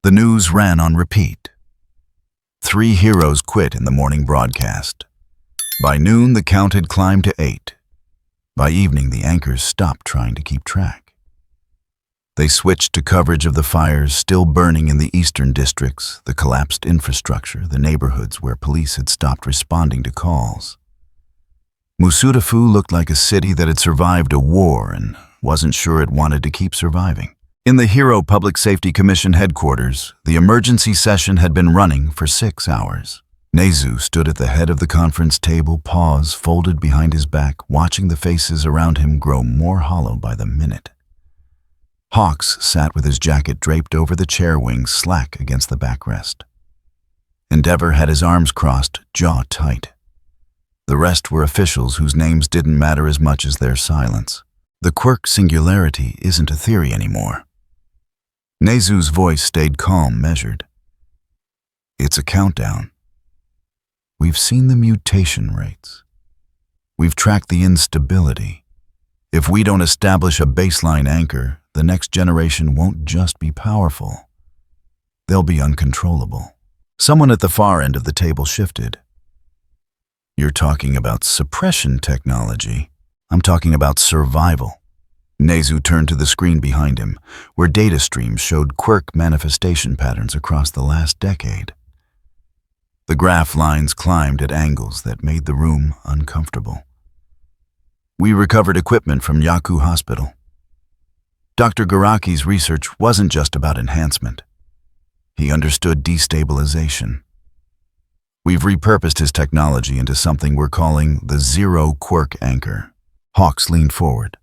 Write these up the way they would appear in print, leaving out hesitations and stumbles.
The news ran on repeat. 3 heroes quit in the morning broadcast. By noon, the count had climbed to 8. By evening, the anchors stopped trying to keep track. They switched to coverage of the fires still burning in the eastern districts, the collapsed infrastructure, the neighborhoods where police had stopped responding to calls. Musutafu looked like a city that had survived a war and wasn't sure it wanted to keep surviving. In the Hero Public Safety Commission headquarters, the emergency session had been running for 6 hours. Nezu stood at the head of the conference table, paws folded behind his back, watching the faces around him grow more hollow by the minute. Hawks sat with his jacket draped over the chair wings slack against the backrest. Endeavor had his arms crossed, jaw tight. The rest were officials whose names didn't matter as much as their silence. The quirk singularity isn't a theory anymore. Nezu's voice stayed calm, measured. It's a countdown. We've seen the mutation rates. We've tracked the instability. If we don't establish a baseline anchor, the next generation won't just be powerful. They'll be uncontrollable. Someone at the far end of the table shifted. You're talking about suppression technology. I'm talking about survival. Nezu turned to the screen behind him, where data streams showed quirk manifestation patterns across the last decade. The graph lines climbed at angles that made the room uncomfortable. We recovered equipment from Yaku Hospital. Dr. Garaki's research wasn't just about enhancement. He understood destabilization. We've repurposed his technology into something we're calling the Zero Quirk Anchor. Hawks leaned forward.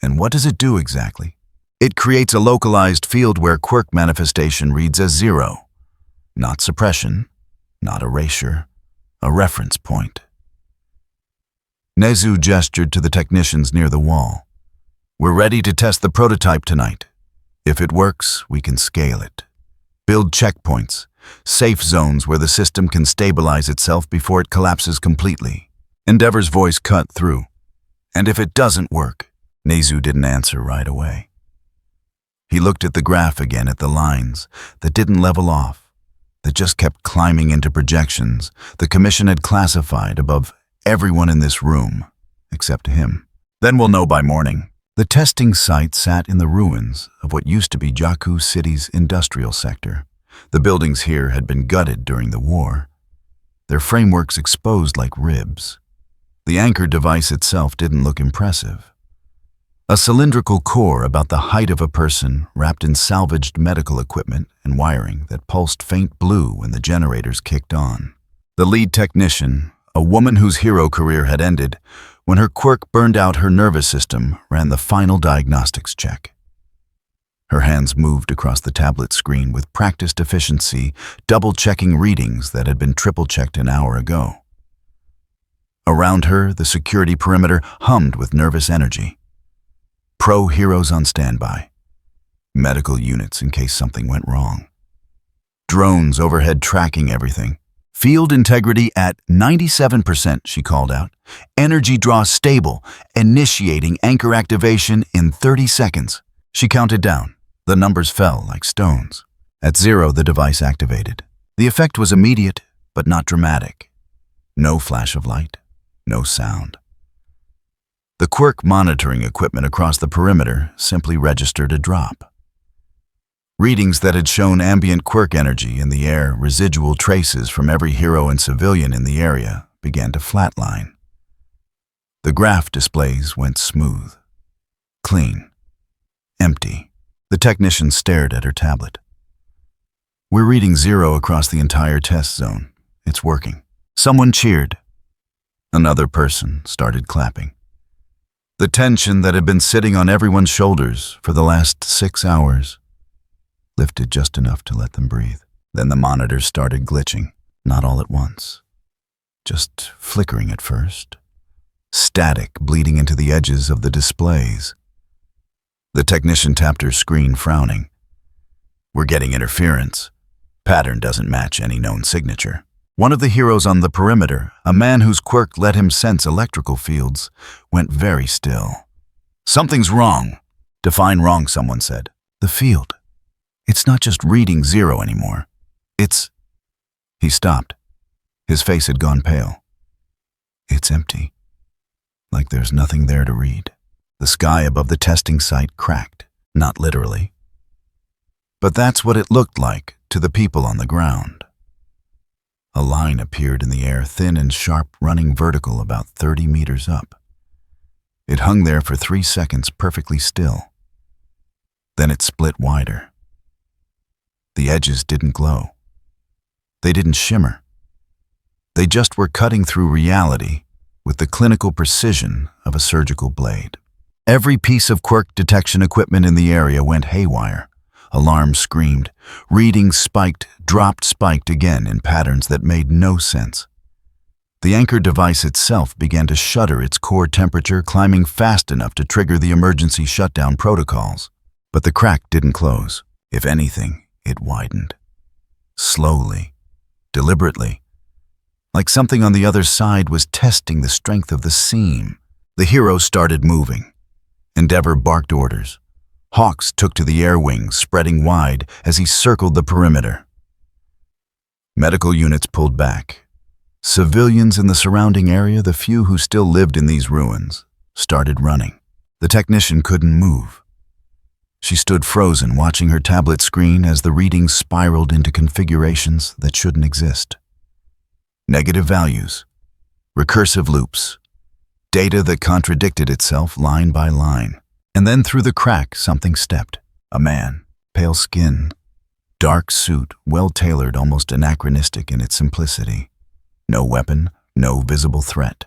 And what does it do exactly? It creates a localized field where quirk manifestation reads as 0. Not suppression, not erasure, a reference point. Nezu gestured to the technicians near the wall. We're ready to test the prototype tonight. If it works, we can scale it. Build checkpoints, safe zones where the system can stabilize itself before it collapses completely. Endeavor's voice cut through. And if it doesn't work? Nezu didn't answer right away. He looked at the graph again, at the lines that didn't level off, that just kept climbing into projections the commission had classified above everyone in this room, except him. Then we'll know by morning. The testing site sat in the ruins of what used to be Jaku City's industrial sector. The buildings here had been gutted during the war, their frameworks exposed like ribs. The anchor device itself didn't look impressive. A cylindrical core about the height of a person wrapped in salvaged medical equipment and wiring that pulsed faint blue when the generators kicked on. The lead technician, a woman whose hero career had ended when her quirk burned out her nervous system, ran the final diagnostics check. Her hands moved across the tablet screen with practiced efficiency, double-checking readings that had been triple-checked an hour ago. Around her, the security perimeter hummed with nervous energy. Pro heroes on standby. Medical units in case something went wrong. Drones overhead tracking everything. Field integrity at 97%, she called out. Energy draw stable, initiating anchor activation in 30 seconds. She counted down. The numbers fell like stones. At 0, the device activated. The effect was immediate, but not dramatic. No flash of light, no sound. The quirk monitoring equipment across the perimeter simply registered a drop. Readings that had shown ambient quirk energy in the air, residual traces from every hero and civilian in the area, began to flatline. The graph displays went smooth, clean, empty. The technician stared at her tablet. We're reading 0 across the entire test zone. It's working. Someone cheered. Another person started clapping. The tension that had been sitting on everyone's shoulders for the last 6 hours lifted just enough to let them breathe. Then the monitors started glitching, not all at once, just flickering at first, static bleeding into the edges of the displays. The technician tapped her screen, frowning. We're getting interference. Pattern doesn't match any known signature. One of the heroes on the perimeter, a man whose quirk let him sense electrical fields, went very still. Something's wrong. Define wrong, someone said. The field. It's not just reading zero anymore. It's... He stopped. His face had gone pale. It's empty. Like there's nothing there to read. The sky above the testing site cracked, not literally. But that's what it looked like to the people on the ground. A line appeared in the air, thin and sharp, running vertical about 30 meters up. It hung there for 3 seconds, perfectly still. Then it split wider. The edges didn't glow. They didn't shimmer. They just were cutting through reality with the clinical precision of a surgical blade. Every piece of quirk detection equipment in the area went haywire. Alarms screamed. Readings spiked, dropped, spiked again in patterns that made no sense. The anchor device itself began to shudder, its core temperature climbing fast enough to trigger the emergency shutdown protocols. But the crack didn't close. If anything, it widened. Slowly, deliberately. Like something on the other side was testing the strength of the seam. The hero started moving. Endeavor barked orders. Hawks took to the air wings, spreading wide as he circled the perimeter. Medical units pulled back. Civilians in the surrounding area, the few who still lived in these ruins, started running. The technician couldn't move. She stood frozen, watching her tablet screen as the readings spiraled into configurations that shouldn't exist. Negative values, recursive loops, data that contradicted itself line by line. And then through the crack, something stepped. A man, pale skin, dark suit, well-tailored, almost anachronistic in its simplicity. No weapon, no visible threat.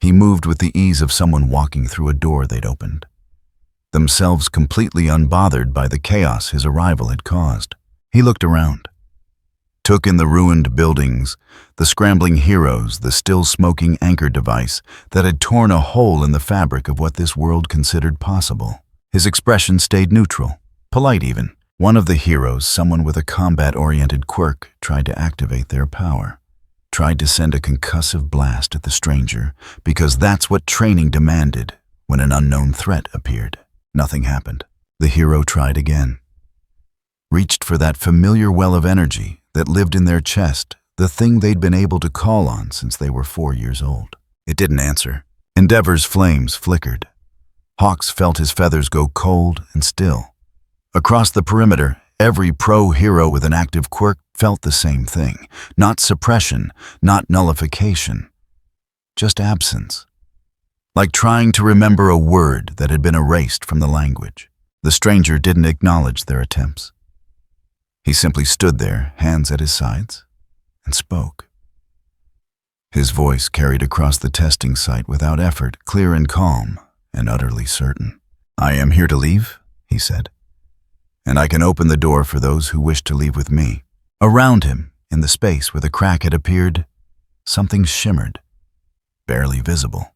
He moved with the ease of someone walking through a door they'd opened, themselves completely unbothered by the chaos his arrival had caused. He looked around, took in the ruined buildings, the scrambling heroes, the still smoking anchor device that had torn a hole in the fabric of what this world considered possible. His expression stayed neutral, polite even. One of the heroes, someone with a combat-oriented quirk, tried to activate their power, tried to send a concussive blast at the stranger, because that's what training demanded when an unknown threat appeared. Nothing happened. The hero tried again, reached for that familiar well of energy that lived in their chest, the thing they'd been able to call on since they were 4 years old. It didn't answer. Endeavor's flames flickered. Hawks felt his feathers go cold and still. Across the perimeter, every pro-hero with an active quirk felt the same thing. Not suppression, not nullification, just absence. Like trying to remember a word that had been erased from the language. The stranger didn't acknowledge their attempts. He simply stood there, hands at his sides, and spoke. His voice carried across the testing site without effort, clear and calm, and utterly certain. "I am here to leave," he said, "and I can open the door for those who wish to leave with me." Around him, in the space where the crack had appeared, something shimmered, barely visible.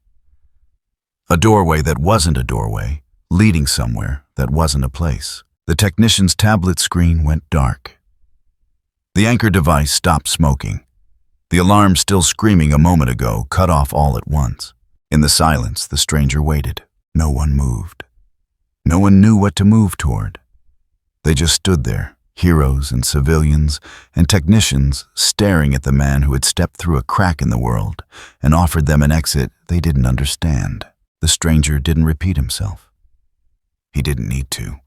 A doorway that wasn't a doorway, leading somewhere that wasn't a place. The technician's tablet screen went dark. The anchor device stopped smoking. The alarm, still screaming a moment ago, cut off all at once. In the silence, the stranger waited. No one moved. No one knew what to move toward. They just stood there, heroes and civilians and technicians, staring at the man who had stepped through a crack in the world and offered them an exit they didn't understand. The stranger didn't repeat himself. He didn't need to.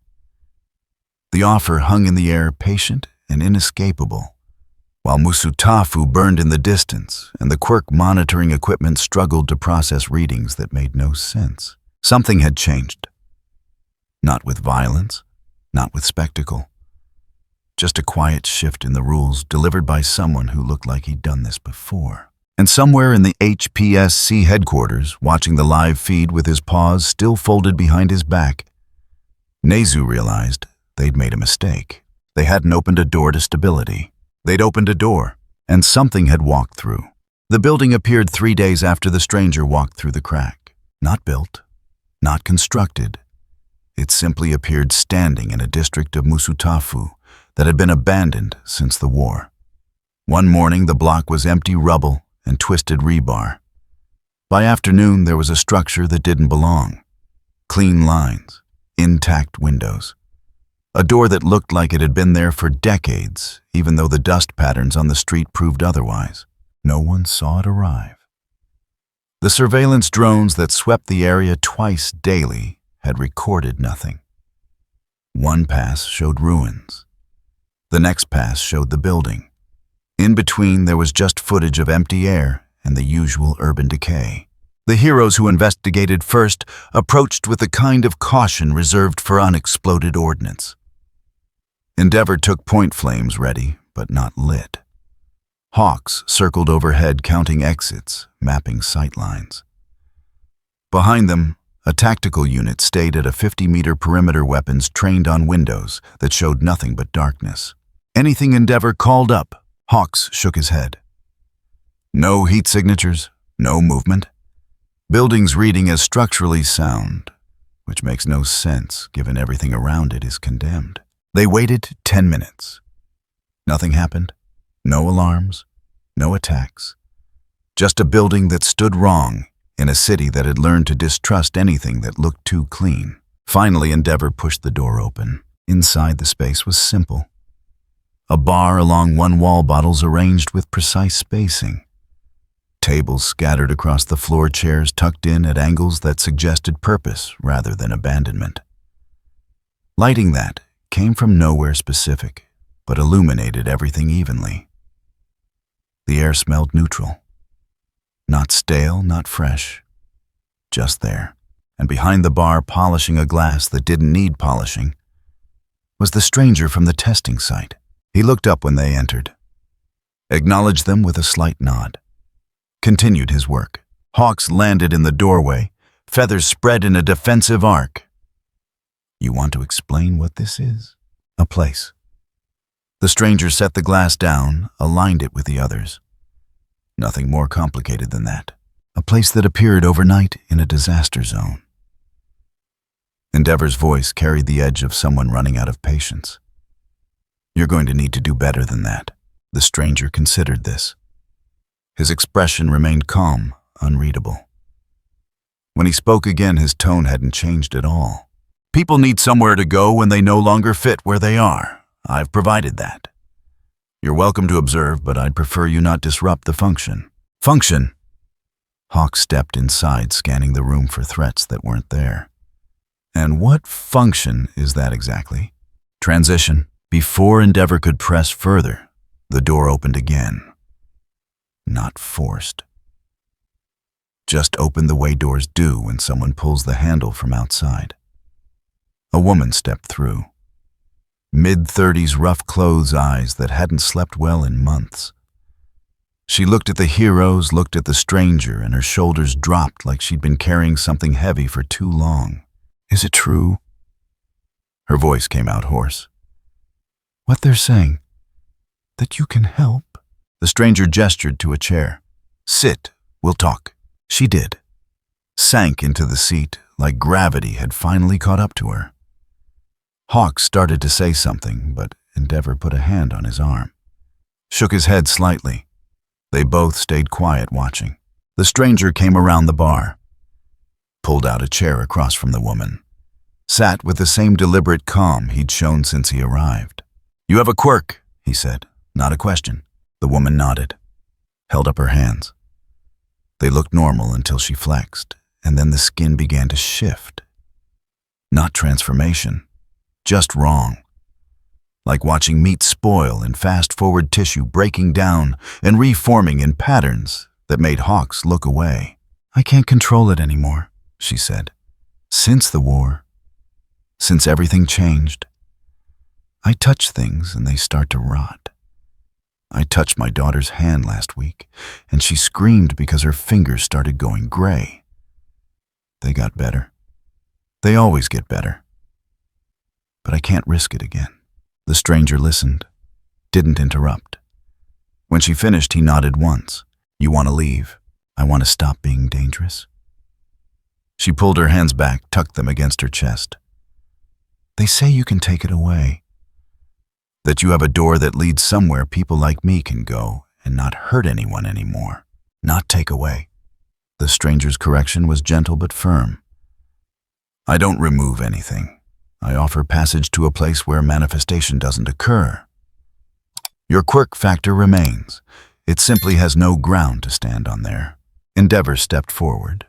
The offer hung in the air, patient and inescapable, while Musutafu burned in the distance and the quirk monitoring equipment struggled to process readings that made no sense. Something had changed. Not with violence, not with spectacle. Just a quiet shift in the rules delivered by someone who looked like he'd done this before. And somewhere in the HPSC headquarters, watching the live feed with his paws still folded behind his back, Nezu realized they'd made a mistake. They hadn't opened a door to stability. They'd opened a door, and something had walked through. The building appeared 3 days after the stranger walked through the crack. Not built, not constructed. It simply appeared standing in a district of Musutafu that had been abandoned since the war. One morning, the block was empty rubble and twisted rebar. By afternoon, there was a structure that didn't belong. Clean lines, intact windows. A door that looked like it had been there for decades, even though the dust patterns on the street proved otherwise. No one saw it arrive. The surveillance drones that swept the area twice daily had recorded nothing. One pass showed ruins. The next pass showed the building. In between, there was just footage of empty air and the usual urban decay. The heroes who investigated first approached with the kind of caution reserved for unexploded ordnance. Endeavor took point flames ready, but not lit. Hawks circled overhead counting exits, mapping sightlines. Behind them, a tactical unit stayed at a 50-meter perimeter, weapons trained on windows that showed nothing but darkness. Anything Endeavor called up, Hawks shook his head. No heat signatures, no movement. Buildings reading as structurally sound, which makes no sense given everything around it is condemned. They waited 10 minutes. Nothing happened. No alarms, no attacks. Just a building that stood wrong in a city that had learned to distrust anything that looked too clean. Finally, Endeavor pushed the door open. Inside, the space was simple. A bar along one wall, bottles arranged with precise spacing. Tables scattered across the floor, chairs tucked in at angles that suggested purpose rather than abandonment. Lighting that came from nowhere specific, but illuminated everything evenly. The air smelled neutral. Not stale, not fresh. Just there. And behind the bar, polishing a glass that didn't need polishing, was the stranger from the testing site. He looked up when they entered, acknowledged them with a slight nod, continued his work. Hawks landed in the doorway, feathers spread in a defensive arc. You want to explain what this is? A place. The stranger set the glass down, aligned it with the others. Nothing more complicated than that. A place that appeared overnight in a disaster zone. Endeavor's voice carried the edge of someone running out of patience. You're going to need to do better than that. The stranger considered this. His expression remained calm, unreadable. When he spoke again, his tone hadn't changed at all. People need somewhere to go when they no longer fit where they are. I've provided that. You're welcome to observe, but I'd prefer you not disrupt the function. Function! Hawk stepped inside, scanning the room for threats that weren't there. And what function is that exactly? Transition. Before Endeavor could press further, the door opened again. Not forced. Just opened the way doors do when someone pulls the handle from outside. A woman stepped through. Mid-30s, rough clothes, eyes that hadn't slept well in months. She looked at the heroes, looked at the stranger, and her shoulders dropped like she'd been carrying something heavy for too long. Is it true? Her voice came out hoarse. What they're saying? That you can help? The stranger gestured to a chair. Sit, we'll talk. She did. Sank into the seat like gravity had finally caught up to her. Hawk started to say something, but Endeavor put a hand on his arm. Shook his head slightly. They both stayed quiet, watching. The stranger came around the bar. Pulled out a chair across from the woman. Sat with the same deliberate calm he'd shown since he arrived. You have a quirk, he said, not a question. The woman nodded, held up her hands. They looked normal until she flexed, and then the skin began to shift. Not transformation, just wrong. Like watching meat spoil in fast-forward tissue, breaking down and reforming in patterns that made Hawks look away. I can't control it anymore, she said. Since the war, since everything changed, I touch things and they start to rot. I touched my daughter's hand last week, and she screamed because her fingers started going gray. They got better. They always get better. But I can't risk it again. The stranger listened, didn't interrupt. When she finished, he nodded once. You want to leave? I want to stop being dangerous. She pulled her hands back, tucked them against her chest. They say you can take it away. That you have a door that leads somewhere people like me can go and not hurt anyone anymore. Not take away. The stranger's correction was gentle but firm. I don't remove anything. I offer passage to a place where manifestation doesn't occur. Your quirk factor remains. It simply has no ground to stand on there. Endeavor stepped forward.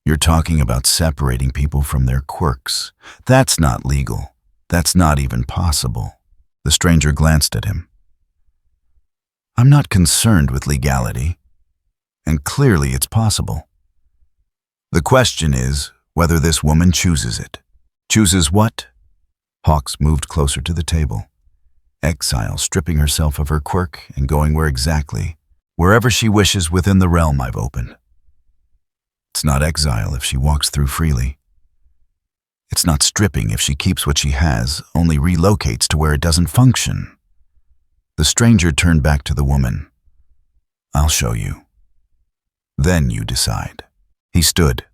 You're talking about separating people from their quirks. That's not legal. That's not even possible. The stranger glanced at him. I'm not concerned with legality, and clearly it's possible. The question is whether this woman chooses it. Chooses what? Hawks moved closer to the table. Exile, stripping herself of her quirk and going wherever she wishes within the realm I've opened. It's not exile if she walks through freely. It's not stripping if she keeps what she has, only relocates to where it doesn't function. The stranger turned back to the woman. I'll show you. Then you decide. He stood,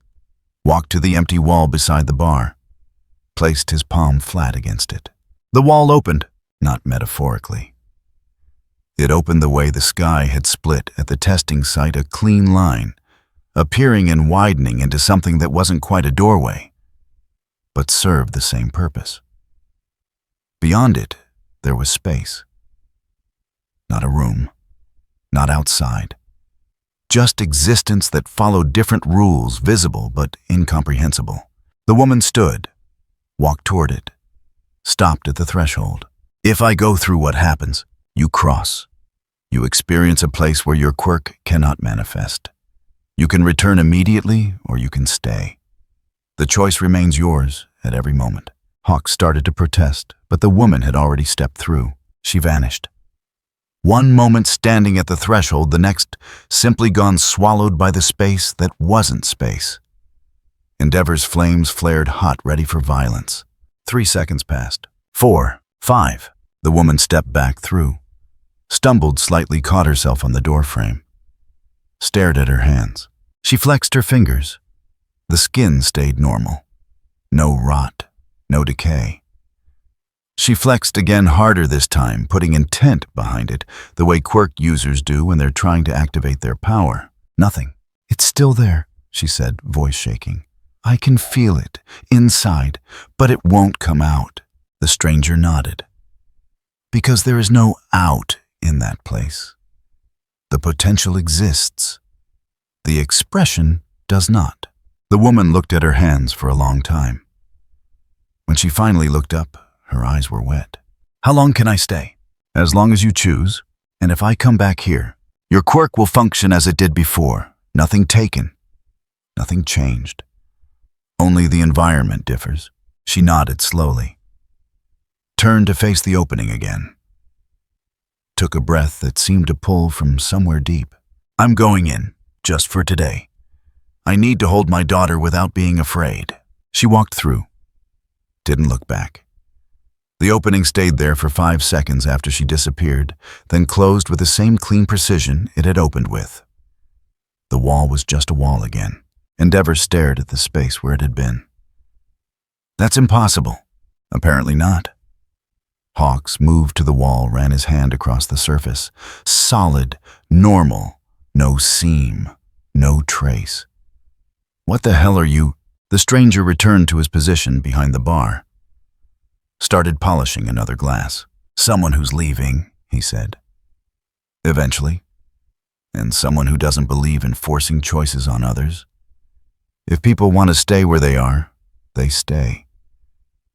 walked to the empty wall beside the bar, placed his palm flat against it. The wall opened, not metaphorically. It opened the way the sky had split at the testing site, a clean line, appearing and widening into something that wasn't quite a doorway, but served the same purpose. Beyond it, there was space. Not a room, not outside. Just existence that followed different rules, visible but incomprehensible. The woman stood, walked toward it, stopped at the threshold. If I go through, what happens? You cross. You experience a place where your quirk cannot manifest. You can return immediately or you can stay. The choice remains yours at every moment. Hawk started to protest, but the woman had already stepped through. She vanished. One moment standing at the threshold, the next simply gone swallowed by the space that wasn't space. Endeavor's flames flared hot, ready for violence. 3 seconds passed. 4, 5. The woman stepped back through, stumbled slightly, caught herself on the doorframe, stared at her hands. She flexed her fingers. The skin stayed normal. No rot, no decay. She flexed again, harder this time, putting intent behind it, the way quirk users do when they're trying to activate their power. Nothing. It's still there, she said, voice shaking. I can feel it, inside, but it won't come out. The stranger nodded. Because there is no out in that place. The potential exists. The expression does not. The woman looked at her hands for a long time. When she finally looked up, her eyes were wet. How long can I stay? As long as you choose. And if I come back here, your quirk will function as it did before. Nothing taken. Nothing changed. Only the environment differs. She nodded slowly. Turned to face the opening again. Took a breath that seemed to pull from somewhere deep. I'm going in, just for today. I need to hold my daughter without being afraid. She walked through. Didn't look back. The opening stayed there for 5 seconds after she disappeared, then closed with the same clean precision it had opened with. The wall was just a wall again. Endeavor stared at the space where it had been. That's impossible. Apparently not. Hawks moved to the wall, ran his hand across the surface. Solid, normal, no seam, no trace. What the hell are you? The stranger returned to his position behind the bar. Started polishing another glass. Someone who's leaving, he said. Eventually. And someone who doesn't believe in forcing choices on others. If people want to stay where they are, they stay.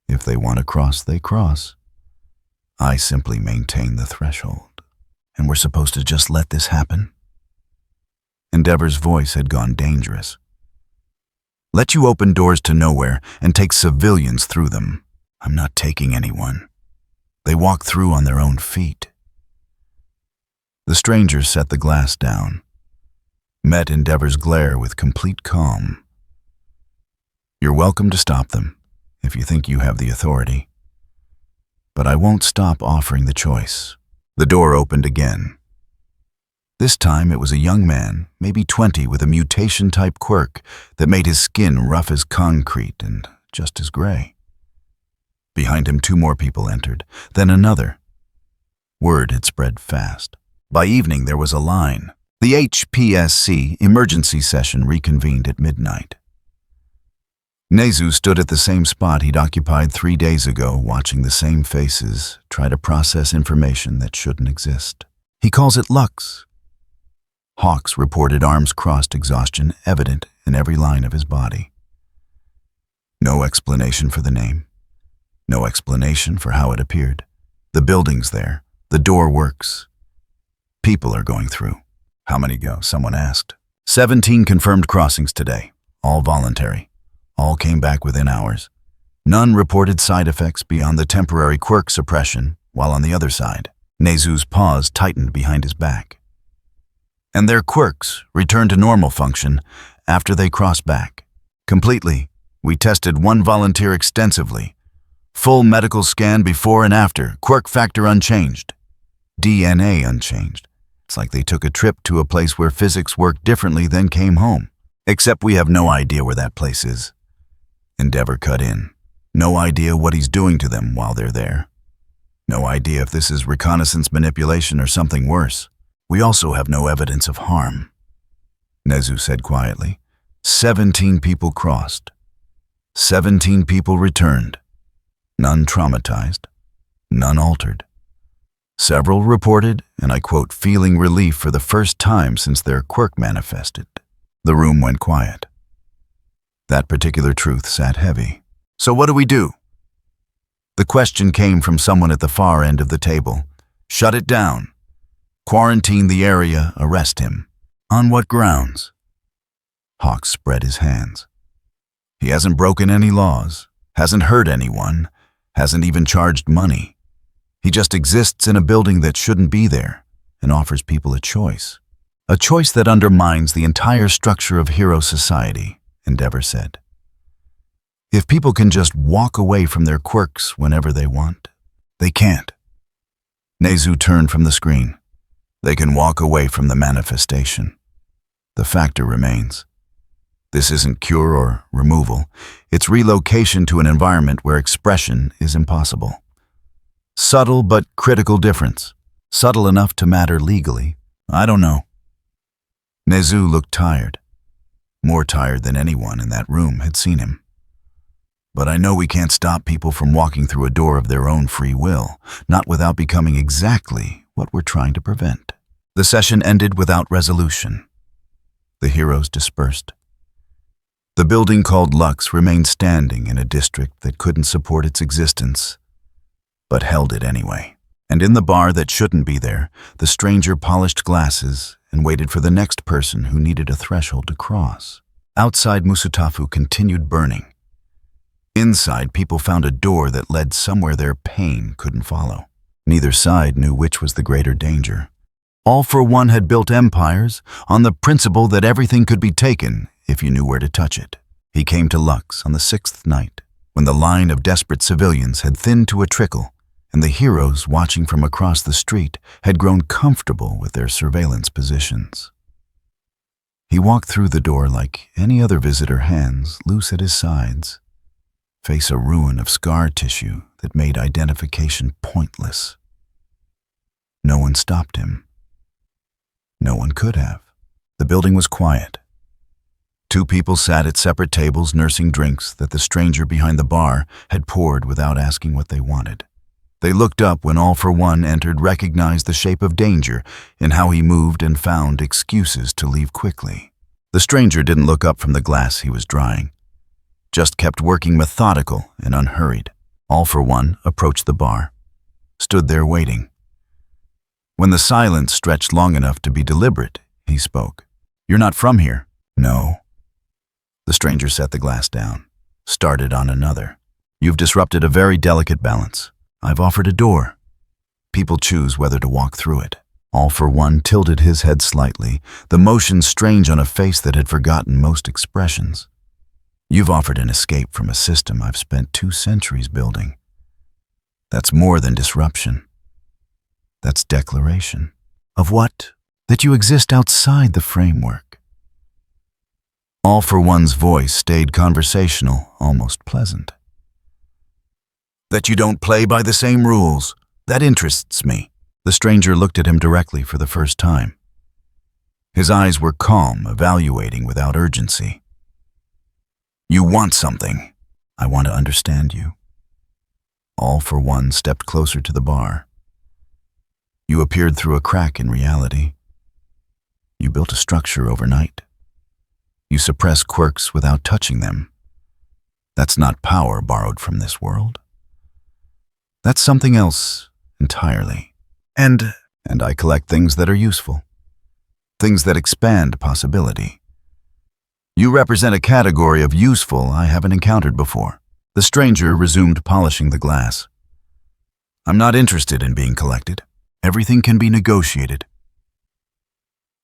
If they want to cross, they cross. I simply maintain the threshold. And we're supposed to just let this happen? Endeavor's voice had gone dangerous. Let you open doors to nowhere and take civilians through them. I'm not taking anyone. They walk through on their own feet. The stranger set the glass down, met Endeavor's glare with complete calm. You're welcome to stop them, if you think you have the authority. But I won't stop offering the choice. The door opened again. This time it was a young man, maybe 20, with a mutation-type quirk that made his skin rough as concrete and just as gray. Behind him 2 more people entered, then another. Word had spread fast. By evening there was a line. The HPSC emergency session reconvened at midnight. Nezu stood at the same spot he'd occupied 3 days ago, watching the same faces try to process information that shouldn't exist. He calls it Lux. Hawks reported arms-crossed exhaustion evident in every line of his body. No explanation for the name. No explanation for how it appeared. The building's there. The door works. People are going through. How many go? Someone asked. 17 confirmed crossings today, all voluntary. All came back within hours. None reported side effects beyond the temporary quirk suppression, while on the other side, Nezu's paws tightened behind his back. And their quirks returned to normal function after they crossed back. Completely, we tested one volunteer extensively. Full medical scan before and after, quirk factor unchanged. DNA unchanged. It's like they took a trip to a place where physics worked differently then came home. Except we have no idea where that place is. Endeavor cut in. No idea what he's doing to them while they're there. No idea if this is reconnaissance manipulation or something worse. We also have no evidence of harm. Nezu said quietly. 17 people crossed. 17 people returned. None traumatized. None altered. Several reported, and I quote, feeling relief for the first time since their quirk manifested. The room went quiet. That particular truth sat heavy. So what do we do? The question came from someone at the far end of the table. Shut it down. Quarantine the area, arrest him. On what grounds? Hawks spread his hands. He hasn't broken any laws, hasn't hurt anyone, hasn't even charged money. He just exists in a building that shouldn't be there and offers people a choice. A choice that undermines the entire structure of hero society, Endeavor said. If people can just walk away from their quirks whenever they want, they can't. Nezu turned from the screen. They can walk away from the manifestation. The factor remains. This isn't cure or removal. It's relocation to an environment where expression is impossible. Subtle but critical difference. Subtle enough to matter legally. I don't know. Nezu looked tired. More tired than anyone in that room had seen him. But I know we can't stop people from walking through a door of their own free will, not without becoming exactly what we're trying to prevent. The session ended without resolution. The heroes dispersed. The building called Lux remained standing in a district that couldn't support its existence, but held it anyway. And in the bar that shouldn't be there, the stranger polished glasses and waited for the next person who needed a threshold to cross. Outside, Musutafu continued burning. Inside, people found a door that led somewhere their pain couldn't follow. Neither side knew which was the greater danger. All for One had built empires on the principle that everything could be taken if you knew where to touch it. He came to Lux on the 6th night, when the line of desperate civilians had thinned to a trickle, and the heroes watching from across the street had grown comfortable with their surveillance positions. He walked through the door like any other visitor, hands loose at his sides, face a ruin of scar tissue that made identification pointless. No one stopped him. No one could have. The building was quiet. 2 people sat at separate tables nursing drinks that the stranger behind the bar had poured without asking what they wanted. They looked up when All for One entered, recognized the shape of danger in how he moved, and found excuses to leave quickly. The stranger didn't look up from the glass he was drying, just kept working methodical and unhurried. All for One approached the bar, stood there waiting. When the silence stretched long enough to be deliberate, he spoke. "You're not from here?" "No." The stranger set the glass down, started on another. "You've disrupted a very delicate balance. I've offered a door. People choose whether to walk through it." All for One tilted his head slightly, the motion strange on a face that had forgotten most expressions. "You've offered an escape from a system I've spent 2 centuries building. That's more than disruption. That's declaration. Of what? That you exist outside the framework." All for One's voice stayed conversational, almost pleasant. "That you don't play by the same rules. That interests me." The stranger looked at him directly for the first time. His eyes were calm, evaluating without urgency. You want something. I want to understand you. All for One stepped closer to the bar. You appeared through a crack in reality. You built a structure overnight. You suppress quirks without touching them. That's not power borrowed from this world. That's something else entirely. And I collect things that are useful. Things that expand possibility. You represent a category of useful I haven't encountered before. The stranger resumed polishing the glass. I'm not interested in being collected. Everything can be negotiated.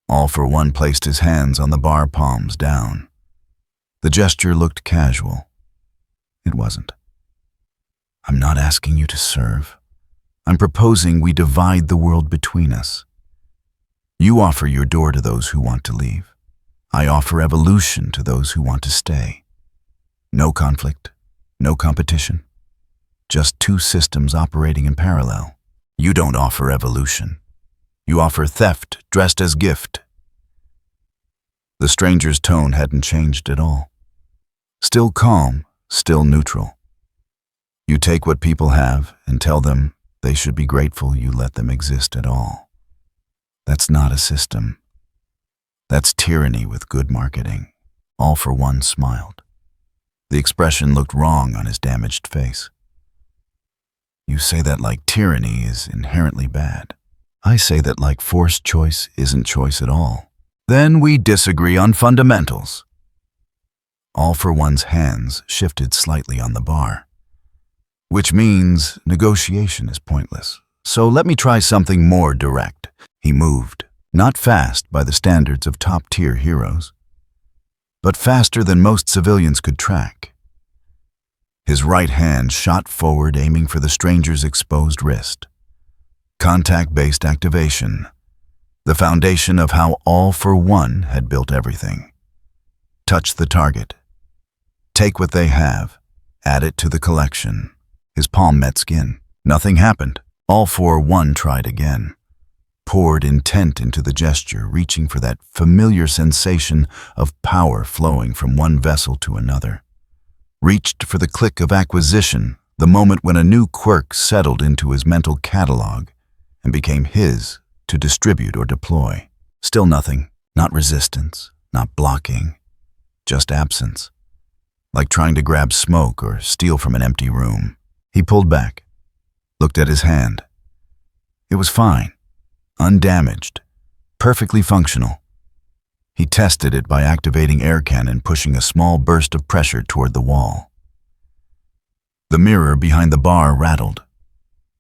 All for One placed his hands on the bar, palms down. The gesture looked casual. It wasn't. I'm not asking you to serve. I'm proposing we divide the world between us. You offer your door to those who want to leave. I offer evolution to those who want to stay. No conflict, no competition. Just two systems operating in parallel. You don't offer evolution. You offer theft dressed as gift. The stranger's tone hadn't changed at all. Still calm, still neutral. You take what people have and tell them they should be grateful you let them exist at all. That's not a system. That's tyranny with good marketing. All for One smiled. The expression looked wrong on his damaged face. You say that like tyranny is inherently bad. I say that like forced choice isn't choice at all. Then we disagree on fundamentals. All for One's hands shifted slightly on the bar. Which means negotiation is pointless. So let me try something more direct. He moved, not fast by the standards of top-tier heroes, but faster than most civilians could track. His right hand shot forward, aiming for the stranger's exposed wrist. Contact-based activation, the foundation of how All for One had built everything. Touch the target. Take what they have, add it to the collection. His palm met skin. Nothing happened. All for One tried again. Poured intent into the gesture, reaching for that familiar sensation of power flowing from one vessel to another. Reached for the click of acquisition, the moment when a new quirk settled into his mental catalog and became his to distribute or deploy. Still nothing. Not resistance, not blocking, just absence. Like trying to grab smoke or steal from an empty room. He pulled back, looked at his hand. It was fine, undamaged, perfectly functional. He tested it by activating air cannon, pushing a small burst of pressure toward the wall. The mirror behind the bar rattled.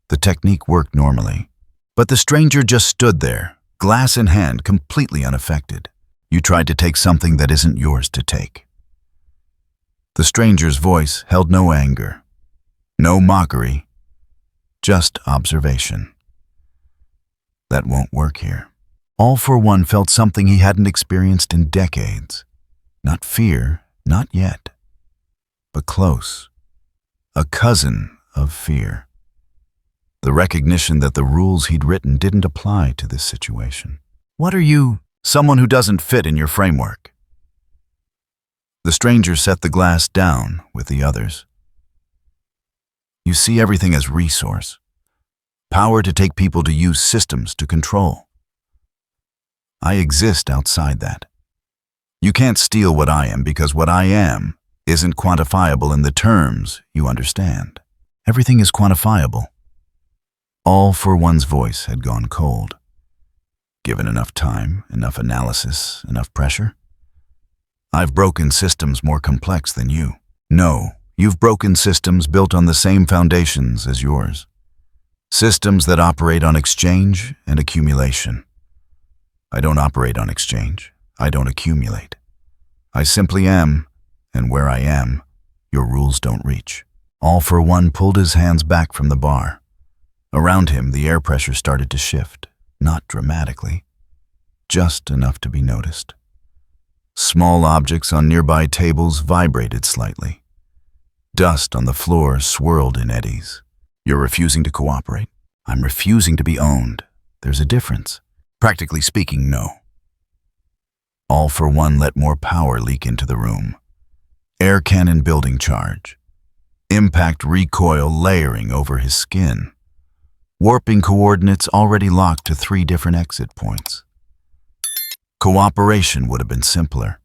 The technique worked normally, but the stranger just stood there, glass in hand, completely unaffected. You tried to take something that isn't yours to take. The stranger's voice held no anger, no mockery, just observation. That won't work here. All for One felt something he hadn't experienced in decades. Not fear, not yet, but close. A cousin of fear. The recognition that the rules he'd written didn't apply to this situation. What are you? Someone who doesn't fit in your framework. The stranger set the glass down with the others. You see everything as resource. Power to take people to use systems to control. I exist outside that. You can't steal what I am because what I am isn't quantifiable in the terms you understand. Everything is quantifiable. All for One's voice had gone cold. Given enough time, enough analysis, enough pressure. I've broken systems more complex than you. No, you've broken systems built on the same foundations as yours. Systems that operate on exchange and accumulation. I don't operate on exchange. I don't accumulate. I simply am, and where I am, your rules don't reach. All for One pulled his hands back from the bar. Around him, the air pressure started to shift, not dramatically, just enough to be noticed. Small objects on nearby tables vibrated slightly. Dust on the floor swirled in eddies. You're refusing to cooperate. I'm refusing to be owned. There's a difference. Practically speaking, no. All for One let more power leak into the room. Air cannon building charge. Impact recoil layering over his skin. Warping coordinates already locked to 3 different exit points. Cooperation would have been simpler.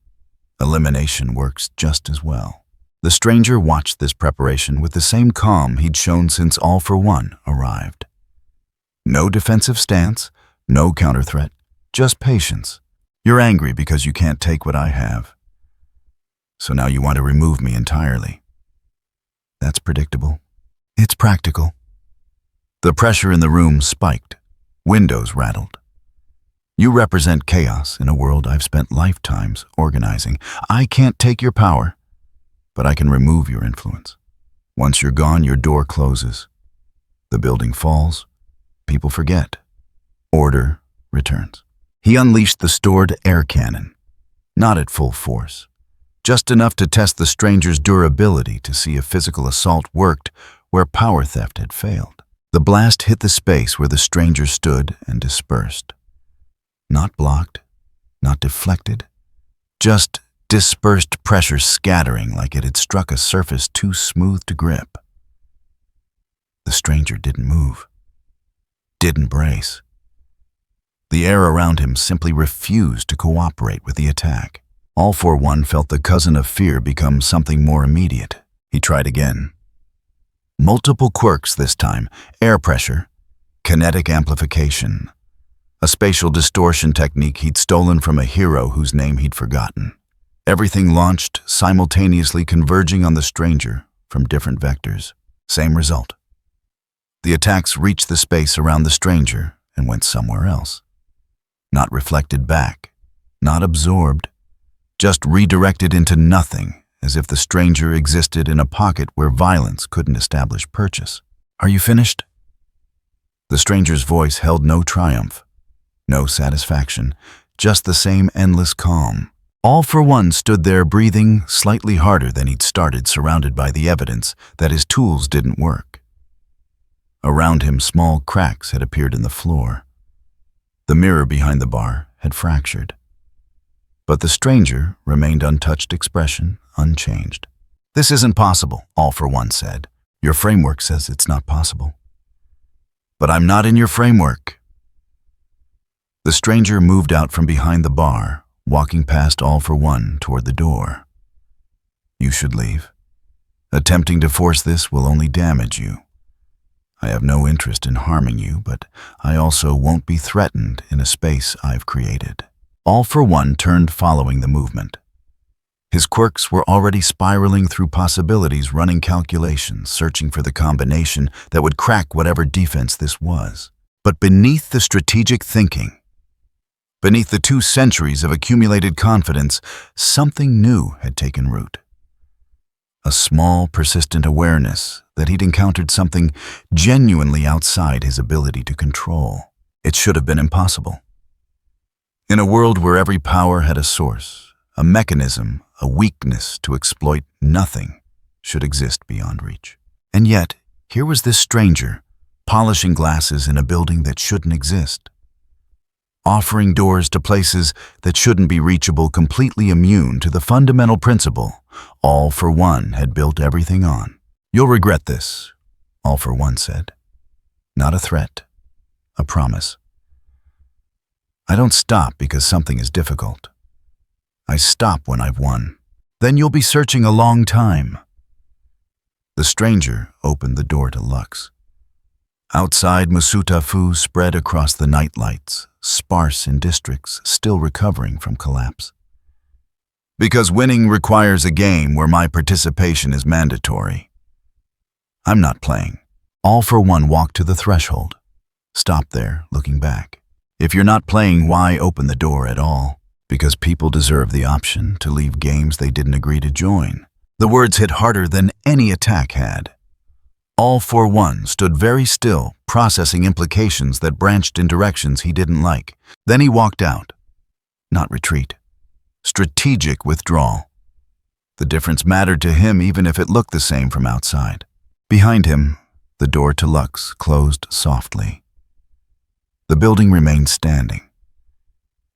Elimination works just as well. The stranger watched this preparation with the same calm he'd shown since All for One arrived. No defensive stance, no counter-threat, just patience. You're angry because you can't take what I have. So now you want to remove me entirely. That's predictable. It's practical. The pressure in the room spiked. Windows rattled. You represent chaos in a world I've spent lifetimes organizing. I can't take your power, but I can remove your influence. Once you're gone, your door closes. The building falls. People forget. Order returns. He unleashed the stored air cannon, not at full force, just enough to test the stranger's durability to see if physical assault worked where power theft had failed. The blast hit the space where the stranger stood and dispersed. Not blocked, not deflected, just dispersed pressure scattering like it had struck a surface too smooth to grip. The stranger didn't move, didn't brace. The air around him simply refused to cooperate with the attack. All for One felt the cousin of fear become something more immediate. He tried again. Multiple quirks this time: air pressure, kinetic amplification, a spatial distortion technique he'd stolen from a hero whose name he'd forgotten. Everything launched, simultaneously converging on the stranger from different vectors. Same result. The attacks reached the space around the stranger and went somewhere else. Not reflected back, not absorbed, just redirected into nothing, as if the stranger existed in a pocket where violence couldn't establish purchase. Are you finished? The stranger's voice held no triumph, no satisfaction, just the same endless calm. All for One stood there breathing slightly harder than he'd started, surrounded by the evidence that his tools didn't work. Around him, small cracks had appeared in the floor. The mirror behind the bar had fractured. But the stranger remained untouched, expression unchanged. This isn't possible, All for One said. Your framework says it's not possible. But I'm not in your framework. The stranger moved out from behind the bar, walking past All for One toward the door. You should leave. Attempting to force this will only damage you. I have no interest in harming you, but I also won't be threatened in a space I've created. All for One turned, following the movement. His quirks were already spiraling through possibilities, running calculations, searching for the combination that would crack whatever defense this was. But beneath the strategic thinking, beneath the 2 centuries of accumulated confidence, something new had taken root. A small, persistent awareness that he'd encountered something genuinely outside his ability to control. It should have been impossible. In a world where every power had a source, a mechanism, a weakness to exploit, nothing should exist beyond reach. And yet, here was this stranger, polishing glasses in a building that shouldn't exist, offering doors to places that shouldn't be reachable, completely immune to the fundamental principle All for One had built everything on. You'll regret this, All for One said. Not a threat, a promise. I don't stop because something is difficult. I stop when I've won. Then you'll be searching a long time. The stranger opened the door to Lux. Outside, Musutafu spread across the night lights, sparse in districts still recovering from collapse. Because winning requires a game where my participation is mandatory. I'm not playing. All for One walked to the threshold. Stopped there, looking back. If you're not playing, why open the door at all? Because people deserve the option to leave games they didn't agree to join. The words hit harder than any attack had. All for One stood very still, processing implications that branched in directions he didn't like. Then he walked out. Not retreat. Strategic withdrawal. The difference mattered to him even if it looked the same from outside. Behind him, the door to Lux closed softly. The building remained standing.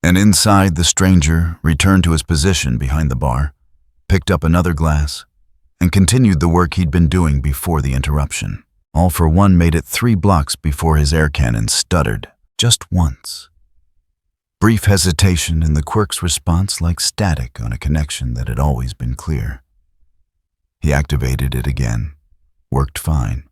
And inside, the stranger returned to his position behind the bar, picked up another glass, and continued the work he'd been doing before the interruption. All for One made it 3 blocks before his air cannon stuttered, just once. Brief hesitation in the quirk's response like static on a connection that had always been clear. He activated it again, worked fine.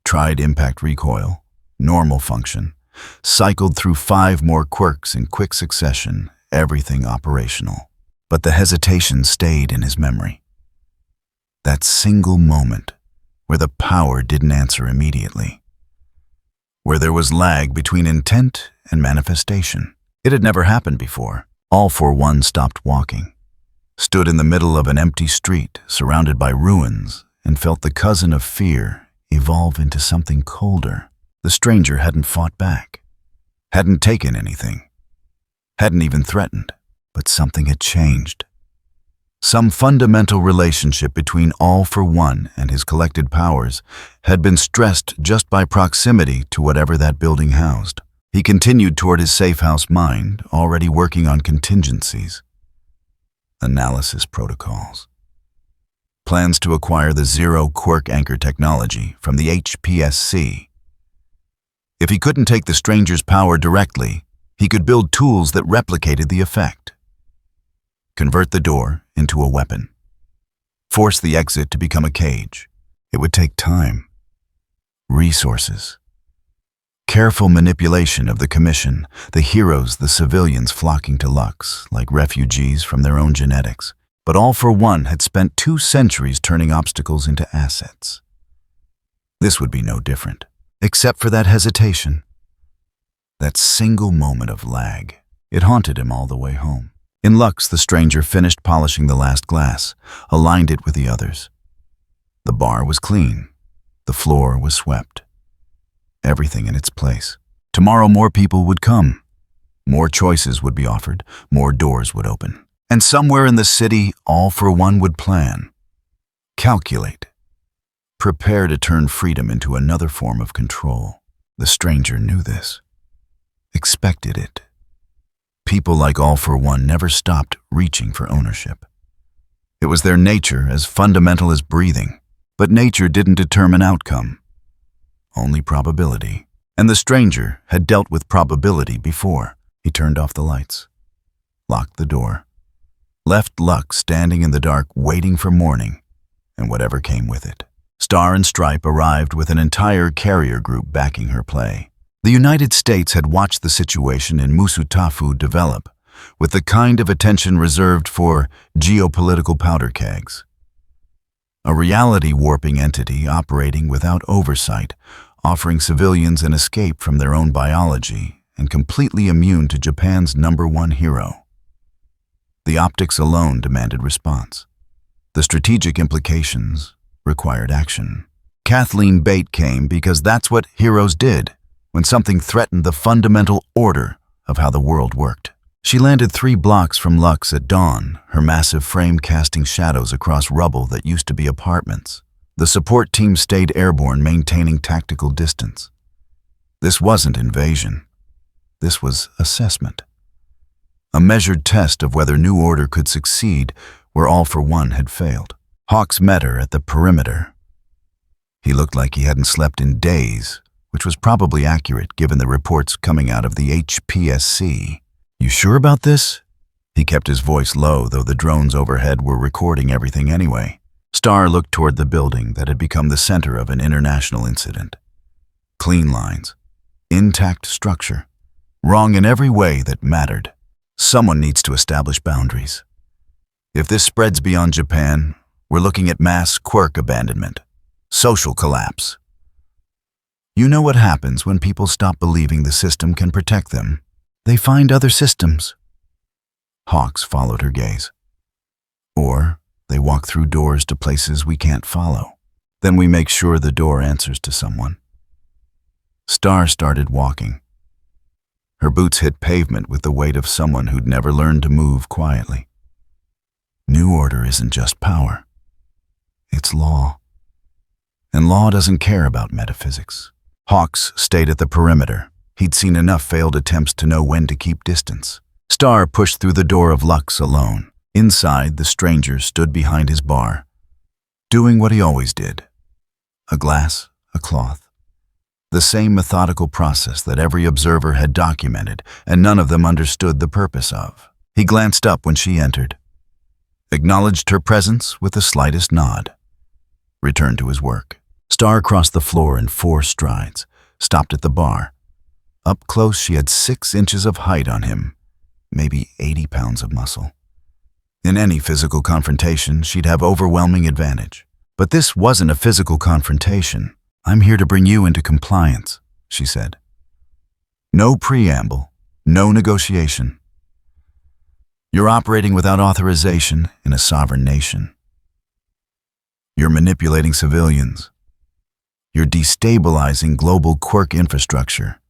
Tried impact recoil, normal function, cycled through 5 more quirks in quick succession, everything operational. But the hesitation stayed in his memory. That single moment where the power didn't answer immediately. Where there was lag between intent and manifestation. It had never happened before. All for One stopped walking, stood in the middle of an empty street surrounded by ruins, and felt the cousin of fear evolve into something colder. The stranger hadn't fought back, hadn't taken anything, hadn't even threatened, but something had changed. Some fundamental relationship between All for One and his collected powers had been stressed just by proximity to whatever that building housed. He continued toward his safe house mind, already working on contingencies. Analysis protocols. Plans to acquire the Zero Quirk Anchor technology from the HPSC. If he couldn't take the stranger's power directly, he could build tools that replicated the effect. Convert the door into a weapon. Force the exit to become a cage. It would take time, resources, careful manipulation of the commission, the heroes, the civilians flocking to Lux like refugees from their own genetics. But All for One had spent 2 centuries turning obstacles into assets. This would be no different, except for that hesitation. That single moment of lag. It haunted him all the way home. In Lux, the stranger finished polishing the last glass, aligned it with the others. The bar was clean. The floor was swept. Everything in its place. Tomorrow more people would come. More choices would be offered. More doors would open. And somewhere in the city, All for One would plan, calculate, prepare to turn freedom into another form of control. The stranger knew this, expected it. People like All for One never stopped reaching for ownership. It was their nature, as fundamental as breathing. But nature didn't determine outcome, only probability. And the stranger had dealt with probability before. He turned off the lights, locked the door, left Lux standing in the dark waiting for morning and whatever came with it. Star and Stripe arrived with an entire carrier group backing her play. The United States had watched the situation in Musutafu develop, with the kind of attention reserved for geopolitical powder kegs. A reality-warping entity operating without oversight, offering civilians an escape from their own biology and completely immune to Japan's #1 hero. The optics alone demanded response. The strategic implications required action. Kathleen Bate came because that's what heroes did when something threatened the fundamental order of how the world worked. She landed 3 blocks from Lux at dawn, her massive frame casting shadows across rubble that used to be apartments. The support team stayed airborne, maintaining tactical distance. This wasn't invasion. This was assessment. A measured test of whether New Order could succeed where All for One had failed. Hawks met her at the perimeter. He looked like he hadn't slept in days, which was probably accurate given the reports coming out of the HPSC. "You sure about this?" He kept his voice low, though the drones overhead were recording everything anyway. Star looked toward the building that had become the center of an international incident. Clean lines, intact structure, wrong in every way that mattered. Someone needs to establish boundaries. If this spreads beyond Japan, we're looking at mass quirk abandonment, social collapse. You know what happens when people stop believing the system can protect them? They find other systems. Hawks followed her gaze. Or they walk through doors to places we can't follow. Then we make sure the door answers to someone. Star started walking. Her boots hit pavement with the weight of someone who'd never learned to move quietly. New Order isn't just power. It's law. And law doesn't care about metaphysics. Hawks stayed at the perimeter. He'd seen enough failed attempts to know when to keep distance. Star pushed through the door of Lux alone. Inside, the stranger stood behind his bar, doing what he always did. A glass, a cloth. The same methodical process that every observer had documented and none of them understood the purpose of. He glanced up when she entered, acknowledged her presence with the slightest nod, returned to his work. Star crossed the floor in 4 strides, stopped at the bar. Up close, she had 6 inches of height on him, maybe 80 pounds of muscle. In any physical confrontation, she'd have overwhelming advantage. But this wasn't a physical confrontation. "I'm here to bring you into compliance," she said. No preamble, no negotiation. You're operating without authorization in a sovereign nation. You're manipulating civilians. You're destabilizing global quirk infrastructure.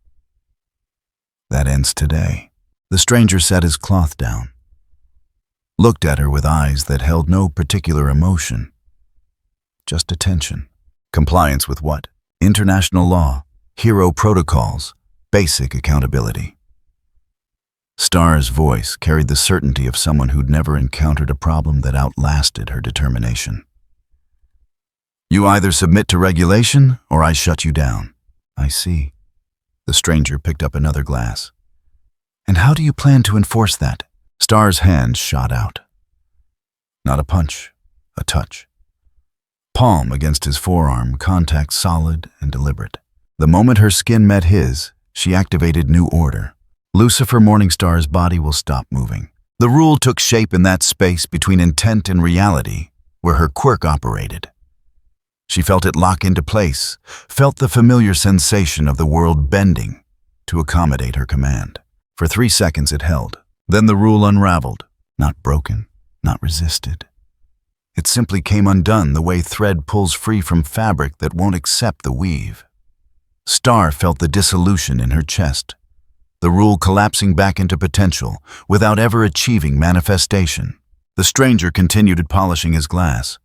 That ends today. The stranger set his cloth down, looked at her with eyes that held no particular emotion, just attention. Compliance with what? International law, hero protocols, basic accountability. Star's voice carried the certainty of someone who'd never encountered a problem that outlasted her determination. You either submit to regulation or I shut you down. I see. The stranger picked up another glass. And how do you plan to enforce that? Star's hand shot out. Not a punch, a touch. Palm against his forearm, contact solid and deliberate. The moment her skin met his, she activated new order. Lucifer Morningstar's body will stop moving. The rule took shape in that space between intent and reality, where her quirk operated. She felt it lock into place, felt the familiar sensation of the world bending to accommodate her command. For 3 seconds it held. Then the rule unraveled, not broken, not resisted. It simply came undone the way thread pulls free from fabric that won't accept the weave. Star felt the dissolution in her chest, the rule collapsing back into potential without ever achieving manifestation. The stranger continued polishing his glass.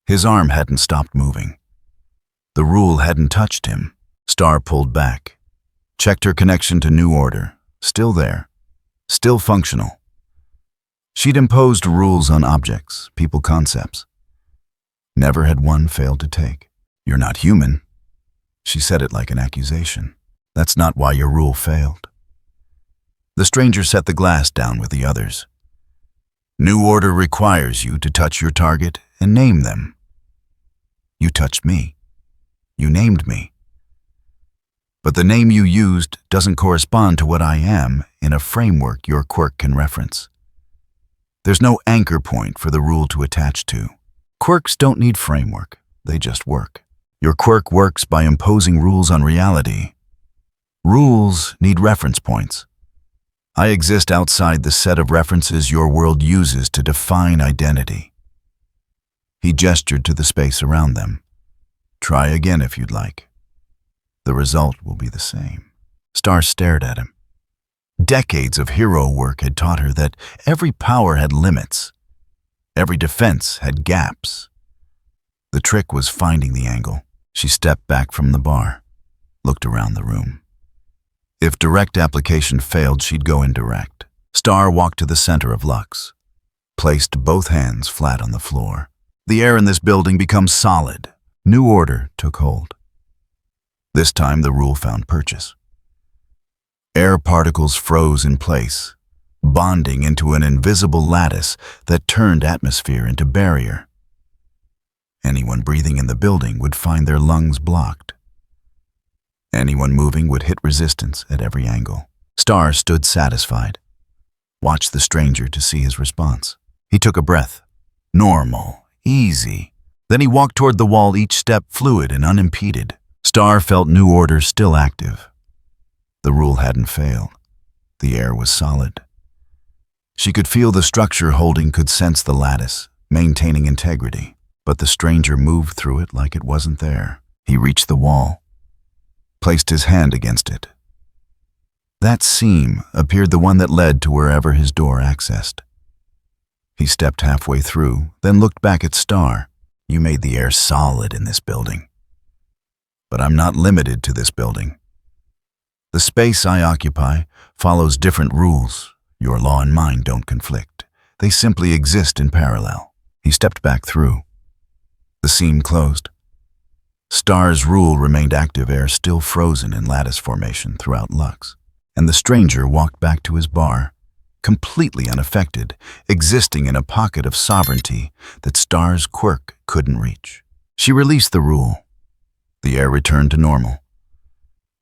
His arm hadn't stopped moving. The rule hadn't touched him. Star pulled back, checked her connection to new order. Still there, still functional. She'd imposed rules on objects, people, concepts. Never had one failed to take. You're not human. She said it like an accusation. That's not why your rule failed. The stranger set the glass down with the others. New order requires you to touch your target and name them. You touched me. You named me. But the name you used doesn't correspond to what I am in a framework your quirk can reference. There's no anchor point for the rule to attach to. Quirks don't need framework, they just work. Your quirk works by imposing rules on reality. Rules need reference points. I exist outside the set of references your world uses to define identity. He gestured to the space around them. Try again if you'd like. The result will be the same. Star stared at him. Decades of hero work had taught her that every power had limits. Every defense had gaps. The trick was finding the angle. She stepped back from the bar, looked around the room. If direct application failed, she'd go indirect. Star walked to the center of Lux, placed both hands flat on the floor. The air in this building becomes solid. New order took hold. This time the rule found purchase. Air particles froze in place, bonding into an invisible lattice that turned atmosphere into barrier. Anyone breathing in the building would find their lungs blocked. Anyone moving would hit resistance at every angle. Star stood satisfied, watched the stranger to see his response. He took a breath. Normal, easy. Then he walked toward the wall, each step fluid and unimpeded. Star felt new order still active. The rule hadn't failed. The air was solid. She could feel the structure holding, could sense the lattice, maintaining integrity. But the stranger moved through it like it wasn't there. He reached the wall, placed his hand against it. That seam appeared the one that led to wherever his door accessed. He stepped halfway through, then looked back at Star. You made the air solid in this building. But I'm not limited to this building. The space I occupy follows different rules. Your law and mine don't conflict. They simply exist in parallel. He stepped back through. The seam closed. Star's rule remained active, air still frozen in lattice formation throughout Lux. And the stranger walked back to his bar, completely unaffected, existing in a pocket of sovereignty that Star's quirk couldn't reach. She released the rule. The air returned to normal.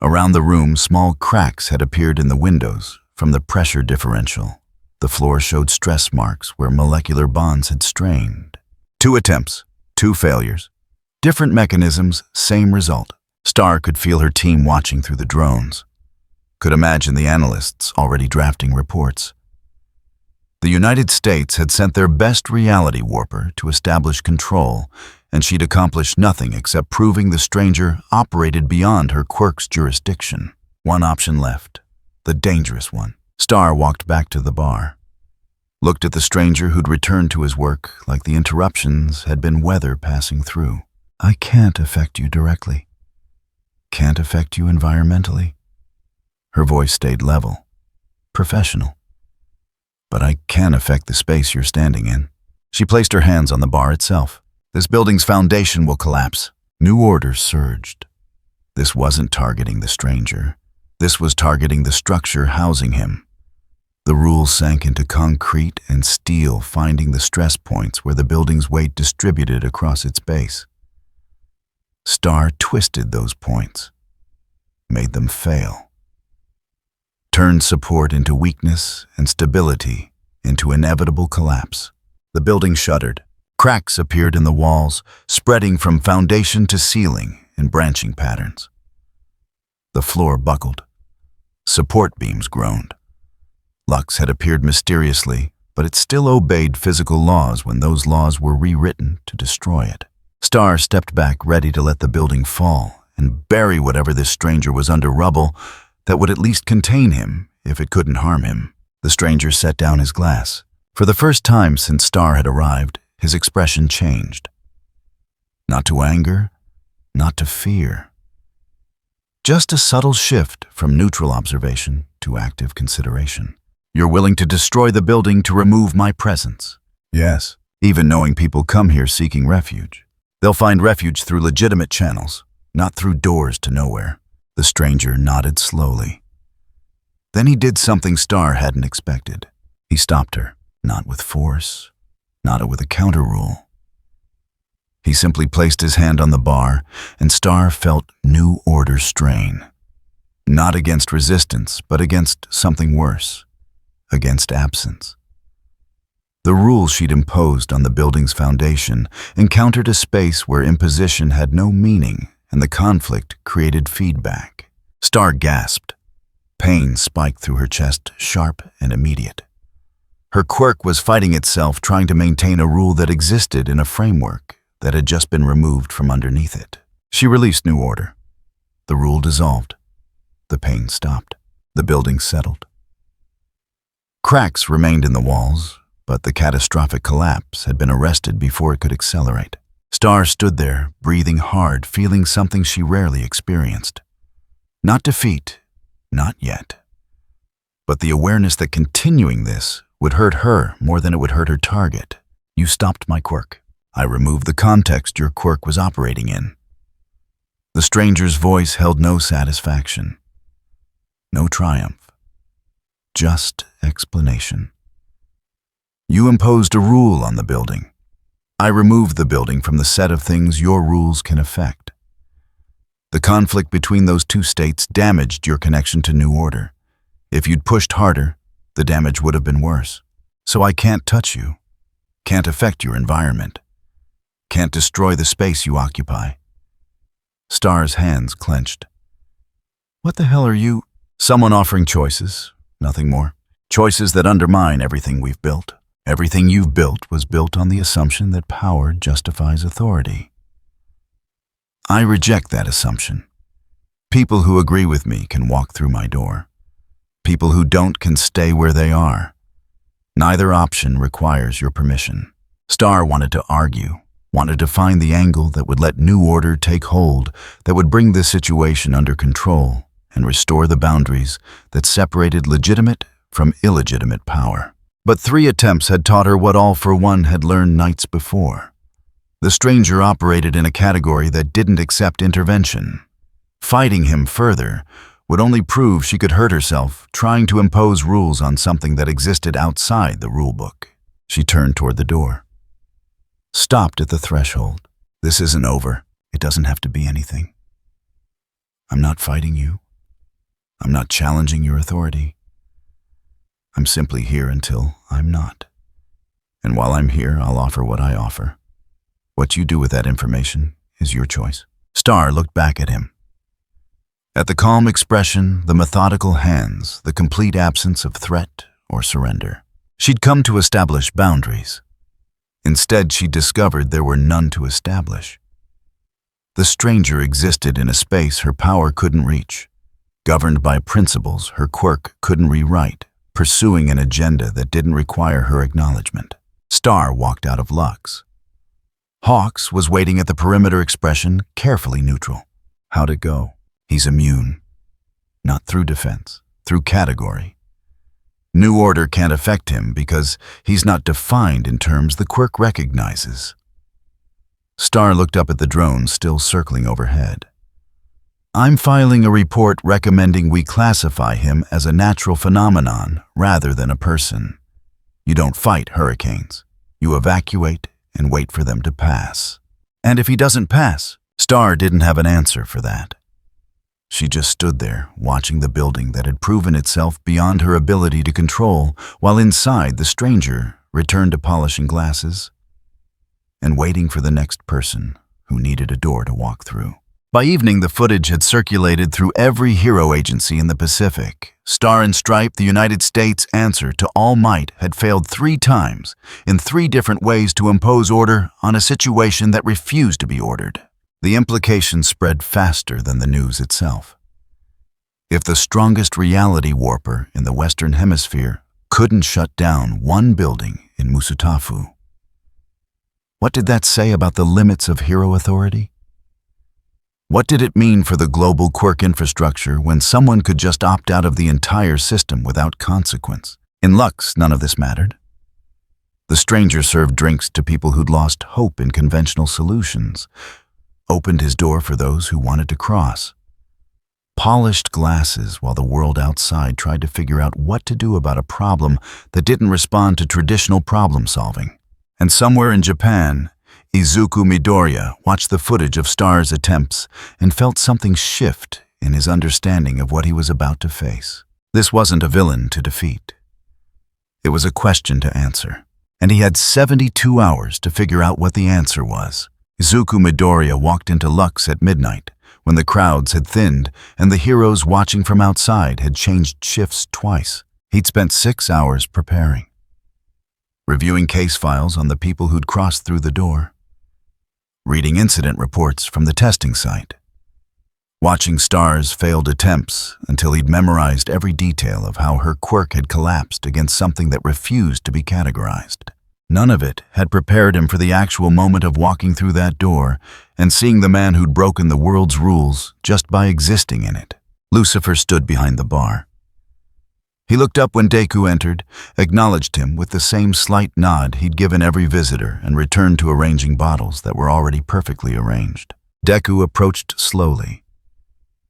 Around the room, small cracks had appeared in the windows from the pressure differential. The floor showed stress marks where molecular bonds had strained. 2 attempts, 2 failures. Different mechanisms, same result. Star could feel her team watching through the drones. Could imagine the analysts already drafting reports. The United States had sent their best reality warper to establish control, and she'd accomplished nothing except proving the stranger operated beyond her quirk's jurisdiction. One option left, the dangerous one. Star walked back to the bar, looked at the stranger who'd returned to his work like the interruptions had been weather passing through. I can't affect you directly. Can't affect you environmentally. Her voice stayed level, professional. But I can affect the space you're standing in. She placed her hands on the bar itself. This building's foundation will collapse. New order surged. This wasn't targeting the stranger. This was targeting the structure housing him. The rule sank into concrete and steel, finding the stress points where the building's weight distributed across its base. Star twisted those points, made them fail. Turned support into weakness and stability into inevitable collapse. The building shuddered. Cracks appeared in the walls, spreading from foundation to ceiling in branching patterns. The floor buckled. Support beams groaned. Lux had appeared mysteriously, but it still obeyed physical laws when those laws were rewritten to destroy it. Star stepped back, ready to let the building fall and bury whatever this stranger was under rubble that would at least contain him if it couldn't harm him. The stranger set down his glass. For the first time since Star had arrived, his expression changed. Not to anger, not to fear. Just a subtle shift from neutral observation to active consideration. You're willing to destroy the building to remove my presence? Yes. Even knowing people come here seeking refuge. They'll find refuge through legitimate channels, not through doors to nowhere. The stranger nodded slowly. Then he did something Star hadn't expected. He stopped her, not with force, not with a counter rule. He simply placed his hand on the bar, and Star felt new order strain. Not against resistance, but against something worse, against absence. The rule she'd imposed on the building's foundation encountered a space where imposition had no meaning and the conflict created feedback. Star gasped. Pain spiked through her chest, sharp and immediate. Her quirk was fighting itself, trying to maintain a rule that existed in a framework that had just been removed from underneath it. She released new order. The rule dissolved. The pain stopped. The building settled. Cracks remained in the walls, but the catastrophic collapse had been arrested before it could accelerate. Star stood there, breathing hard, feeling something she rarely experienced. Not defeat, not yet. But the awareness that continuing this would hurt her more than it would hurt her target. You stopped my quirk. I removed the context your quirk was operating in. The stranger's voice held no satisfaction, no triumph, just explanation. You imposed a rule on the building. I removed the building from the set of things your rules can affect. The conflict between those two states damaged your connection to New Order. If you'd pushed harder, the damage would have been worse. So I can't touch you, can't affect your environment, can't destroy the space you occupy. Star's hands clenched. What the hell are you? Someone offering choices, nothing more. Choices that undermine everything we've built. Everything you've built was built on the assumption that power justifies authority. I reject that assumption. People who agree with me can walk through my door. People who don't can stay where they are. Neither option requires your permission. Star wanted to argue, wanted to find the angle that would let New Order take hold, that would bring the situation under control and restore the boundaries that separated legitimate from illegitimate power. But 3 attempts had taught her what All for One had learned nights before. The stranger operated in a category that didn't accept intervention. Fighting him further would only prove she could hurt herself trying to impose rules on something that existed outside the rulebook. She turned toward the door. Stopped at the threshold. This isn't over. It doesn't have to be anything. I'm not fighting you. I'm not challenging your authority. I'm simply here until I'm not. And while I'm here, I'll offer what I offer. What you do with that information is your choice. Star looked back at him. At the calm expression, the methodical hands, the complete absence of threat or surrender. She'd come to establish boundaries. Instead, she discovered there were none to establish. The stranger existed in a space her power couldn't reach, governed by principles her quirk couldn't rewrite, pursuing an agenda that didn't require her acknowledgement. Star walked out of Lux. Hawks was waiting at the perimeter, expression carefully neutral. How'd it go? He's immune. Not through defense, through category. New Order can't affect him because he's not defined in terms the quirk recognizes. Star looked up at the drone still circling overhead. I'm filing a report recommending we classify him as a natural phenomenon rather than a person. You don't fight hurricanes. You evacuate and wait for them to pass. And if he doesn't pass? Star didn't have an answer for that. She just stood there, watching the building that had proven itself beyond her ability to control, while inside the stranger returned to polishing glasses and waiting for the next person who needed a door to walk through. By evening, the footage had circulated through every hero agency in the Pacific. Star and Stripe, the United States' answer to All Might, had failed 3 times, in 3 different ways to impose order on a situation that refused to be ordered. The implications spread faster than the news itself. If the strongest reality warper in the Western Hemisphere couldn't shut down one building in Musutafu, what did that say about the limits of hero authority? What did it mean for the global quirk infrastructure when someone could just opt out of the entire system without consequence? In Lux, none of this mattered. The stranger served drinks to people who'd lost hope in conventional solutions, opened his door for those who wanted to cross, polished glasses while the world outside tried to figure out what to do about a problem that didn't respond to traditional problem solving. And somewhere in Japan, Izuku Midoriya watched the footage of Star's attempts and felt something shift in his understanding of what he was about to face. This wasn't a villain to defeat. It was a question to answer, and he had 72 hours to figure out what the answer was. Izuku Midoriya walked into Lux at midnight, when the crowds had thinned and the heroes watching from outside had changed shifts twice. He'd spent 6 hours preparing, reviewing case files on the people who'd crossed through the door, reading incident reports from the testing site, watching Star's failed attempts until he'd memorized every detail of how her quirk had collapsed against something that refused to be categorized. None of it had prepared him for the actual moment of walking through that door and seeing the man who'd broken the world's rules just by existing in it. Lucifer stood behind the bar. He looked up when Deku entered, acknowledged him with the same slight nod he'd given every visitor, and returned to arranging bottles that were already perfectly arranged. Deku approached slowly.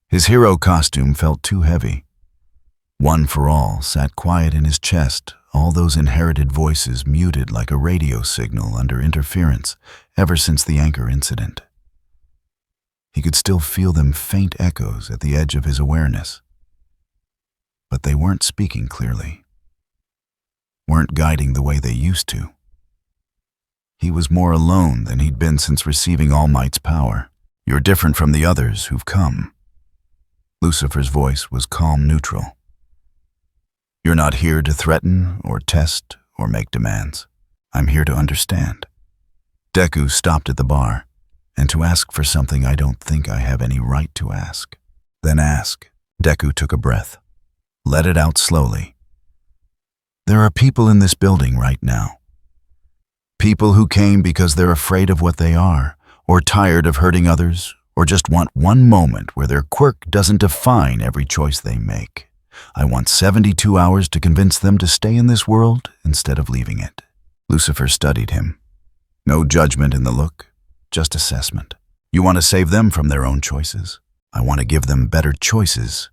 His hero costume felt too heavy. One for All sat quiet in his chest, all those inherited voices muted like a radio signal under interference ever since the Anchor incident. He could still feel them faint echoes at the edge of his awareness. But they weren't speaking clearly, weren't guiding the way they used to. He was more alone than he'd been since receiving All Might's power. You're different from the others who've come. Lucifer's voice was calm neutral. You're not here to threaten or test or make demands. I'm here to understand. Deku stopped at the bar, and to ask for something I don't think I have any right to ask. Then ask. Deku took a breath. Let it out slowly. There are people in this building right now. People who came because they're afraid of what they are, or tired of hurting others, or just want one moment where their quirk doesn't define every choice they make. I want 72 hours to convince them to stay in this world instead of leaving it. Lucifer studied him. No judgment in the look, just assessment. You want to save them from their own choices. I want to give them better choices.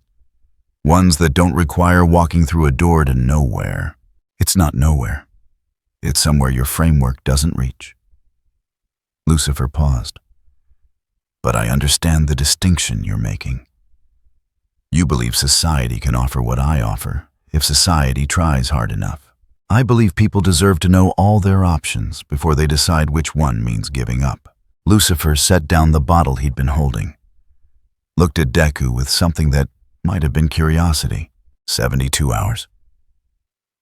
Ones that don't require walking through a door to nowhere. It's not nowhere. It's somewhere your framework doesn't reach. Lucifer paused. But I understand the distinction you're making. You believe society can offer what I offer, if society tries hard enough. I believe people deserve to know all their options before they decide which one means giving up. Lucifer set down the bottle he'd been holding, looked at Deku with something that might have been curiosity. 72 hours.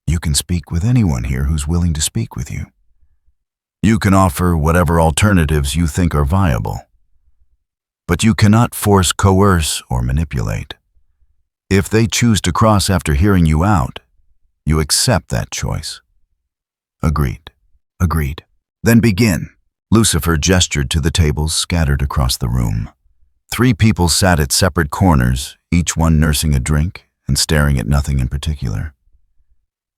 You can speak with anyone here who's willing to speak with you. You can offer whatever alternatives you think are viable. But you cannot force, coerce, or manipulate. If they choose to cross after hearing you out, you accept that choice. Agreed. Agreed. Then begin. Lucifer gestured to the tables scattered across the room. 3 people sat at separate corners, each one nursing a drink and staring at nothing in particular.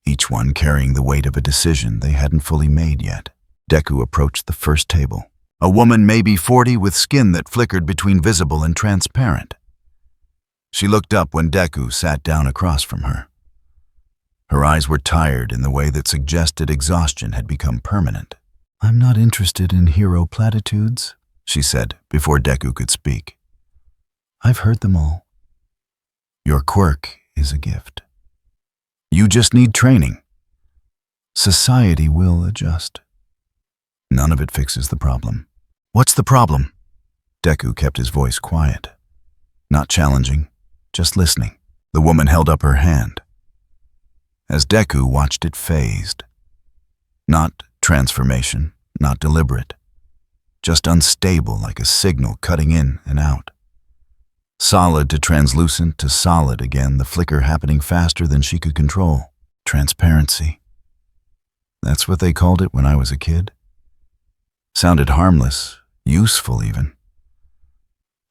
Each one carrying the weight of a decision they hadn't fully made yet. Deku approached the first table. A woman maybe 40 with skin that flickered between visible and transparent. She looked up when Deku sat down across from her. Her eyes were tired in the way that suggested exhaustion had become permanent. I'm not interested in hero platitudes, she said before Deku could speak. I've heard them all. Your quirk is a gift. You just need training. Society will adjust. None of it fixes the problem. What's the problem? Deku kept his voice quiet. Not challenging, just listening. The woman held up her hand. As Deku watched it phased. Not transformation, not deliberate. Just unstable like a signal cutting in and out. Solid to translucent to solid again, the flicker happening faster than she could control. Transparency. That's what they called it when I was a kid. Sounded harmless, useful even.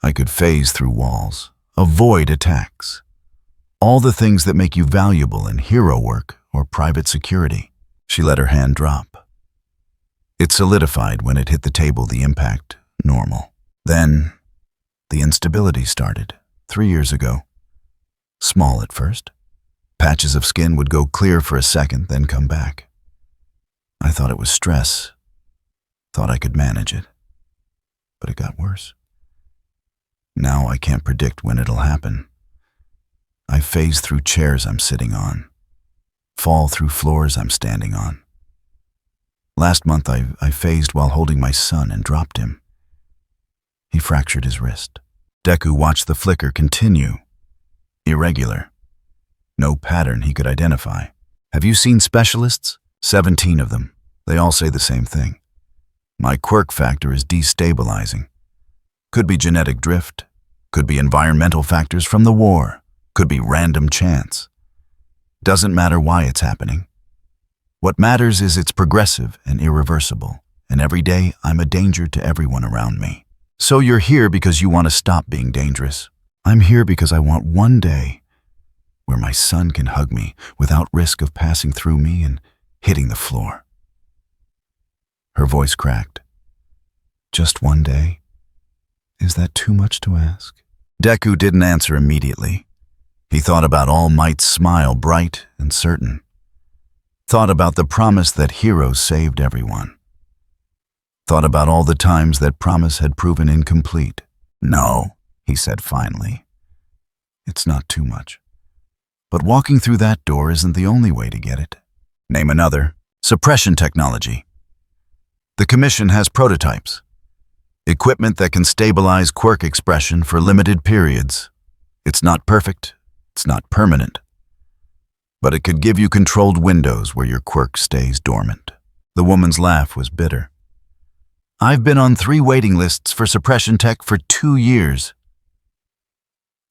I could phase through walls, avoid attacks. All the things that make you valuable in hero work or private security. She let her hand drop. It solidified when it hit the table, the impact normal. Then, the instability started, 3 years ago. Small at first. Patches of skin would go clear for a second, then come back. I thought it was stress. Thought I could manage it. But it got worse. Now I can't predict when it'll happen. I phase through chairs I'm sitting on. Fall through floors I'm standing on. Last month I phased while holding my son and dropped him. He fractured his wrist. Deku watched the flicker continue. Irregular. No pattern he could identify. Have you seen specialists? 17 of them. They all say the same thing. My quirk factor is destabilizing. Could be genetic drift. Could be environmental factors from the war. Could be random chance. Doesn't matter why it's happening. What matters is it's progressive and irreversible, and every day I'm a danger to everyone around me. So you're here because you want to stop being dangerous. I'm here because I want one day where my son can hug me without risk of passing through me and hitting the floor. Her voice cracked. Just one day? Is that too much to ask? Deku didn't answer immediately. He thought about All Might's smile, bright and certain. Thought about the promise that heroes saved everyone. Thought about all the times that promise had proven incomplete. No, he said finally. It's not too much. But walking through that door isn't the only way to get it. Name another. Suppression technology. The Commission has prototypes. Equipment that can stabilize quirk expression for limited periods. It's not perfect. It's not permanent. But it could give you controlled windows where your quirk stays dormant. The woman's laugh was bitter. I've been on 3 waiting lists for suppression tech for 2 years.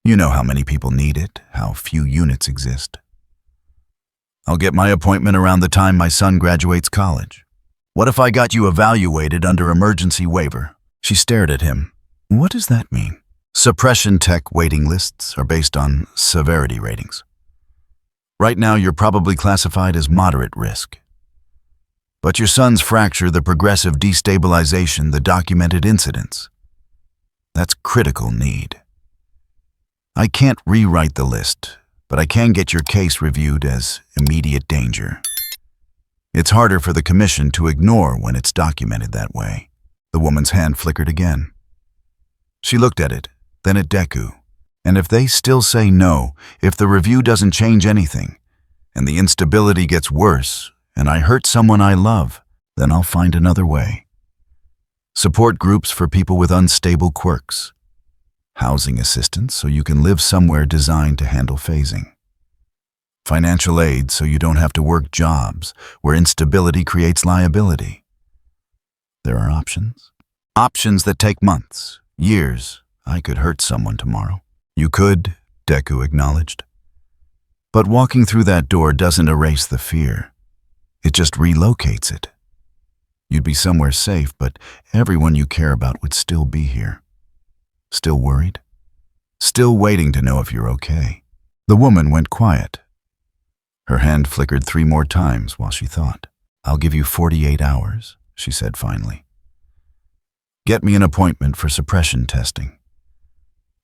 You know how many people need it, how few units exist. I'll get my appointment around the time my son graduates college. What if I got you evaluated under emergency waiver? She stared at him. What does that mean? Suppression tech waiting lists are based on severity ratings. Right now, you're probably classified as moderate risk. But your son's fracture, the progressive destabilization, the documented incidents. That's critical need. I can't rewrite the list, but I can get your case reviewed as immediate danger. It's harder for the commission to ignore when it's documented that way. The woman's hand flickered again. She looked at it, then at Deku. And if they still say no, if the review doesn't change anything, and the instability gets worse, and I hurt someone I love, then I'll find another way. Support groups for people with unstable quirks. Housing assistance so you can live somewhere designed to handle phasing. Financial aid so you don't have to work jobs where instability creates liability. There are options. Options that take months, years. I could hurt someone tomorrow. You could, Deku acknowledged. But walking through that door doesn't erase the fear. It just relocates it. You'd be somewhere safe, but everyone you care about would still be here. Still worried? Still waiting to know if you're okay. The woman went quiet. Her hand flickered 3 more times while she thought. I'll give you 48 hours, she said finally. Get me an appointment for suppression testing.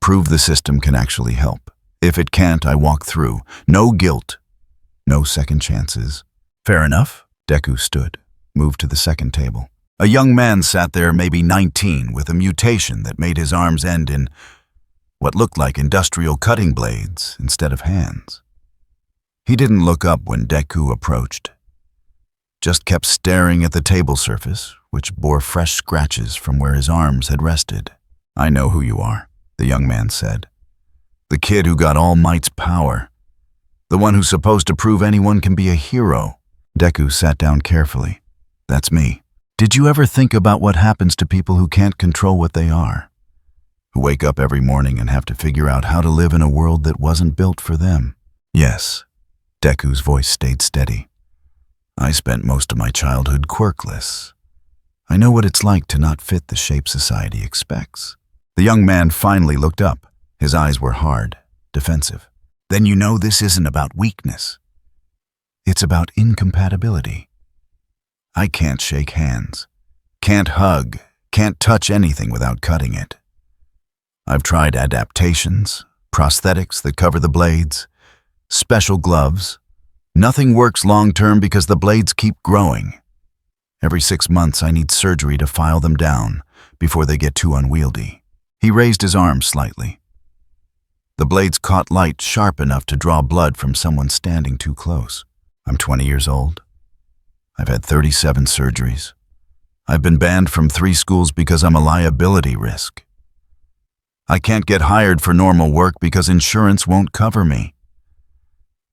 Prove the system can actually help. If it can't, I walk through. No guilt. No second chances. Fair enough. Deku stood, moved to the second table. A young man sat there, maybe 19, with a mutation that made his arms end in what looked like industrial cutting blades instead of hands. He didn't look up when Deku approached. Just kept staring at the table surface, which bore fresh scratches from where his arms had rested. I know who you are, the young man said. The kid who got All Might's power. The one who's supposed to prove anyone can be a hero. Deku sat down carefully. That's me. Did you ever think about what happens to people who can't control what they are? Who wake up every morning and have to figure out how to live in a world that wasn't built for them? Yes. Deku's voice stayed steady. I spent most of my childhood quirkless. I know what it's like to not fit the shape society expects. The young man finally looked up. His eyes were hard, defensive. Then you know this isn't about weakness. It's about incompatibility. I can't shake hands, can't hug, can't touch anything without cutting it. I've tried adaptations, prosthetics that cover the blades, special gloves. Nothing works long-term because the blades keep growing. Every 6 months I need surgery to file them down before they get too unwieldy. He raised his arm slightly. The blades caught light sharp enough to draw blood from someone standing too close. I'm 20 years old. I've had 37 surgeries. I've been banned from 3 schools because I'm a liability risk. I can't get hired for normal work because insurance won't cover me.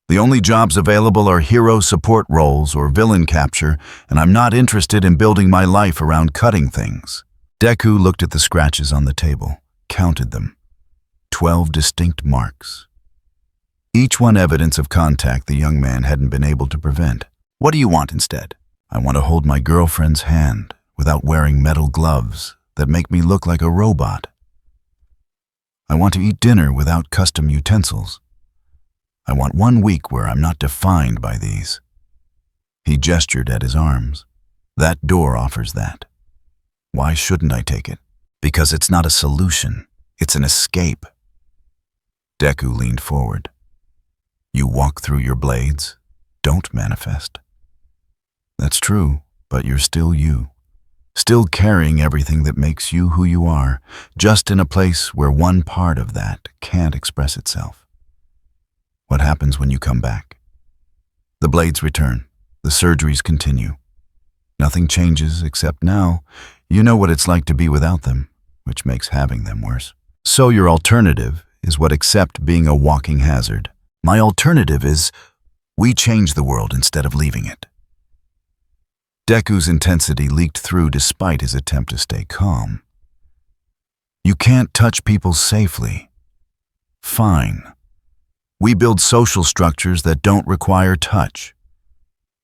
The only jobs available are hero support roles or villain capture, and I'm not interested in building my life around cutting things. Deku looked at the scratches on the table, counted them. 12 distinct marks. Each one evidence of contact the young man hadn't been able to prevent. What do you want instead? I want to hold my girlfriend's hand without wearing metal gloves that make me look like a robot. I want to eat dinner without custom utensils. I want 1 week where I'm not defined by these. He gestured at his arms. That door offers that. Why shouldn't I take it? Because it's not a solution. It's an escape. Deku leaned forward. You walk through your blades, don't manifest. That's true, but you're still you. Still carrying everything that makes you who you are, just in a place where one part of that can't express itself. What happens when you come back? The blades return. The surgeries continue. Nothing changes except now you know what it's like to be without them, which makes having them worse. So your alternative is what accept being a walking hazard. My alternative is we change the world instead of leaving it. Deku's intensity leaked through despite his attempt to stay calm. You can't touch people safely. Fine. We build social structures that don't require touch.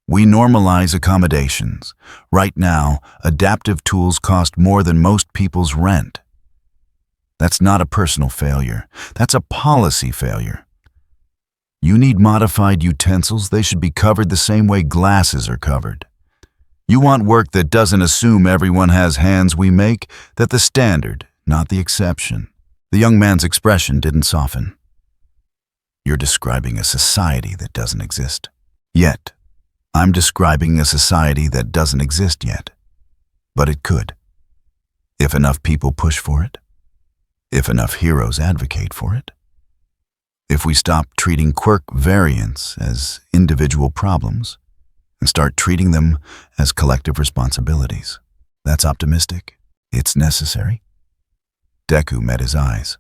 We normalize accommodations. Right now, adaptive tools cost more than most people's rent. That's not a personal failure. That's a policy failure. You need modified utensils, they should be covered the same way glasses are covered. You want work that doesn't assume everyone has hands we make, that the standard, not the exception. The young man's expression didn't soften. You're describing a society that doesn't exist. Yet, I'm describing a society that doesn't exist yet. But it could. If enough people push for it. If enough heroes advocate for it. If we stop treating quirk variants as individual problems and start treating them as collective responsibilities. That's optimistic. It's necessary. Deku met his eyes.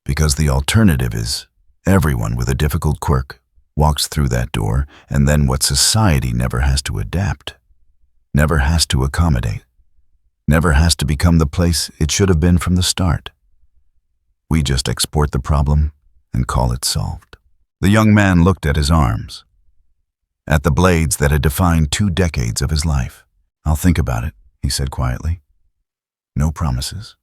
Because the alternative is everyone with a difficult quirk walks through that door, and then what society never has to adapt, never has to accommodate, never has to become the place it should have been from the start. We just export the problem and call it solved. The young man looked at his arms, at the blades that had defined 2 decades of his life. I'll think about it, he said quietly. No promises.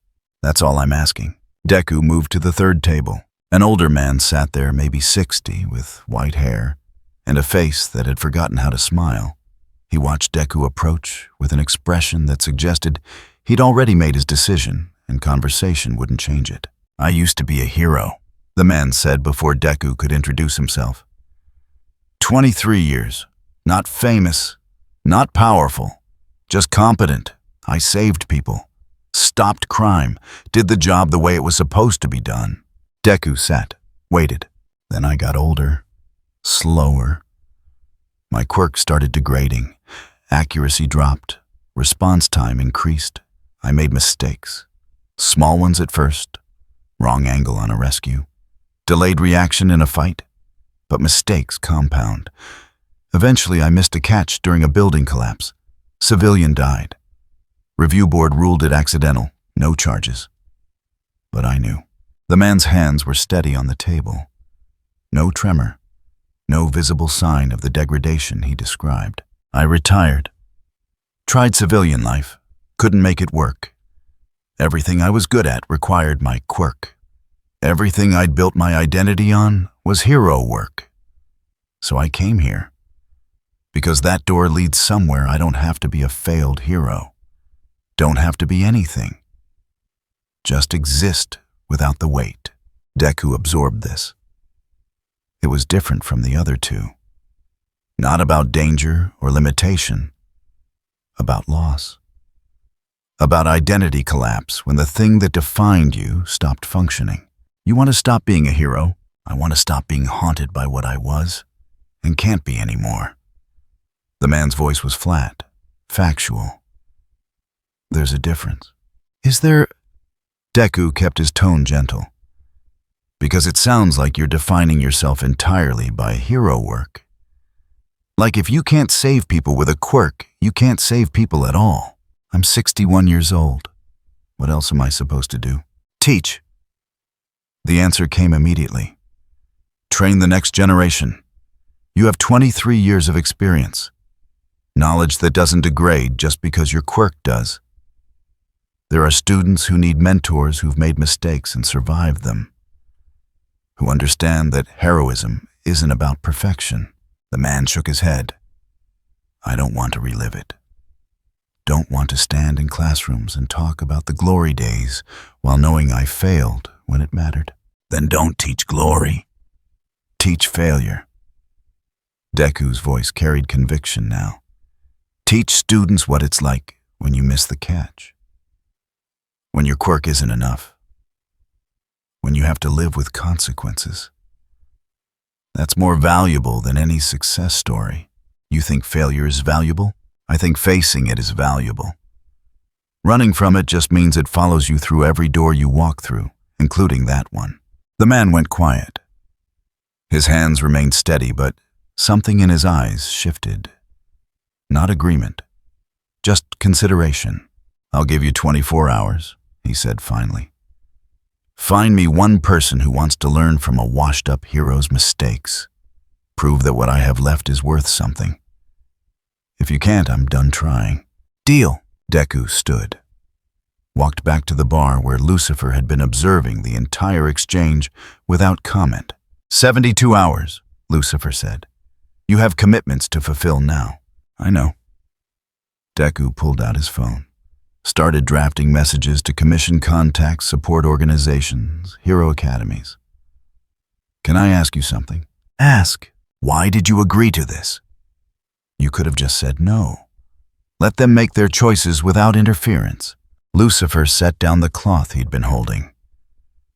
That's all I'm asking. Deku moved to the 3rd table. An older man sat there, maybe 60, with white hair and a face that had forgotten how to smile. He watched Deku approach with an expression that suggested he'd already made his decision and conversation wouldn't change it. I used to be a hero, the man said before Deku could introduce himself. 23 years. Not famous, not powerful, just competent. I saved people, stopped crime, did the job the way it was supposed to be done. Deku sat, waited. Then I got older, slower. My quirk started degrading. Accuracy dropped. Response time increased. I made mistakes. Small ones at first. Wrong angle on a rescue. Delayed reaction in a fight. But mistakes compound. Eventually, I missed a catch during a building collapse. Civilian died. Review board ruled it accidental. No charges. But I knew. The man's hands were steady on the table. No tremor. No visible sign of the degradation he described. I retired. Tried civilian life. Couldn't make it work. Everything I was good at required my quirk. Everything I'd built my identity on was hero work. So I came here. Because that door leads somewhere I don't have to be a failed hero. Don't have to be anything. Just exist without the weight. Deku absorbed this. It was different from the other 2. Not about danger or limitation. About loss. About identity collapse when the thing that defined you stopped functioning. You want to stop being a hero? I want to stop being haunted by what I was and can't be anymore. The man's voice was flat, factual. There's a difference. Is there? Deku kept his tone gentle. Because it sounds like you're defining yourself entirely by hero work. Like if you can't save people with a quirk, you can't save people at all. I'm 61 years old. What else am I supposed to do? Teach. The answer came immediately. Train the next generation. You have 23 years of experience. Knowledge that doesn't degrade just because your quirk does. There are students who need mentors who've made mistakes and survived them. Who understand that heroism isn't about perfection. The man shook his head. I don't want to relive it. Don't want to stand in classrooms and talk about the glory days while knowing I failed when it mattered. Then don't teach glory. Teach failure. Deku's voice carried conviction now. Teach students what it's like when you miss the catch. When your quirk isn't enough. When you have to live with consequences. That's more valuable than any success story. You think failure is valuable? I think facing it is valuable. Running from it just means it follows you through every door you walk through, including that one. The man went quiet. His hands remained steady, but something in his eyes shifted. Not agreement, just consideration. I'll give you 24 hours, he said finally. Find me one person who wants to learn from a washed-up hero's mistakes. Prove that what I have left is worth something. If you can't, I'm done trying. Deal. Deku stood. Walked back to the bar where Lucifer had been observing the entire exchange without comment. 72 hours. Lucifer said. "You have commitments to fulfill now." "I know." Deku pulled out his phone, started drafting messages to commission contacts, support organizations, hero academies. "Can I ask you something?" "Ask. Why did you agree to this?" "You could have just said no. Let them make their choices without interference." Lucifer set down the cloth he'd been holding,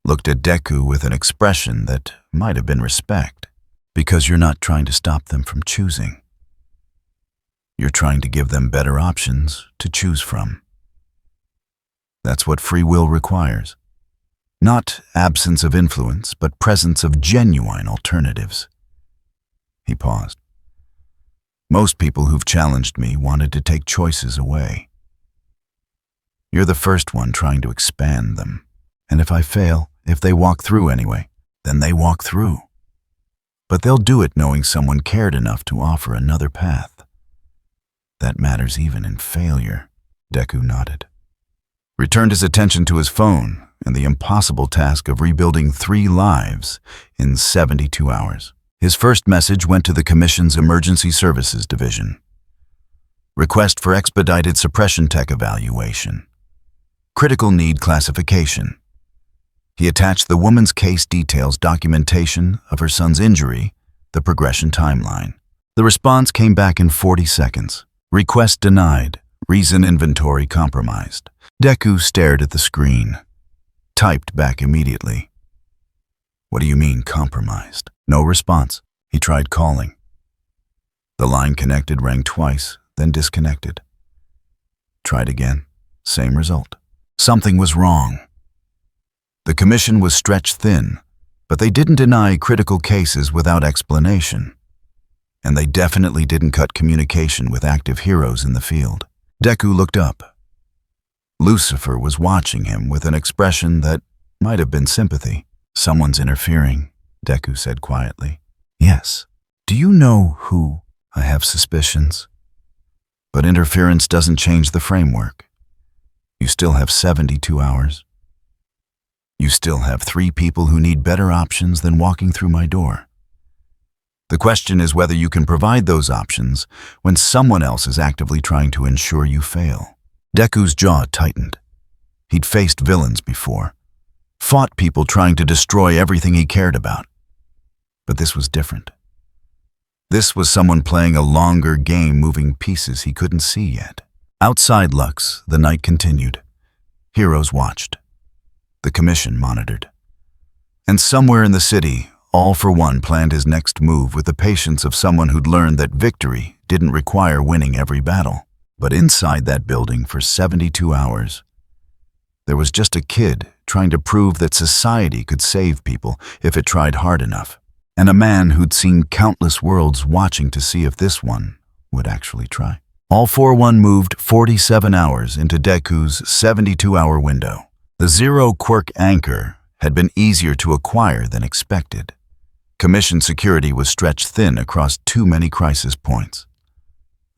looked at Deku with an expression that might have been respect. "Because you're not trying to stop them from choosing. You're trying to give them better options to choose from. That's what free will requires. Not absence of influence, but presence of genuine alternatives." He paused. "Most people who've challenged me wanted to take choices away. You're the first one trying to expand them. And if I fail, if they walk through anyway, then they walk through. But they'll do it knowing someone cared enough to offer another path. That matters even in failure." Deku nodded, returned his attention to his phone and the impossible task of rebuilding 3 lives in 72 hours. His first message went to the Commission's Emergency Services Division. Request for expedited suppression tech evaluation. Critical need classification. He attached the woman's case details documentation of her son's injury, the progression timeline. The response came back in 40 seconds. Request denied. Reason inventory compromised. Deku stared at the screen. Typed back immediately. "What do you mean, compromised?" No response. He tried calling. The line connected rang twice, then disconnected. Tried again. Same result. Something was wrong. The commission was stretched thin, but they didn't deny critical cases without explanation. And they definitely didn't cut communication with active heroes in the field. Deku looked up. Lucifer was watching him with an expression that might have been sympathy. "Someone's interfering," Deku said quietly. "Yes. Do you know who?" "I have suspicions. But interference doesn't change the framework. You still have 72 hours. You still have 3 people who need better options than walking through my door. The question is whether you can provide those options when someone else is actively trying to ensure you fail." Deku's jaw tightened. He'd faced villains before, fought people trying to destroy everything he cared about. But this was different. This was someone playing a longer game, moving pieces he couldn't see yet. Outside Lux, the night continued. Heroes watched. The commission monitored. And somewhere in the city, All for One planned his next move with the patience of someone who'd learned that victory didn't require winning every battle. But inside that building for 72 hours, there was just a kid trying to prove that society could save people if it tried hard enough, and a man who'd seen countless worlds watching to see if this one would actually try. All for One moved 47 hours into Deku's 72-hour window. The zero quirk anchor had been easier to acquire than expected. Commission security was stretched thin across too many crisis points.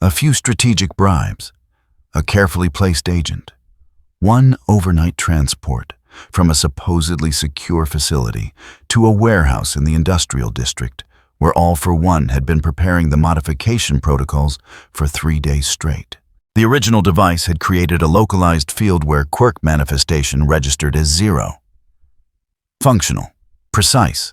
A few strategic bribes, a carefully placed agent, one overnight transport from a supposedly secure facility to a warehouse in the industrial district where All for One had been preparing the modification protocols for 3 days straight. The original device had created a localized field where quirk manifestation registered as 0. Functional, precise,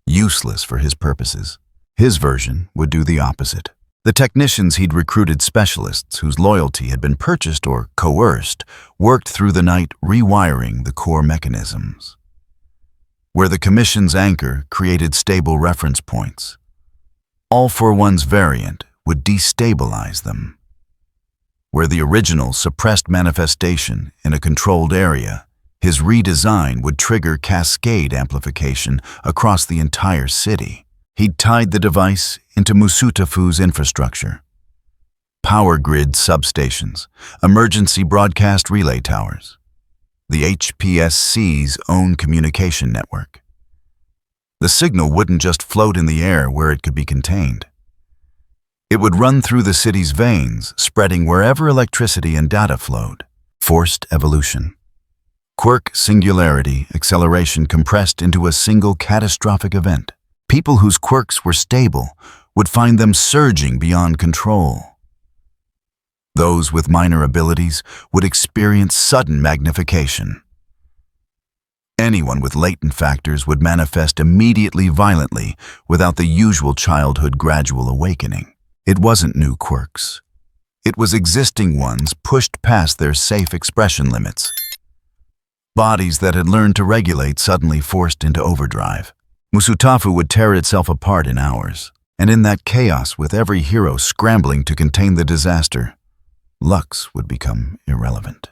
useless for his purposes. His version would do the opposite. The technicians he'd recruited, specialists whose loyalty had been purchased or coerced, worked through the night rewiring the core mechanisms. Where the commission's anchor created stable reference points, All for One's variant would destabilize them. Where the original suppressed manifestation in a controlled area, his redesign would trigger cascade amplification across the entire city. He'd tied the device into Musutafu's infrastructure. Power grid substations, emergency broadcast relay towers, the HPSC's own communication network. The signal wouldn't just float in the air where it could be contained. It would run through the city's veins, spreading wherever electricity and data flowed. Forced evolution. Quirk singularity acceleration compressed into a single catastrophic event. People whose quirks were stable would find them surging beyond control. Those with minor abilities would experience sudden magnification. Anyone with latent factors would manifest immediately violently without the usual childhood gradual awakening. It wasn't new quirks. It was existing ones pushed past their safe expression limits. Bodies that had learned to regulate suddenly forced into overdrive. Musutafu would tear itself apart in hours, and in that chaos with every hero scrambling to contain the disaster, Lux would become irrelevant.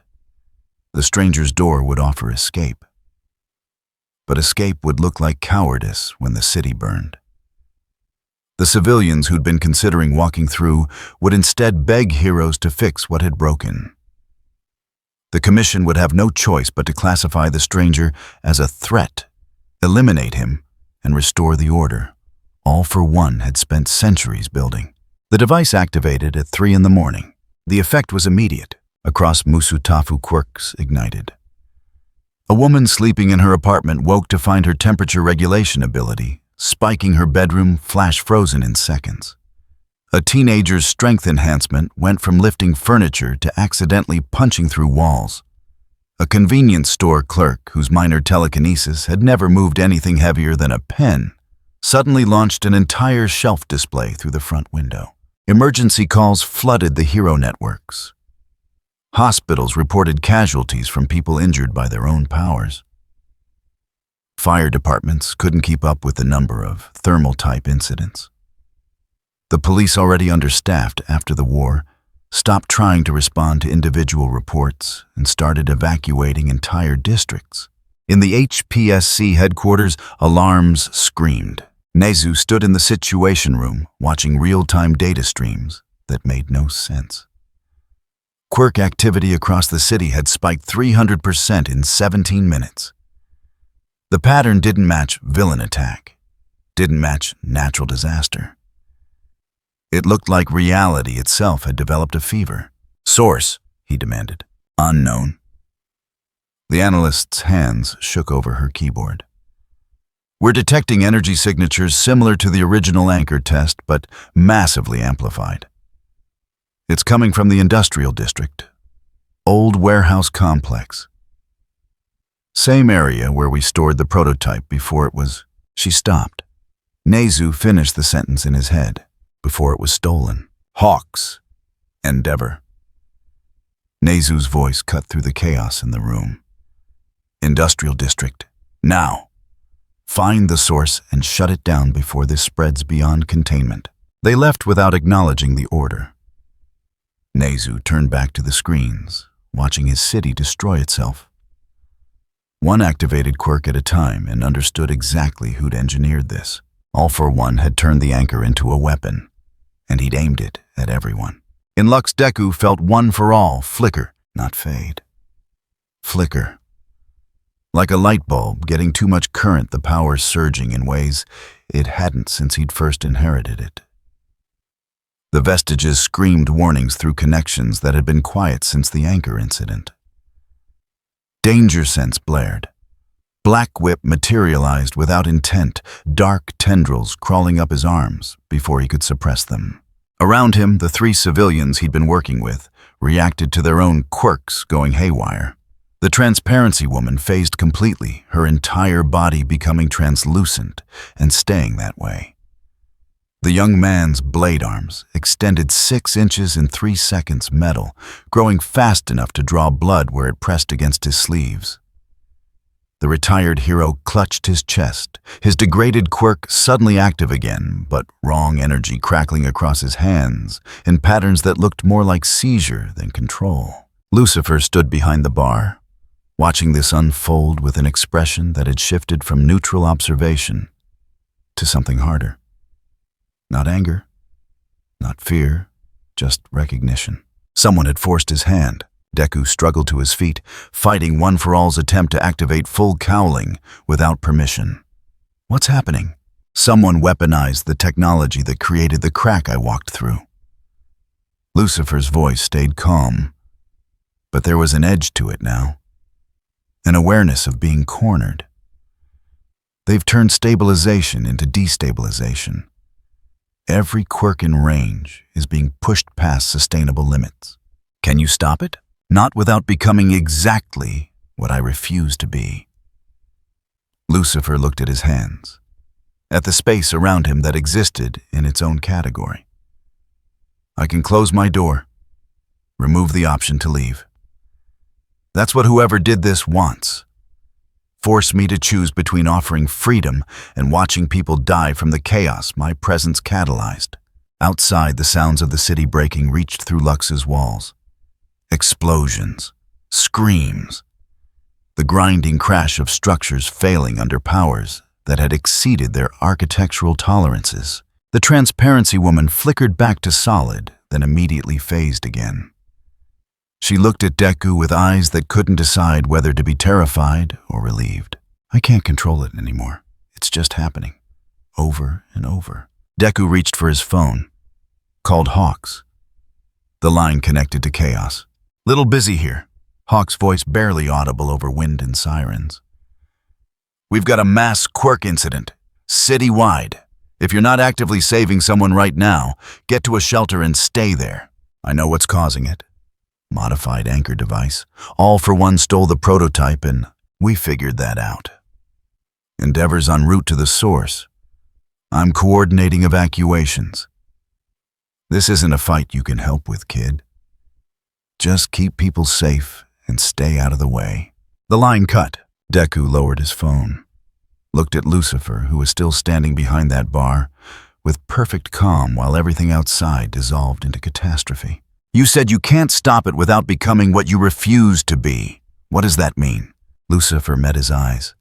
The stranger's door would offer escape. But escape would look like cowardice when the city burned. The civilians who'd been considering walking through would instead beg heroes to fix what had broken. The commission would have no choice but to classify the stranger as a threat, eliminate him, and restore the order. All for one had spent centuries building. The device activated at 3 in the morning. The effect was immediate. Across Musutafu quirks ignited. A woman sleeping in her apartment woke to find her temperature regulation ability, spiking her bedroom, flash frozen in seconds. A teenager's strength enhancement went from lifting furniture to accidentally punching through walls. A convenience store clerk whose minor telekinesis had never moved anything heavier than a pen suddenly launched an entire shelf display through the front window. Emergency calls flooded the hero networks. Hospitals reported casualties from people injured by their own powers. Fire departments couldn't keep up with the number of thermal-type incidents. The police, already understaffed after the war, stopped trying to respond to individual reports and started evacuating entire districts. In the HPSC headquarters, alarms screamed. Nezu stood in the situation room, watching real-time data streams that made no sense. Quirk activity across the city had spiked 300% in 17 minutes. The pattern didn't match villain attack, didn't match natural disaster. It looked like reality itself had developed a fever. Source, he demanded. Unknown. The analyst's hands shook over her keyboard. We're detecting energy signatures similar to the original anchor test, but massively amplified. It's coming from the industrial district. Old warehouse complex. Same area where we stored the prototype before it was... She stopped. Nezu finished the sentence in his head. Before it was stolen. Hawks. Endeavor. Nezu's voice cut through the chaos in the room. Industrial district. Now. Find the source and shut it down before this spreads beyond containment. They left without acknowledging the order. Nezu turned back to the screens, watching his city destroy itself. One activated quirk at a time and understood exactly who'd engineered this. All for One had turned the anchor into a weapon, and he'd aimed it at everyone. In Lux, Deku felt one for all flicker, not fade. Flicker. Like a light bulb getting too much current, the power surging in ways it hadn't since he'd first inherited it. The vestiges screamed warnings through connections that had been quiet since the anchor incident. Danger sense blared. Black whip materialized without intent, dark tendrils crawling up his arms before he could suppress them. Around him, the 3 civilians he'd been working with reacted to their own quirks going haywire. The transparency woman phased completely, her entire body becoming translucent and staying that way. The young man's blade arms extended 6 inches in 3 seconds metal, growing fast enough to draw blood where it pressed against his sleeves. The retired hero clutched his chest, his degraded quirk suddenly active again, but wrong energy crackling across his hands in patterns that looked more like seizure than control. Lucifer stood behind the bar, watching this unfold with an expression that had shifted from neutral observation to something harder. Not anger, not fear, just recognition. Someone had forced his hand. Deku struggled to his feet, fighting One for All's attempt to activate full cowling without permission. What's happening? Someone weaponized the technology that created the crack I walked through. Lucifer's voice stayed calm, but there was an edge to it now. An awareness of being cornered. They've turned stabilization into destabilization. Every quirk in range is being pushed past sustainable limits. Can you stop it? Not without becoming exactly what I refuse to be. Lucifer looked at his hands, at the space around him that existed in its own category. I can close my door, remove the option to leave. That's what whoever did this wants. Force me to choose between offering freedom and watching people die from the chaos my presence catalyzed. Outside, the sounds of the city breaking reached through Lux's walls. Explosions, screams, the grinding crash of structures failing under powers that had exceeded their architectural tolerances. The transparency woman flickered back to solid, then immediately phased again. She looked at Deku with eyes that couldn't decide whether to be terrified or relieved. I can't control it anymore. It's just happening. Over and over. Deku reached for his phone. Called Hawks. The line connected to chaos. Little busy here. Hawk's voice barely audible over wind and sirens. We've got a mass quirk incident. City-wide. If you're not actively saving someone right now, get to a shelter and stay there. I know what's causing it. Modified anchor device. All for One stole the prototype and we figured that out. Endeavor's en route to the source. I'm coordinating evacuations. This isn't a fight you can help with, kid. Just keep people safe and stay out of the way. The line cut. Deku lowered his phone, looked at Lucifer, who was still standing behind that bar, with perfect calm while everything outside dissolved into catastrophe. You said you can't stop it without becoming what you refuse to be. What does that mean? Lucifer met his eyes.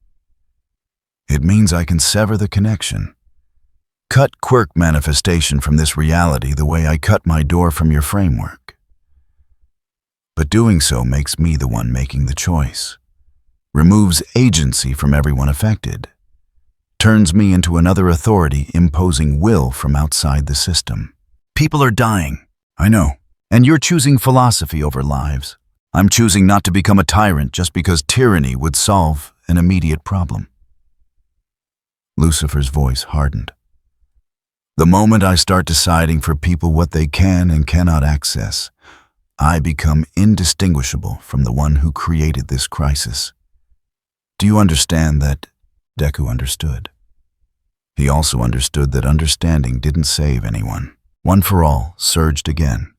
It means I can sever the connection. Cut quirk manifestation from this reality the way I cut my door from your framework. But doing so makes me the one making the choice. Removes agency from everyone affected. Turns me into another authority imposing will from outside the system. People are dying. I know. And you're choosing philosophy over lives. I'm choosing not to become a tyrant just because tyranny would solve an immediate problem. Lucifer's voice hardened. The moment I start deciding for people what they can and cannot access, I become indistinguishable from the one who created this crisis. Do you understand that? Deku understood. He also understood that understanding didn't save anyone. One for All surged again.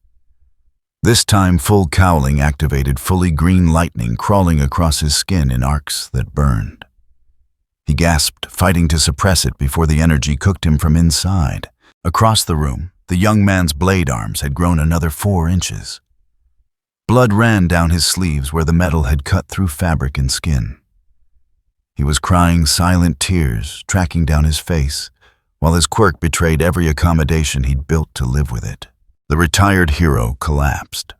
This time, full cowling activated fully green lightning crawling across his skin in arcs that burned. He gasped, fighting to suppress it before the energy cooked him from inside. Across the room, the young man's blade arms had grown another 4 inches. Blood ran down his sleeves where the metal had cut through fabric and skin. He was crying silent tears, tracking down his face, while his quirk betrayed every accommodation he'd built to live with it. The retired hero collapsed.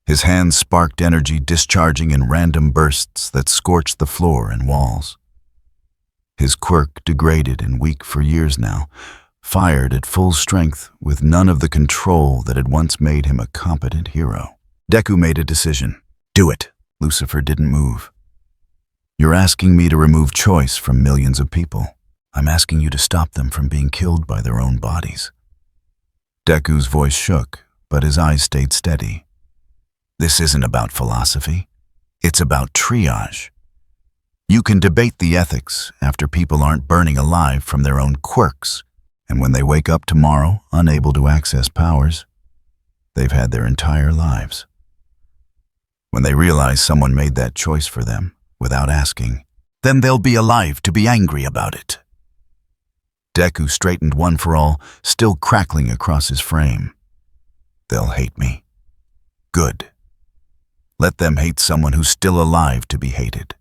His hands sparked energy discharging in random bursts that scorched the floor and walls. His quirk, degraded and weak for years now, fired at full strength with none of the control that had once made him a competent hero. Deku made a decision. Do it. Lucifer didn't move. You're asking me to remove choice from millions of people. I'm asking you to stop them from being killed by their own bodies. Deku's voice shook, but his eyes stayed steady. This isn't about philosophy. It's about triage. You can debate the ethics after people aren't burning alive from their own quirks, and when they wake up tomorrow unable to access powers, they've had their entire lives. When they realize someone made that choice for them without asking, then they'll be alive to be angry about it. Deku straightened One for All, still crackling across his frame. They'll hate me. Good. Let them hate someone who's still alive to be hated.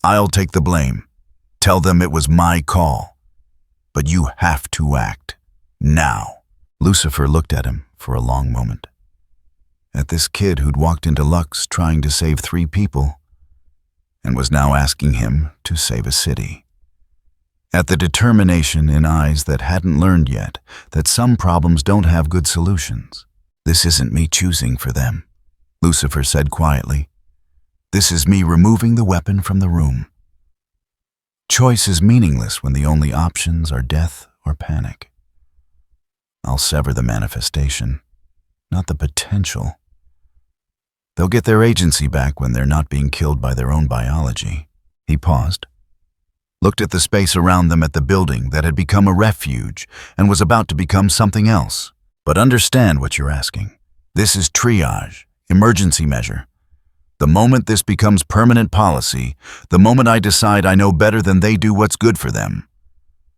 I'll take the blame. Tell them it was my call. But you have to act. Now. Lucifer looked at him for a long moment. At this kid who'd walked into Lux trying to save 3 people and was now asking him to save a city. At the determination in eyes that hadn't learned yet that some problems don't have good solutions. This isn't me choosing for them, Lucifer said quietly. This is me removing the weapon from the room. Choice is meaningless when the only options are death or panic. I'll sever the manifestation, not the potential. They'll get their agency back when they're not being killed by their own biology. He paused, looked at the space around them, at the building that had become a refuge and was about to become something else. But understand what you're asking. This is triage, emergency measure. The moment this becomes permanent policy, the moment I decide I know better than they do what's good for them,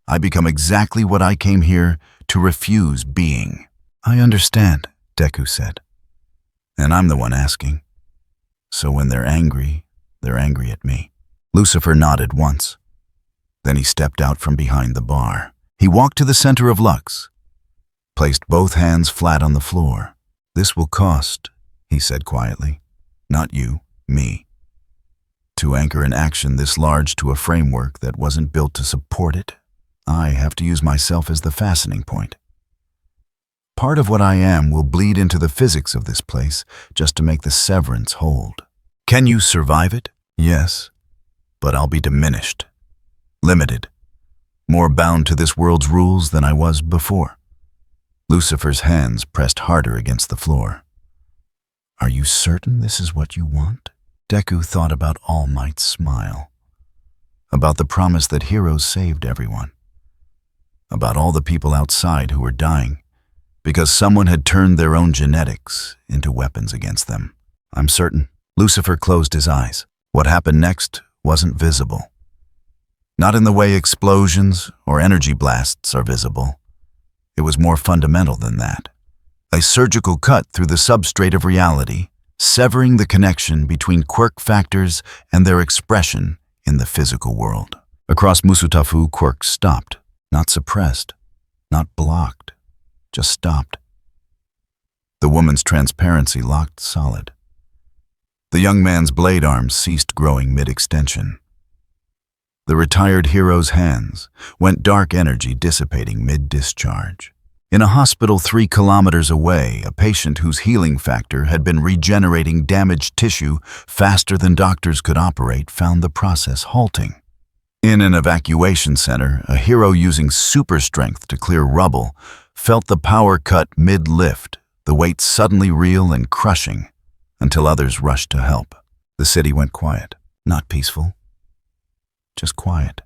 I become exactly what I came here to refuse being. I understand, Deku said. And I'm the one asking. So when they're angry at me. Lucifer nodded once. Then he stepped out from behind the bar. He walked to the center of Lux, placed both hands flat on the floor. This will cost, he said quietly. Not you, me. To anchor an action this large to a framework that wasn't built to support it, I have to use myself as the fastening point. Part of what I am will bleed into the physics of this place just to make the severance hold. Can you survive it? Yes, but I'll be diminished, limited, more bound to this world's rules than I was before. Lucifer's hands pressed harder against the floor. Are you certain this is what you want? Deku thought about All Might's smile, about the promise that heroes saved everyone, about all the people outside who were dying because someone had turned their own genetics into weapons against them. I'm certain. Lucifer closed his eyes. What happened next wasn't visible. Not in the way explosions or energy blasts are visible. It was more fundamental than that. A surgical cut through the substrate of reality, severing the connection between quirk factors and their expression in the physical world. Across Musutafu, quirks stopped, not suppressed, not blocked, just stopped. The woman's transparency locked solid. The young man's blade arms ceased growing mid-extension. The retired hero's hands went dark energy dissipating mid-discharge. In a hospital 3 kilometers away, a patient whose healing factor had been regenerating damaged tissue faster than doctors could operate found the process halting. In an evacuation center, a hero using super strength to clear rubble felt the power cut mid-lift, the weight suddenly real and crushing, until others rushed to help. The city went quiet, not peaceful, just quiet.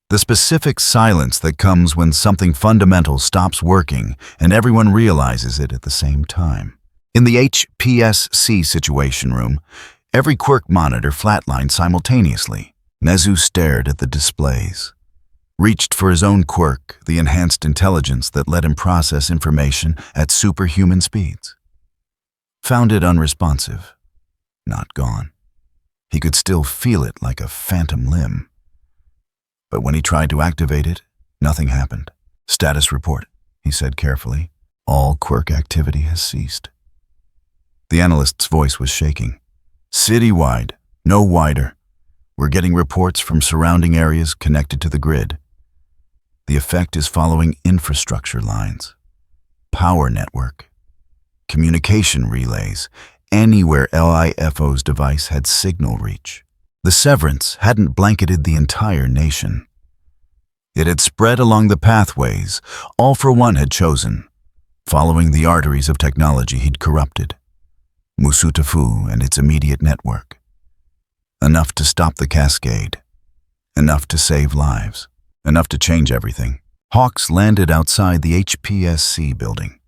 The specific silence that comes when something fundamental stops working and everyone realizes it at the same time. In the HPSC situation room, every quirk monitor flatlined simultaneously. Nezu stared at the displays, reached for his own quirk, the enhanced intelligence that let him process information at superhuman speeds. Found it unresponsive, not gone. He could still feel it like a phantom limb. But when he tried to activate it, nothing happened. Status report, he said carefully. All quirk activity has ceased. The analyst's voice was shaking. Citywide, no wider. We're getting reports from surrounding areas connected to the grid. The effect is following infrastructure lines, power network, communication relays, anywhere LIFO's device had signal reach. The severance hadn't blanketed the entire nation. It had spread along the pathways All for One had chosen, following the arteries of technology he'd corrupted. Musutafu and its immediate network. Enough to stop the cascade. Enough to save lives. Enough to change everything. Hawks landed outside the HPSC building.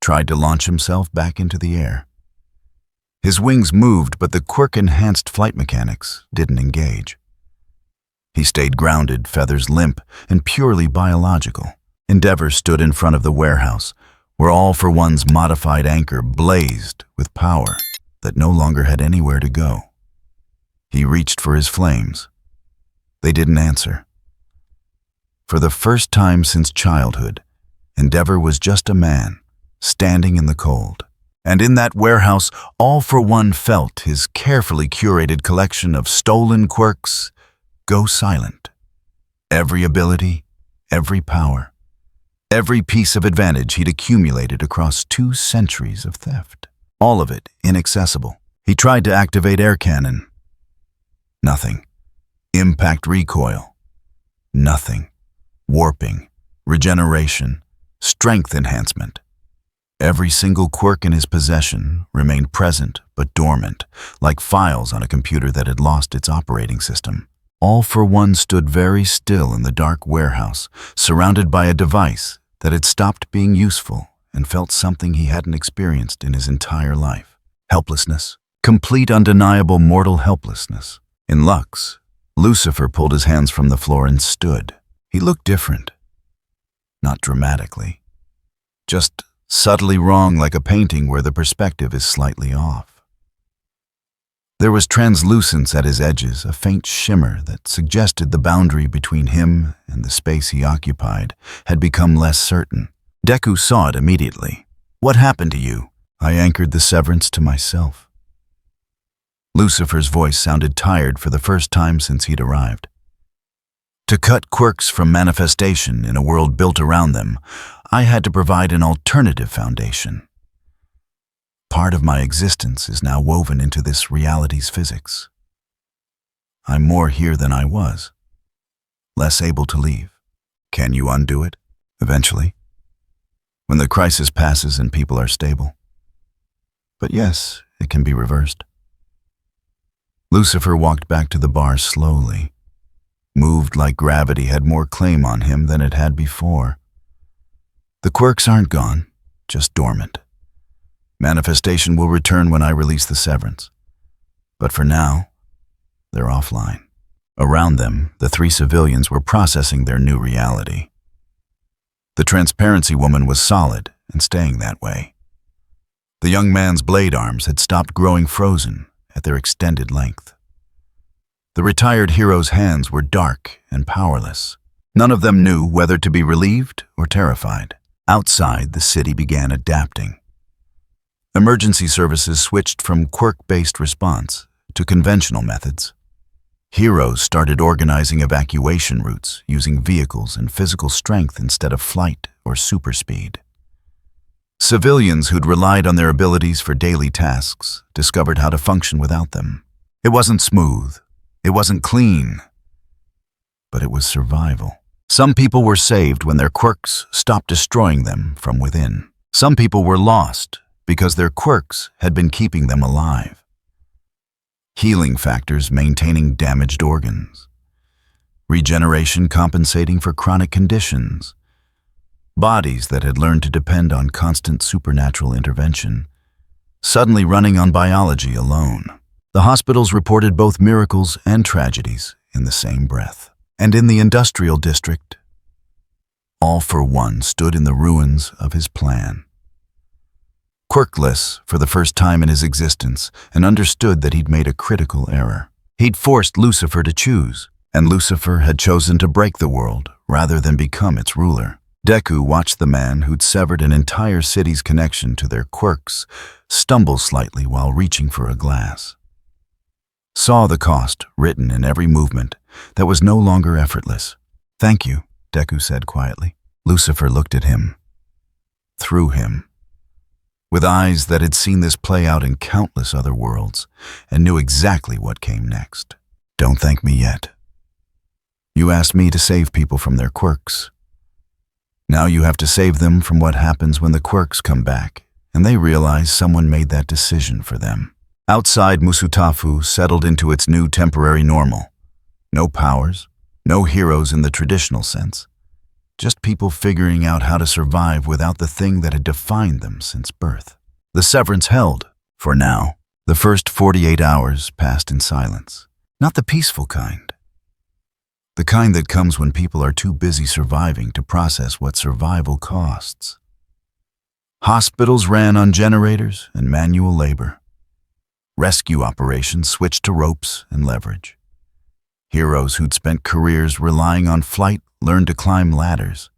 Tried to launch himself back into the air. His wings moved, but the quirk-enhanced flight mechanics didn't engage. He stayed grounded, feathers limp, and purely biological. Endeavor stood in front of the warehouse, where All for One's modified anchor blazed with power that no longer had anywhere to go. He reached for his flames. They didn't answer. For the first time since childhood, Endeavor was just a man, standing in the cold. And in that warehouse, All for One felt his carefully curated collection of stolen quirks go silent. Every ability, every power, every piece of advantage he'd accumulated across 2 centuries of theft. All of it inaccessible. He tried to activate air cannon. Nothing. Impact recoil. Nothing. Warping. Regeneration. Strength enhancement. Every single quirk in his possession remained present but dormant, like files on a computer that had lost its operating system. All for One stood very still in the dark warehouse, surrounded by a device that had stopped being useful and felt something he hadn't experienced in his entire life. Helplessness. Complete, undeniable mortal helplessness. In Lux, Lucifer pulled his hands from the floor and stood. He looked different. Not dramatically. Just subtly wrong, like a painting where the perspective is slightly off. There was translucence at his edges, a faint shimmer that suggested the boundary between him and the space he occupied had become less certain. Deku saw it immediately. "What happened to you?" "I anchored the severance to myself." Lucifer's voice sounded tired for the first time since he'd arrived. "To cut quirks from manifestation in a world built around them, I had to provide an alternative foundation. Part of my existence is now woven into this reality's physics. I'm more here than I was, less able to leave." "Can you undo it?" "Eventually, when the crisis passes and people are stable. But yes, it can be reversed." Lucifer walked back to the bar slowly, moved like gravity had more claim on him than it had before. "The quirks aren't gone, just dormant. Manifestation will return when I release the severance. But for now, they're offline." Around them, the three civilians were processing their new reality. The transparency woman was solid and staying that way. The young man's blade arms had stopped growing frozen at their extended length. The retired hero's hands were dark and powerless. None of them knew whether to be relieved or terrified. Outside, the city began adapting. Emergency services switched from quirk-based response to conventional methods. Heroes started organizing evacuation routes using vehicles and physical strength instead of flight or super speed. Civilians who'd relied on their abilities for daily tasks discovered how to function without them. It wasn't smooth, it wasn't clean, but it was survival. Some people were saved when their quirks stopped destroying them from within. Some people were lost because their quirks had been keeping them alive. Healing factors maintaining damaged organs. Regeneration compensating for chronic conditions. Bodies that had learned to depend on constant supernatural intervention, suddenly running on biology alone. The hospitals reported both miracles and tragedies in the same breath. And in the industrial district, All for One stood in the ruins of his plan. Quirkless for the first time in his existence, and understood that he'd made a critical error. He'd forced Lucifer to choose, and Lucifer had chosen to break the world rather than become its ruler. Deku watched the man who'd severed an entire city's connection to their quirks stumble slightly while reaching for a glass. Saw the cost written in every movement that was no longer effortless. "Thank you," Deku said quietly. Lucifer looked at him, through him, with eyes that had seen this play out in countless other worlds and knew exactly what came next. "Don't thank me yet. You asked me to save people from their quirks. Now you have to save them from what happens when the quirks come back and they realize someone made that decision for them." Outside, Musutafu settled into its new temporary normal. No powers, no heroes in the traditional sense. Just people figuring out how to survive without the thing that had defined them since birth. The severance held, for now. The first 48 hours passed in silence. Not the peaceful kind. The kind that comes when people are too busy surviving to process what survival costs. Hospitals ran on generators and manual labor. Rescue operations switched to ropes and leverage. Heroes who'd spent careers relying on flight learned to climb ladders.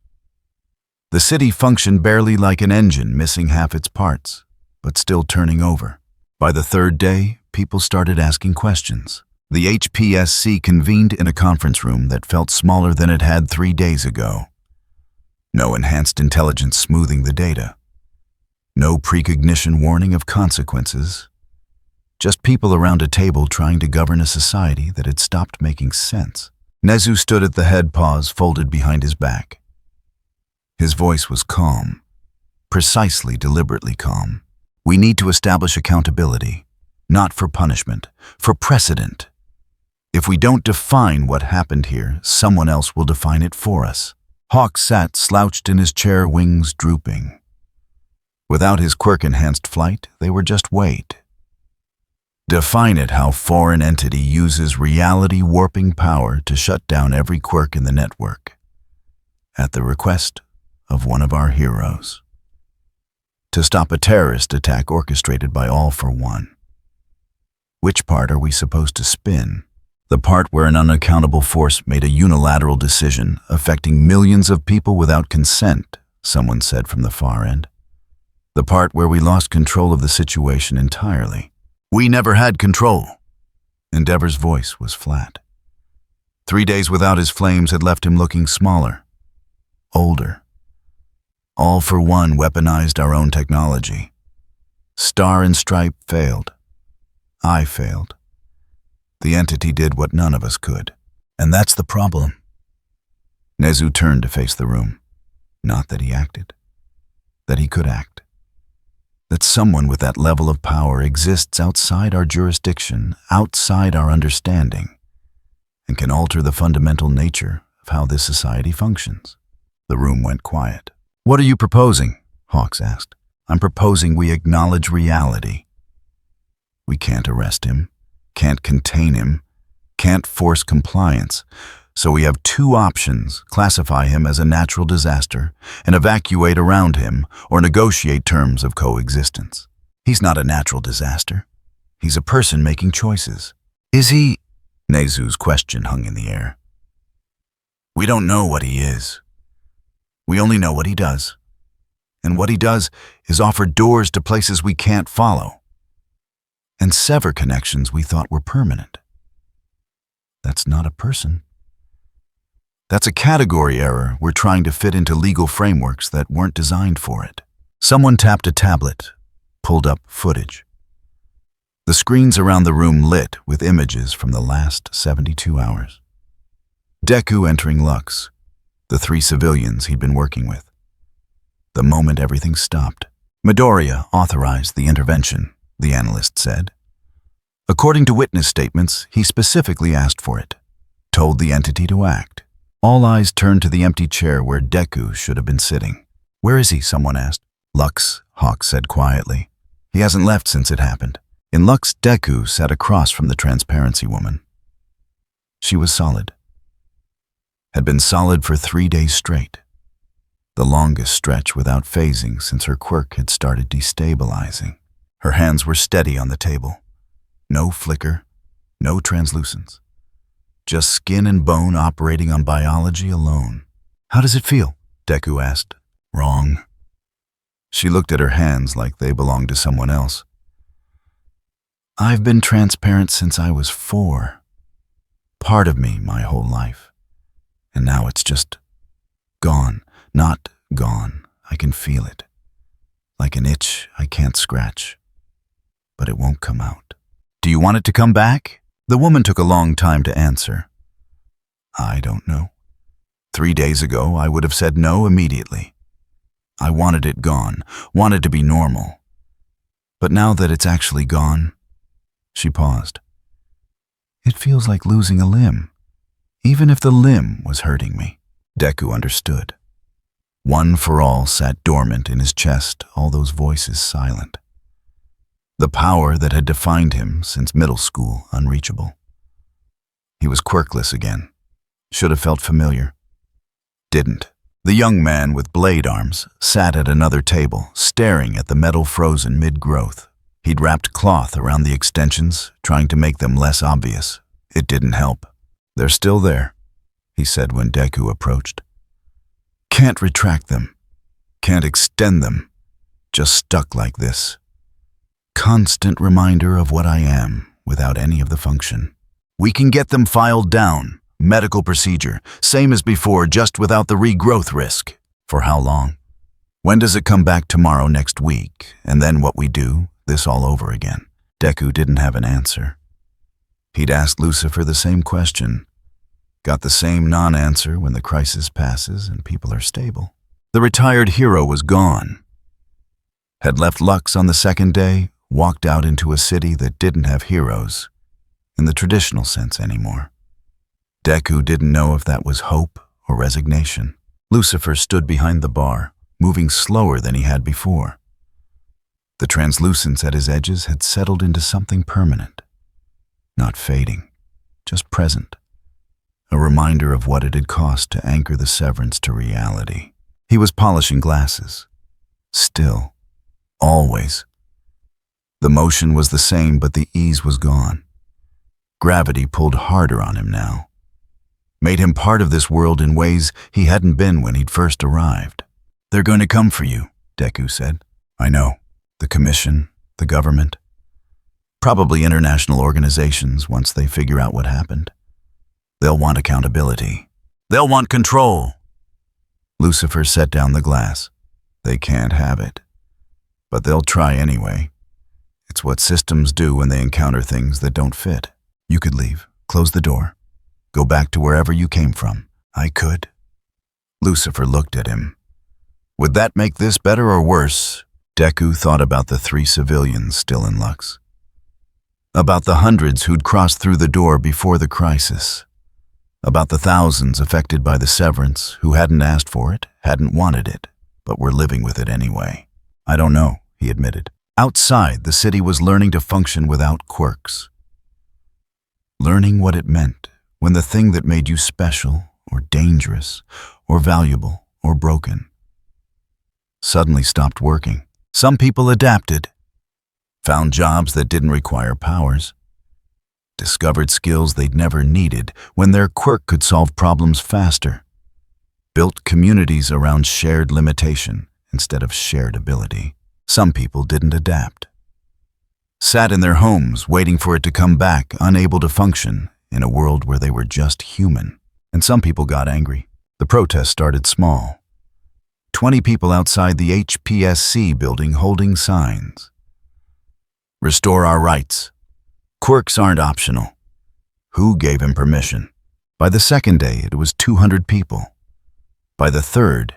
The city functioned barely like an engine missing half its parts, but still turning over. By the third day, people started asking questions. The HPSC convened in a conference room that felt smaller than it had 3 days ago. No enhanced intelligence smoothing the data. No precognition warning of consequences. Just people around a table trying to govern a society that had stopped making sense. Nezu stood at the head, paws folded behind his back. His voice was calm, precisely deliberately calm. We need to establish accountability, not for punishment, for precedent. If we don't define what happened here, someone else will define it for us. Hawk sat slouched in his chair, wings drooping. Without his quirk-enhanced flight, they were just weight. Define it how foreign entity uses reality-warping power to shut down every quirk in the network, at the request of one of our heroes. To stop a terrorist attack orchestrated by All for One. Which part are we supposed to spin? The part where an unaccountable force made a unilateral decision affecting millions of people without consent, someone said from the far end. The part where we lost control of the situation entirely. We never had control. Endeavor's voice was flat. 3 days without his flames had left him looking smaller, older. All for One weaponized our own technology. Star and Stripe failed. I failed. The entity did what none of us could. And that's the problem. Nezu turned to face the room. Not that he acted. That he could act. That someone with that level of power exists outside our jurisdiction, outside our understanding, and can alter the fundamental nature of how this society functions. The room went quiet. What are you proposing? Hawks asked. I'm proposing we acknowledge reality. We can't arrest him, can't contain him, can't force compliance. So we have two options: classify him as a natural disaster and evacuate around him, or negotiate terms of coexistence. He's not a natural disaster. He's a person making choices. Is he? Nezu's question hung in the air. We don't know what he is. We only know what he does. And what he does is offer doors to places we can't follow, and sever connections we thought were permanent. That's not a person. That's a category error we're trying to fit into legal frameworks that weren't designed for it. Someone tapped a tablet, pulled up footage. The screens around the room lit with images from the last 72 hours. Deku entering Lux, the 3 civilians he'd been working with. The moment everything stopped, Midoriya authorized the intervention, the analyst said. According to witness statements, he specifically asked for it, told the entity to act. All eyes turned to the empty chair where Deku should have been sitting. Where is he? Someone asked. Lux, Hawk said quietly. He hasn't left since it happened. In Lux, Deku sat across from the transparency woman. She was solid. Had been solid for 3 days straight. The longest stretch without phasing since her quirk had started destabilizing. Her hands were steady on the table. No flicker, no translucence. Just skin and bone operating on biology alone. How does it feel? Deku asked. Wrong. She looked at her hands like they belonged to someone else. I've been transparent since I was 4. Part of me my whole life. And now it's just gone. Not gone. I can feel it. Like an itch I can't scratch. But it won't come out. Do you want it to come back? The woman took a long time to answer. I don't know. 3 days ago, I would have said no immediately. I wanted it gone, wanted to be normal. But now that it's actually gone, she paused. It feels like losing a limb, even if the limb was hurting me. Deku understood. One for all sat dormant in his chest, all those voices silent. The power that had defined him since middle school unreachable. He was quirkless again. Should have felt familiar. Didn't. The young man with blade arms sat at another table, staring at the metal frozen mid-growth. He'd wrapped cloth around the extensions, trying to make them less obvious. It didn't help. They're still there, he said when Deku approached. Can't retract them. Can't extend them. Just stuck like this. Constant reminder of what I am, without any of the function. We can get them filed down. Medical procedure. Same as before, just without the regrowth risk. For how long? When does it come back? Tomorrow, next week? And then what we do? This all over again. Deku didn't have an answer. He'd asked Lucifer the same question, got the same non-answer when the crisis passes and people are stable. The retired hero was gone. Had left Lux on the second day, walked out into a city that didn't have heroes, in the traditional sense anymore. Deku didn't know if that was hope or resignation. Lucifer stood behind the bar, moving slower than he had before. The translucence at his edges had settled into something permanent. Not fading, just present. A reminder of what it had cost to anchor the severance to reality. He was polishing glasses. Still. Always. The motion was the same, but the ease was gone. Gravity pulled harder on him now. Made him part of this world in ways he hadn't been when he'd first arrived. "They're going to come for you," Deku said. "I know. The Commission, the government. Probably international organizations once they figure out what happened. They'll want accountability. They'll want control." Lucifer set down the glass. "They can't have it. But they'll try anyway. It's what systems do when they encounter things that don't fit. You could leave, close the door, go back to wherever you came from." "I could." Lucifer looked at him. Would that make this better or worse? Deku thought about the 3 civilians still in Lux. About the hundreds who'd crossed through the door before the crisis. About the thousands affected by the severance who hadn't asked for it, hadn't wanted it, but were living with it anyway. "I don't know," he admitted. Outside, the city was learning to function without quirks. Learning what it meant when the thing that made you special or dangerous or valuable or broken suddenly stopped working. Some people adapted, found jobs that didn't require powers, discovered skills they'd never needed when their quirk could solve problems faster, built communities around shared limitation instead of shared ability. Some people didn't adapt. Sat in their homes waiting for it to come back, unable to function in a world where they were just human. And some people got angry. The protest started small. 20 people outside the HPSC building holding signs. "Restore our rights. Quirks aren't optional." Who gave him permission? By the second day, it was 200 people. By the third,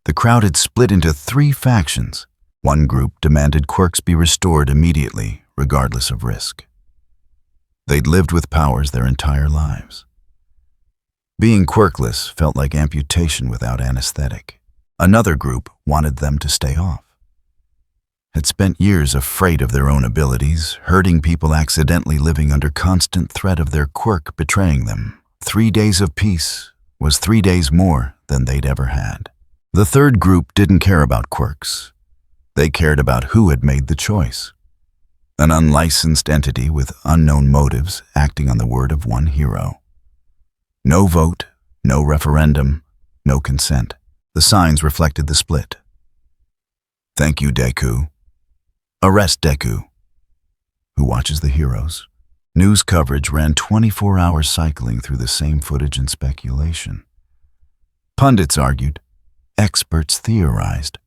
the crowd had split into 3 factions. One group demanded quirks be restored immediately, regardless of risk. They'd lived with powers their entire lives. Being quirkless felt like amputation without anesthetic. Another group wanted them to stay off. Had spent years afraid of their own abilities, hurting people accidentally living under constant threat of their quirk betraying them. 3 days of peace was 3 days more than they'd ever had. The third group didn't care about quirks. They cared about who had made the choice. An unlicensed entity with unknown motives acting on the word of one hero. No vote, no referendum, no consent. The signs reflected the split. "Thank you, Deku." "Arrest Deku." Who watches the heroes? News coverage ran 24 hours cycling through the same footage and speculation. Pundits argued. Experts theorized.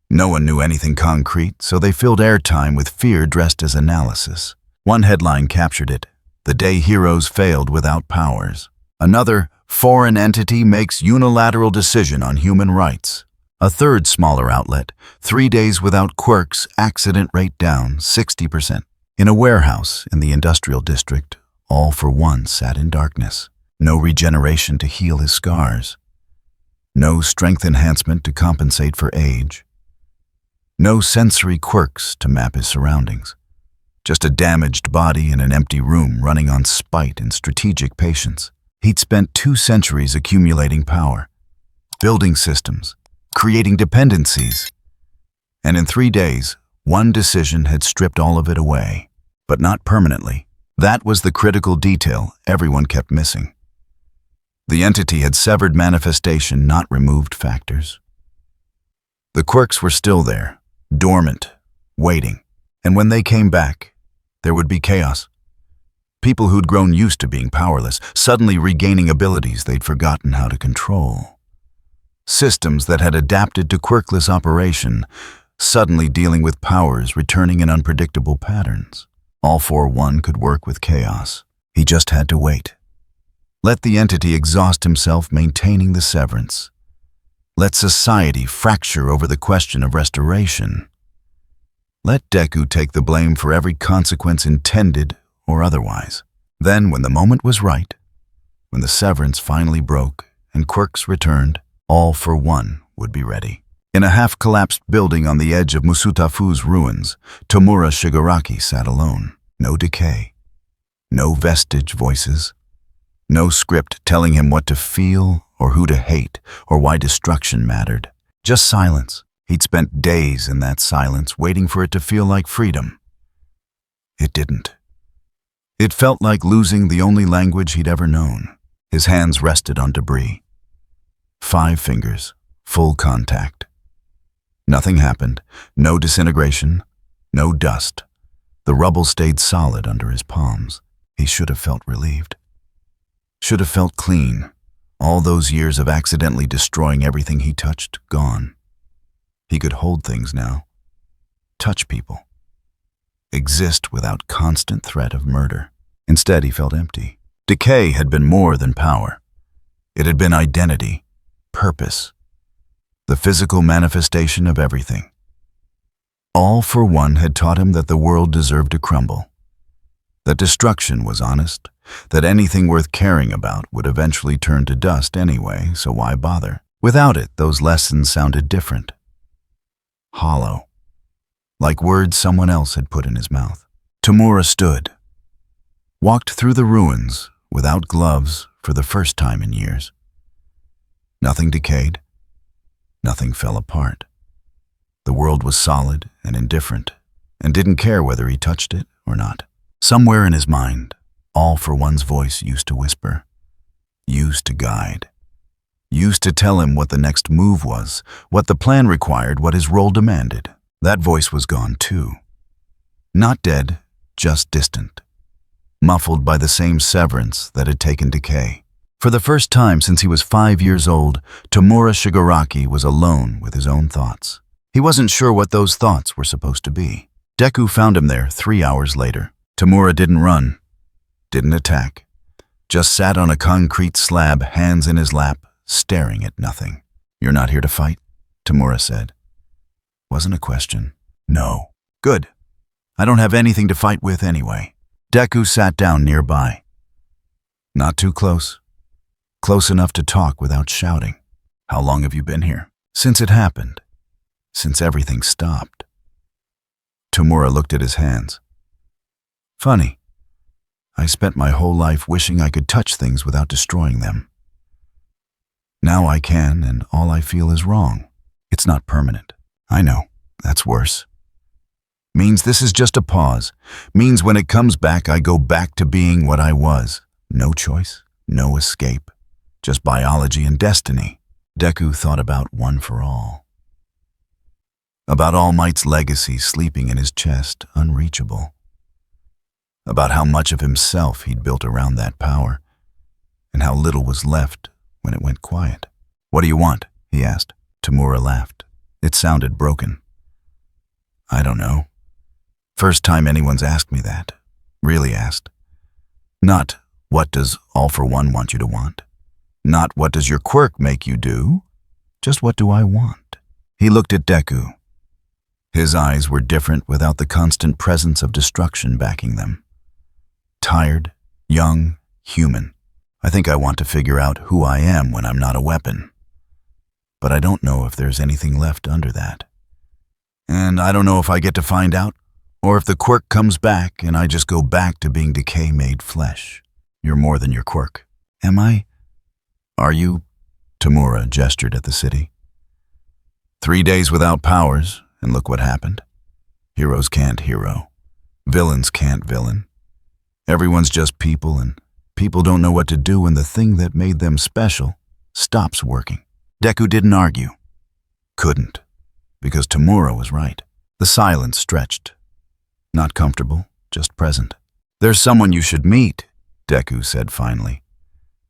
No one knew anything concrete, so they filled airtime with fear dressed as analysis. One headline captured it: "The day heroes failed without powers." Another, "Foreign entity makes unilateral decision on human rights." A third smaller outlet, 3 days without quirks, accident rate down 60%. In a warehouse in the industrial district, all for one sat in darkness. No regeneration to heal his scars. No strength enhancement to compensate for age. No sensory quirks to map his surroundings. Just a damaged body in an empty room running on spite and strategic patience. He'd spent 2 centuries accumulating power, building systems, creating dependencies. And in 3 days, one decision had stripped all of it away. But not permanently. That was the critical detail everyone kept missing. The entity had severed manifestation, not removed factors. The quirks were still there, dormant, waiting. And when they came back, there would be chaos. People who'd grown used to being powerless, suddenly regaining abilities they'd forgotten how to control. Systems that had adapted to quirkless operation, suddenly dealing with powers returning in unpredictable patterns. All for one could work with chaos. He just had to wait. Let the entity exhaust himself maintaining the severance. Let society fracture over the question of restoration. Let Deku take the blame for every consequence intended or otherwise. Then, when the moment was right, when the severance finally broke and quirks returned, all for one would be ready. In a half-collapsed building on the edge of Musutafu's ruins, Tomura Shigaraki sat alone. No decay. No vestige voices. No script telling him what to feel or who to hate or why destruction mattered. Just silence. He'd spent days in that silence waiting for it to feel like freedom. It didn't. It felt like losing the only language he'd ever known. His hands rested on debris. 5 fingers, full contact. Nothing happened. No disintegration. No dust. The rubble stayed solid under his palms. He should have felt relieved. Should have felt clean. All those years of accidentally destroying everything he touched, gone. He could hold things now. Touch people. Exist without constant threat of murder. Instead, he felt empty. Decay had been more than power. It had been identity, purpose, the physical manifestation of everything. All for one had taught him that the world deserved to crumble, that destruction was honest, that anything worth caring about would eventually turn to dust anyway, so why bother? Without it, those lessons sounded different. Hollow, like words someone else had put in his mouth. Tomura stood, walked through the ruins without gloves for the first time in years. Nothing decayed. Nothing fell apart. The world was solid and indifferent, and didn't care whether he touched it or not. Somewhere in his mind, all for one's voice used to whisper, used to guide, used to tell him what the next move was, what the plan required, what his role demanded. That voice was gone too. Not dead, just distant, muffled by the same severance that had taken decay. For the first time since he was 5 years old, Tomura Shigaraki was alone with his own thoughts. He wasn't sure what those thoughts were supposed to be. Deku found him there 3 hours later. Tomura didn't run, didn't attack, just sat on a concrete slab, hands in his lap, staring at nothing. "You're not here to fight?" Tomura said. Wasn't a question. "No." "Good. I don't have anything to fight with anyway." Deku sat down nearby. Not too close. Close enough to talk without shouting. "How long have you been here?" "Since it happened. Since everything stopped." Tomura looked at his hands. "Funny. I spent my whole life wishing I could touch things without destroying them. Now I can, and all I feel is wrong. It's not permanent." "I know. That's worse. Means this is just a pause. Means when it comes back, I go back to being what I was. No choice, no escape. Just biology and destiny." Deku thought about One for All. About All Might's legacy sleeping in his chest, unreachable. About how much of himself he'd built around that power, and how little was left when it went quiet. "What do you want?" he asked. Tomura laughed. It sounded broken. "I don't know. First time anyone's asked me that. Really asked. Not, what does All for One want you to want? Not, what does your quirk make you do? Just, what do I want?" He looked at Deku. His eyes were different without the constant presence of destruction backing them. Tired, young, human. "I think I want to figure out who I am when I'm not a weapon. But I don't know if there's anything left under that. And I don't know if I get to find out, or if the quirk comes back and I just go back to being decay-made flesh." "You're more than your quirk." "Am I?" "Are you?" Tomura gestured at the city. 3 days without powers, and look what happened. Heroes can't hero. Villains can't villain. Everyone's just people, and people don't know what to do when the thing that made them special stops working. Deku didn't argue. Couldn't, because Tomura was right. The silence stretched. Not comfortable, just present. "There's someone you should meet," Deku said finally.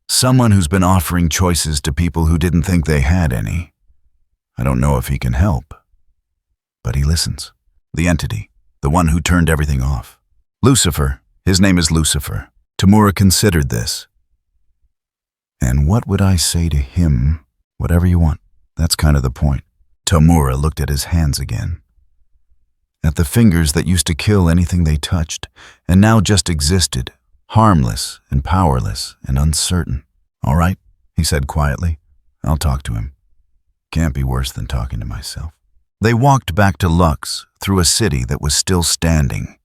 "Someone who's been offering choices to people who didn't think they had any. I don't know if he can help, but he listens. The entity, the one who turned everything off. Lucifer. His name is Lucifer. Tamura considered this. And what would I say to him? Whatever you want. That's kind of the point. Tamura looked at his hands again. At the fingers that used to kill anything they touched, and now just existed, harmless and powerless and uncertain. All right, he said quietly. I'll talk to him. Can't be worse than talking to myself. They walked back to Lux through a city that was still standing,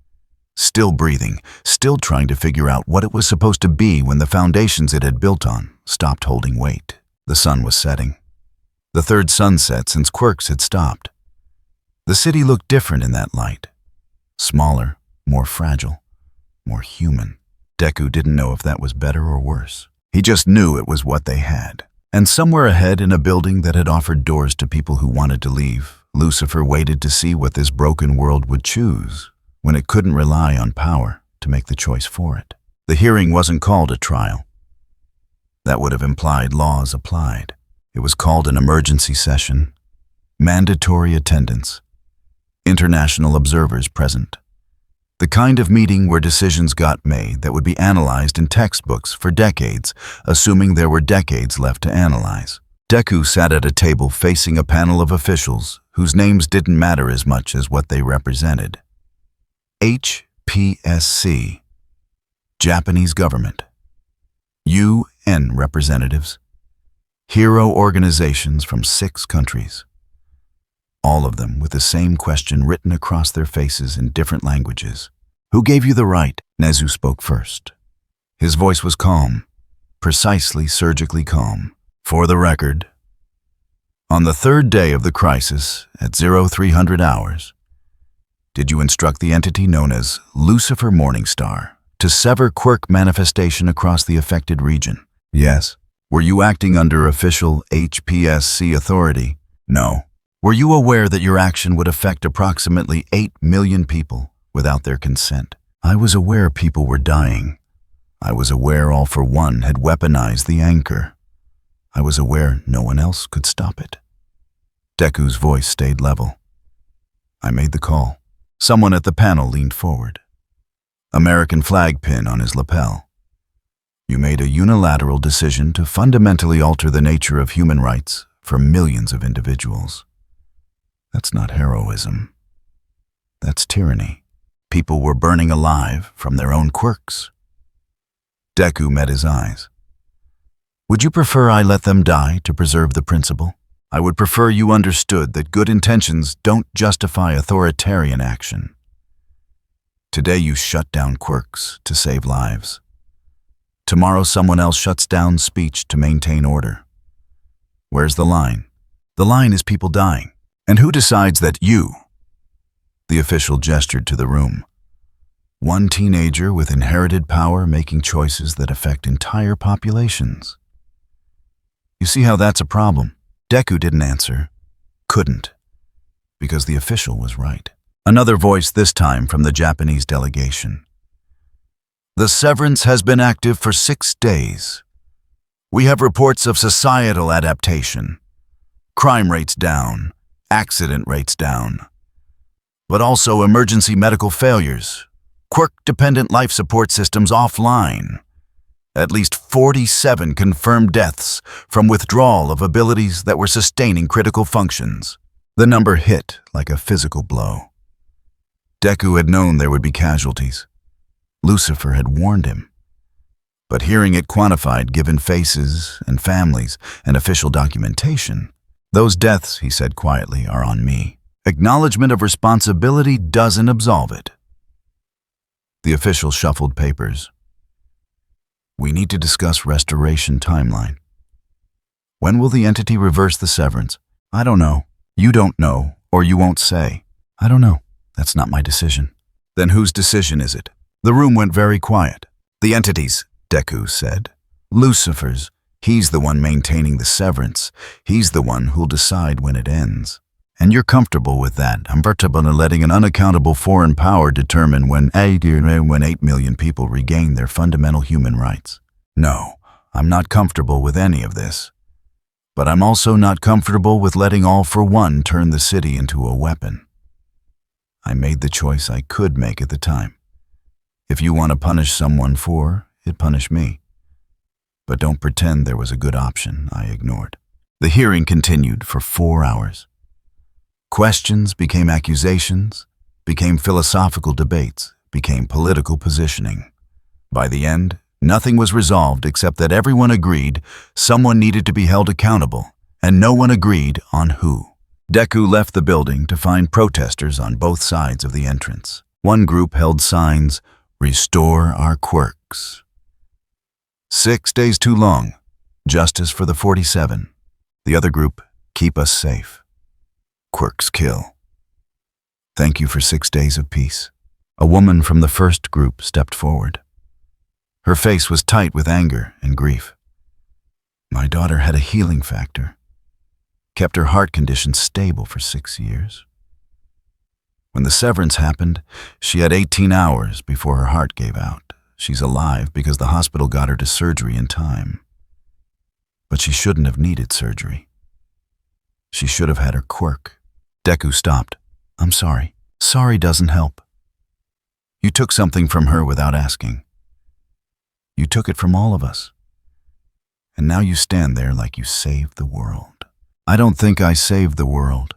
still breathing, still trying to figure out what it was supposed to be when the foundations it had built on stopped holding weight. The sun was setting. The third sunset since Quirks had stopped. The city looked different in that light. Smaller, more fragile, more human. Deku didn't know if that was better or worse. He just knew it was what they had. And somewhere ahead in a building that had offered doors to people who wanted to leave, Lucifer waited to see what this broken world would choose when it couldn't rely on power to make the choice for it. The hearing wasn't called a trial. That would have implied laws applied. It was called an emergency session, mandatory attendance, international observers present. The kind of meeting where decisions got made that would be analyzed in textbooks for decades, assuming there were decades left to analyze. Deku sat at a table facing a panel of officials whose names didn't matter as much as what they represented. HPSC, Japanese government. UN representatives. Hero organizations from 6 countries. All of them with the same question written across their faces in different languages. Who gave you the right? Nezu spoke first. His voice was calm, precisely surgically calm. For the record, on the 3rd day of the crisis at 0300 hours, did you instruct the entity known as Lucifer Morningstar to sever quirk manifestation across the affected region? Yes. Were you acting under official HPSC authority? No. Were you aware that your action would affect approximately 8 million people without their consent? I was aware people were dying. I was aware All for One had weaponized the anchor. I was aware no one else could stop it. Deku's voice stayed level. I made the call. Someone at the panel leaned forward. American flag pin on his lapel. You made a unilateral decision to fundamentally alter the nature of human rights for millions of individuals. That's not heroism. That's tyranny. People were burning alive from their own quirks. Deku met his eyes. Would you prefer I let them die to preserve the principle? I would prefer you understood that good intentions don't justify authoritarian action. Today you shut down quirks to save lives. Tomorrow someone else shuts down speech to maintain order. Where's the line? The line is people dying. And who decides that you? The official gestured to the room. One teenager with inherited power making choices that affect entire populations. You see how that's a problem? Deku didn't answer. Couldn't. Because the official was right. Another voice, this time from the Japanese delegation. The severance has been active for 6 days. We have reports of societal adaptation. Crime rates down. Accident rates down. But also emergency medical failures. Quirk-dependent life support systems offline. At least 47 confirmed deaths from withdrawal of abilities that were sustaining critical functions. The number hit like a physical blow. Deku had known there would be casualties. Lucifer had warned him. But hearing it quantified given faces and families and official documentation, those deaths, he said quietly, are on me. Acknowledgement of responsibility doesn't absolve it. The official shuffled papers. We need to discuss restoration timeline. When will the entity reverse the severance? I don't know. You don't know, or you won't say. I don't know. That's not my decision. Then whose decision is it? The room went very quiet. The entity's, Deku said. Lucifer's. He's the one maintaining the severance. He's the one who'll decide when it ends. And you're comfortable with that. I'm comfortable in letting an unaccountable foreign power determine when 8 million people regain their fundamental human rights. No, I'm not comfortable with any of this. But I'm also not comfortable with letting All for One turn the city into a weapon. I made the choice I could make at the time. If you want to punish someone for it, punish me. But don't pretend there was a good option I ignored. The hearing continued for 4 hours. Questions became accusations, became philosophical debates, became political positioning. By the end, nothing was resolved except that everyone agreed someone needed to be held accountable, and no one agreed on who. Deku left the building to find protesters on both sides of the entrance. One group held signs, "Restore our quirks." 6 days too long. Justice for the 47. The other group, keep us safe. Quirks kill. Thank you for 6 days of peace. A woman from the first group stepped forward. Her face was tight with anger and grief. My daughter had a healing factor. Kept her heart condition stable for 6 years. When the severance happened, she had 18 hours before her heart gave out. She's alive because the hospital got her to surgery in time. But she shouldn't have needed surgery. She should have had her quirk. Deku stopped. I'm sorry. Sorry doesn't help. You took something from her without asking. You took it from all of us. And now you stand there like you saved the world. I don't think I saved the world.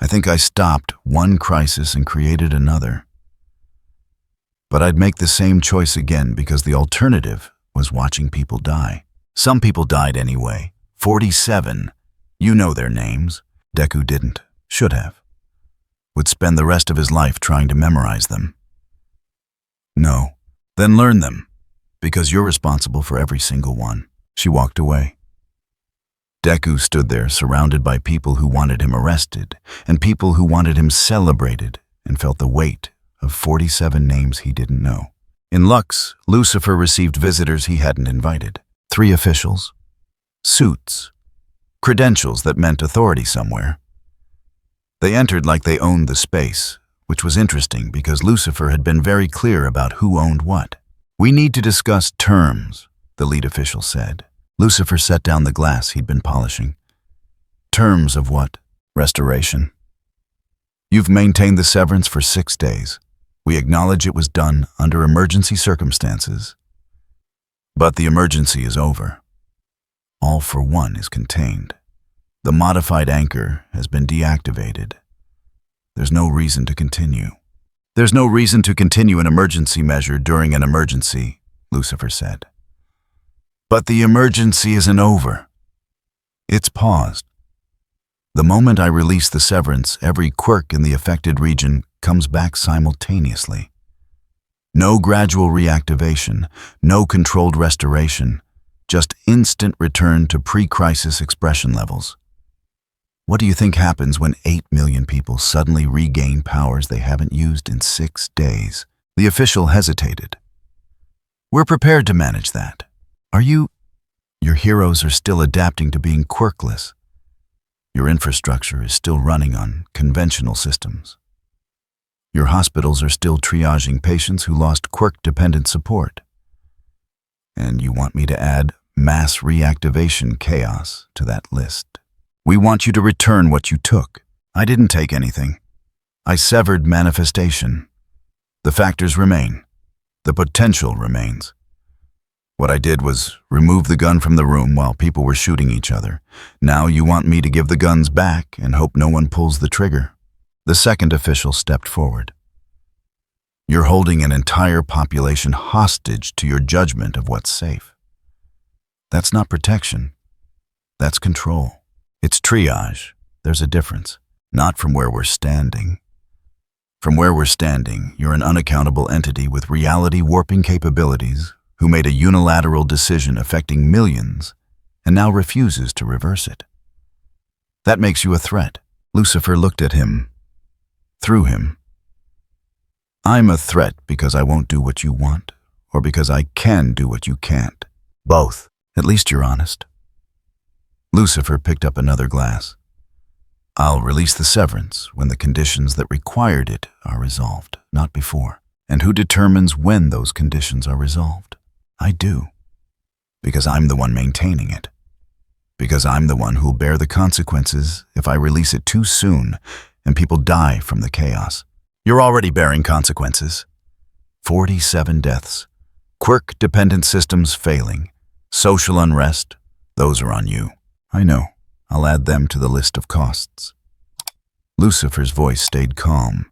I think I stopped one crisis and created another. But I'd make the same choice again because the alternative was watching people die. Some people died anyway. 47. You know their names. Deku didn't. Should have. Would spend the rest of his life trying to memorize them. No. Then learn them, because you're responsible for every single one. She walked away. Deku stood there surrounded by people who wanted him arrested and people who wanted him celebrated and felt the weight of 47 names he didn't know. In Lux, Lucifer received visitors he hadn't invited. 3 officials. Suits. Credentials that meant authority somewhere. They entered like they owned the space, which was interesting because Lucifer had been very clear about who owned what. We need to discuss terms, the lead official said. Lucifer set down the glass he'd been polishing. Terms of what? Restoration. You've maintained the severance for 6 days. We acknowledge it was done under emergency circumstances. But the emergency is over. All for one is contained. The modified anchor has been deactivated. There's no reason to continue. There's no reason to continue an emergency measure during an emergency, Lucifer said. But the emergency isn't over. It's paused. The moment I release the severance, every quirk in the affected region comes back simultaneously. No gradual reactivation, no controlled restoration, just instant return to pre-crisis expression levels. What do you think happens when 8 million people suddenly regain powers they haven't used in 6 days? The official hesitated. We're prepared to manage that. Are you? Your heroes are still adapting to being quirkless. Your infrastructure is still running on conventional systems. Your hospitals are still triaging patients who lost quirk-dependent support. And you want me to add mass reactivation chaos to that list. We want you to return what you took. I didn't take anything. I severed manifestation. The factors remain. The potential remains. What I did was remove the gun from the room while people were shooting each other. Now you want me to give the guns back and hope no one pulls the trigger. The second official stepped forward. You're holding an entire population hostage to your judgment of what's safe. That's not protection. That's control. It's triage. There's a difference. Not from where we're standing. From where we're standing, you're an unaccountable entity with reality warping capabilities who made a unilateral decision affecting millions and now refuses to reverse it. That makes you a threat. Lucifer looked at him. Through him. I'm a threat because I won't do what you want, or because I can do what you can't. Both. At least you're honest. Lucifer picked up another glass. I'll release the severance when the conditions that required it are resolved, not before. And who determines when those conditions are resolved? I do. Because I'm the one maintaining it. Because I'm the one who'll bear the consequences if I release it too soon and people die from the chaos. You're already bearing consequences. 47 deaths. Quirk-dependent systems failing. Social unrest, those are on you. I know. I'll add them to the list of costs. Lucifer's voice stayed calm.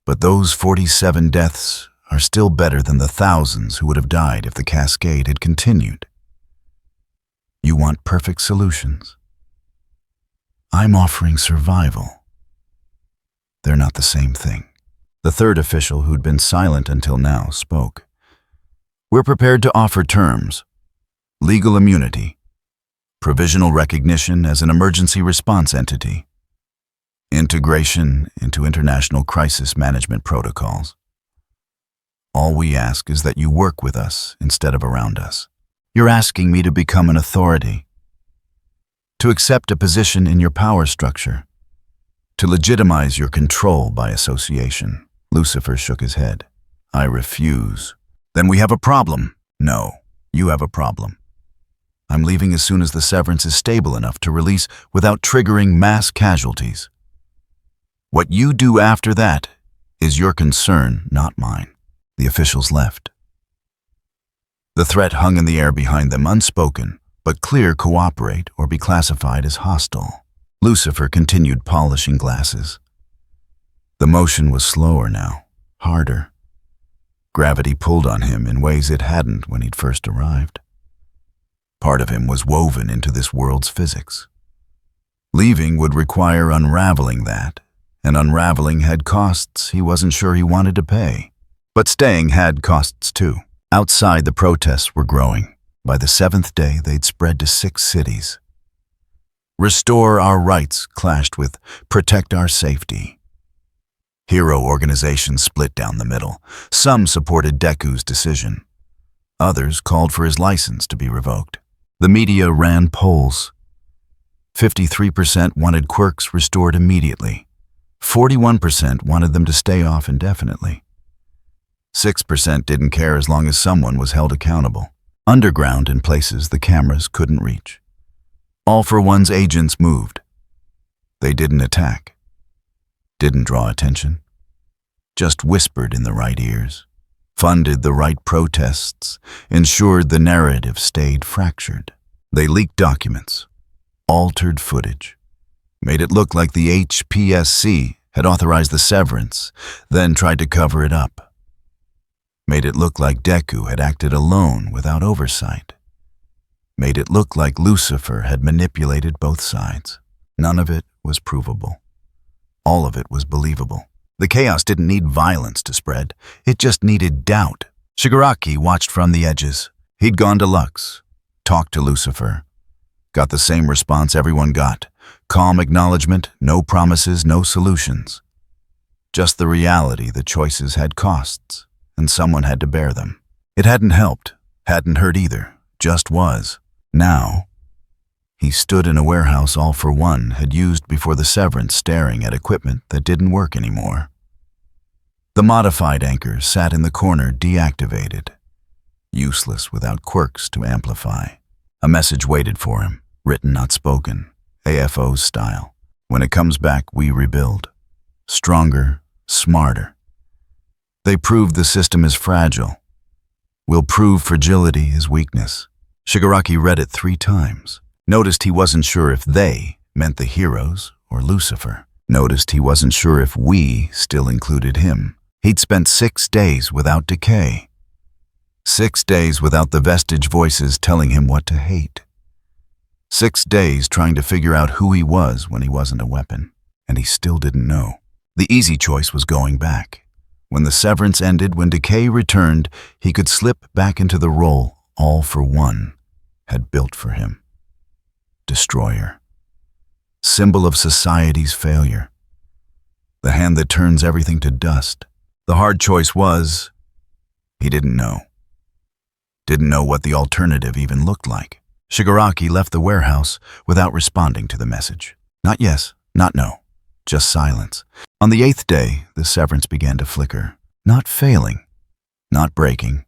But those 47 deaths are still better than the thousands who would have died if the cascade had continued. You want perfect solutions. I'm offering survival. They're not the same thing. The third official, who'd been silent until now, spoke. We're prepared to offer terms. Legal immunity. Provisional recognition as an emergency response entity. Integration into international crisis management protocols. All we ask is that you work with us instead of around us. You're asking me to become an authority, to accept a position in your power structure, to legitimize your control by association. Lucifer shook his head. I refuse. Then we have a problem. No, you have a problem. I'm leaving as soon as the severance is stable enough to release without triggering mass casualties. What you do after that is your concern, not mine. The officials left. The threat hung in the air behind them, unspoken, but clear: cooperate or be classified as hostile. Lucifer continued polishing glasses. The motion was slower now, harder. Gravity pulled on him in ways it hadn't when he'd first arrived. Part of him was woven into this world's physics. Leaving would require unraveling that, and unraveling had costs he wasn't sure he wanted to pay. But staying had costs too. Outside, the protests were growing. By the 7th day, they'd spread to 6 cities. Restore our rights clashed with protect our safety. Hero organizations split down the middle. Some supported Deku's decision. Others called for his license to be revoked. The media ran polls. 53% wanted quirks restored immediately. 41% wanted them to stay off indefinitely. 6% didn't care as long as someone was held accountable. Underground in places the cameras couldn't reach. All for One's agents moved. They didn't attack. Didn't draw attention. Just whispered in the right ears. Funded the right protests. Ensured the narrative stayed fractured. They leaked documents. Altered footage. Made it look like the HPSC had authorized the severance, then tried to cover it up. Made it look like Deku had acted alone without oversight. Made it look like Lucifer had manipulated both sides. None of it was provable. All of it was believable. The chaos didn't need violence to spread. It just needed doubt. Shigaraki watched from the edges. He'd gone to Lux, talked to Lucifer. Got the same response everyone got. Calm acknowledgement, no promises, no solutions. Just the reality that choices had costs, and someone had to bear them. It hadn't helped, hadn't hurt either, just was. Now, he stood in a warehouse All for One had used before the severance, staring at equipment that didn't work anymore. The modified anchor sat in the corner, deactivated, useless without quirks to amplify. A message waited for him, written not spoken, AFO's style. When it comes back, we rebuild. Stronger, smarter. They proved the system is fragile. We'll prove fragility is weakness. Shigaraki read it 3 times. Noticed he wasn't sure if they meant the heroes or Lucifer. Noticed he wasn't sure if we still included him. He'd spent 6 days without decay. 6 days without the vestige voices telling him what to hate. 6 days trying to figure out who he was when he wasn't a weapon. And he still didn't know. The easy choice was going back. When the severance ended, when decay returned, he could slip back into the role All for One had built for him. Destroyer. Symbol of society's failure. The hand that turns everything to dust. The hard choice was, he didn't know. Didn't know what the alternative even looked like. Shigaraki left the warehouse without responding to the message. Not yes, not no, just silence. On the 8th day, the severance began to flicker. Not failing, not breaking,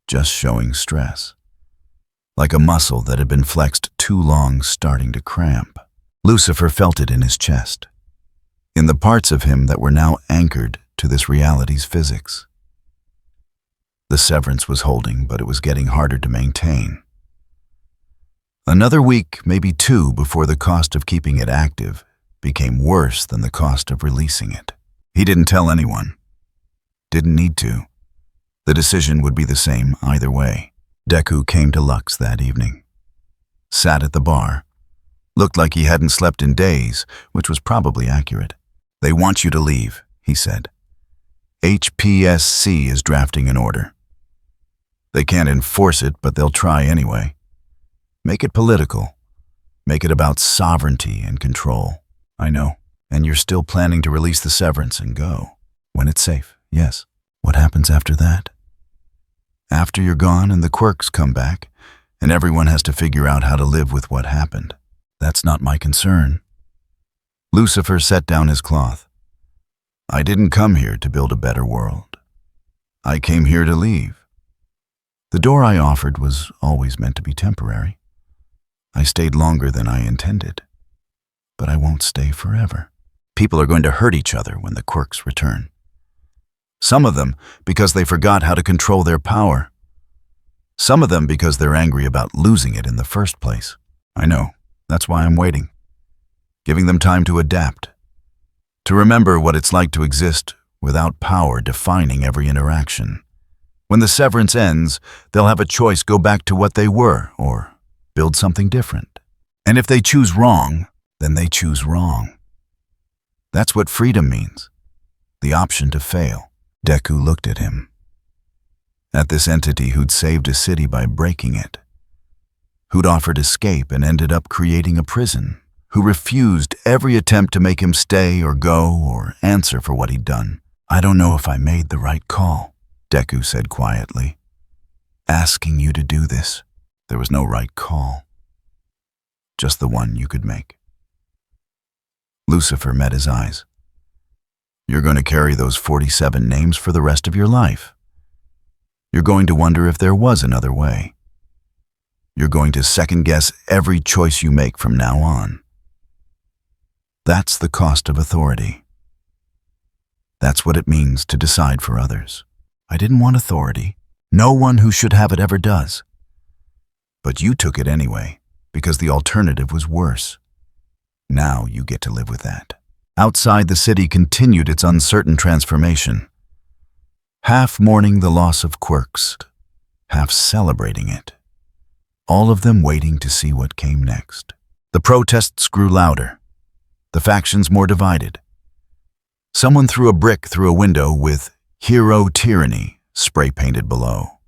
just showing stress. Like a muscle that had been flexed too long, starting to cramp. Lucifer felt it in his chest, in the parts of him that were now anchored to this reality's physics. The severance was holding, but it was getting harder to maintain. Another week, maybe two, before the cost of keeping it active became worse than the cost of releasing it. He didn't tell anyone. Didn't need to. The decision would be the same either way. Deku came to Lux that evening. Sat at the bar. Looked like he hadn't slept in days, which was probably accurate. "They want you to leave," he said. "HPSC is drafting an order. They can't enforce it, but they'll try anyway. Make it political. Make it about sovereignty and control." "I know. And you're still planning to release the severance and go. When it's safe, yes. What happens after that?" "After you're gone and the quirks come back, and everyone has to figure out how to live with what happened. That's not my concern." Lucifer set down his cloth. "I didn't come here to build a better world. I came here to leave. The door I offered was always meant to be temporary. I stayed longer than I intended. But I won't stay forever. People are going to hurt each other when the quirks return. Some of them because they forgot how to control their power. Some of them because they're angry about losing it in the first place. I know. That's why I'm waiting. Giving them time to adapt. To remember what it's like to exist without power defining every interaction. When the severance ends, they'll have a choice: go back to what they were or build something different. And if they choose wrong, then they choose wrong. That's what freedom means. The option to fail." Deku looked at him. At this entity who'd saved a city by breaking it. Who'd offered escape and ended up creating a prison. Who refused every attempt to make him stay or go or answer for what he'd done. "I don't know if I made the right call," Deku said quietly. "Asking you to do this, there was no right call. Just the one you could make." Lucifer met his eyes. "You're going to carry those 47 names for the rest of your life. You're going to wonder if there was another way. You're going to second-guess every choice you make from now on. That's the cost of authority. That's what it means to decide for others. I didn't want authority. No one who should have it ever does. But you took it anyway, because the alternative was worse. Now you get to live with that." Outside, the city continued its uncertain transformation. Half mourning the loss of quirks, half celebrating it. All of them waiting to see what came next. The protests grew louder. The factions more divided. Someone threw a brick through a window with "Hero Tyranny" spray-painted below.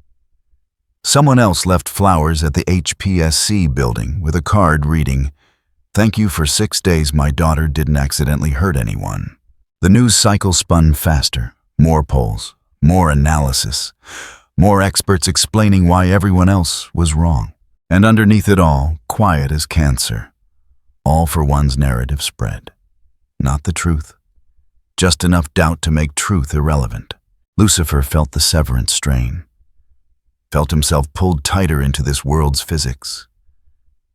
Someone else left flowers at the HPSC building with a card reading, "Thank you for 6 days my daughter didn't accidentally hurt anyone." The news cycle spun faster. More polls, more analysis, more experts explaining why everyone else was wrong. And underneath it all, quiet as cancer. All for one's narrative spread. Not the truth. Just enough doubt to make truth irrelevant. Lucifer felt the severance strain. Felt himself pulled tighter into this world's physics.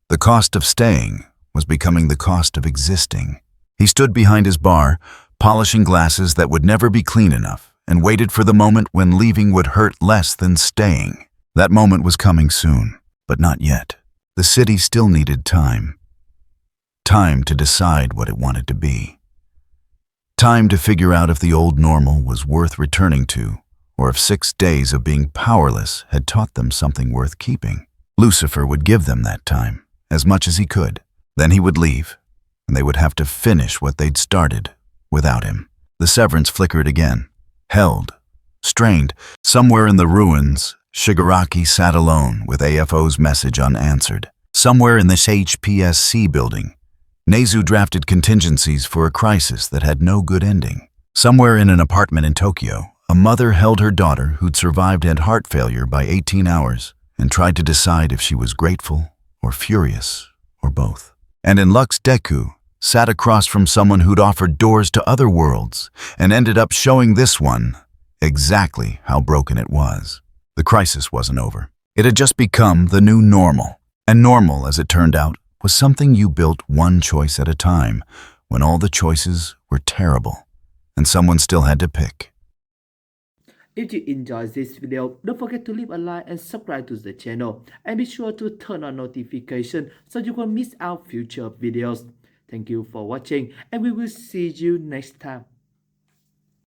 The cost of staying was becoming the cost of existing. He stood behind his bar, polishing glasses that would never be clean enough, and waited for the moment when leaving would hurt less than staying. That moment was coming soon, but not yet. The city still needed time. Time to decide what it wanted to be. Time to figure out if the old normal was worth returning to, or if 6 days of being powerless had taught them something worth keeping. Lucifer would give them that time, as much as he could. Then he would leave, and they would have to finish what they'd started without him. The severance flickered again, held, strained. Somewhere in the ruins, Shigaraki sat alone with AFO's message unanswered. Somewhere in this HPSC building, Nezu drafted contingencies for a crisis that had no good ending. Somewhere in an apartment in Tokyo, a mother held her daughter who'd survived heart failure by 18 hours and tried to decide if she was grateful or furious or both. And in Lux, Deku sat across from someone who'd offered doors to other worlds and ended up showing this one exactly how broken it was. The crisis wasn't over. It had just become the new normal. And normal, as it turned out, was something you built one choice at a time when all the choices were terrible and someone still had to pick. If you enjoyed this video, don't forget to leave a like and subscribe to the channel. And be sure to turn on notifications so you won't miss out future videos. Thank you for watching and we will see you next time.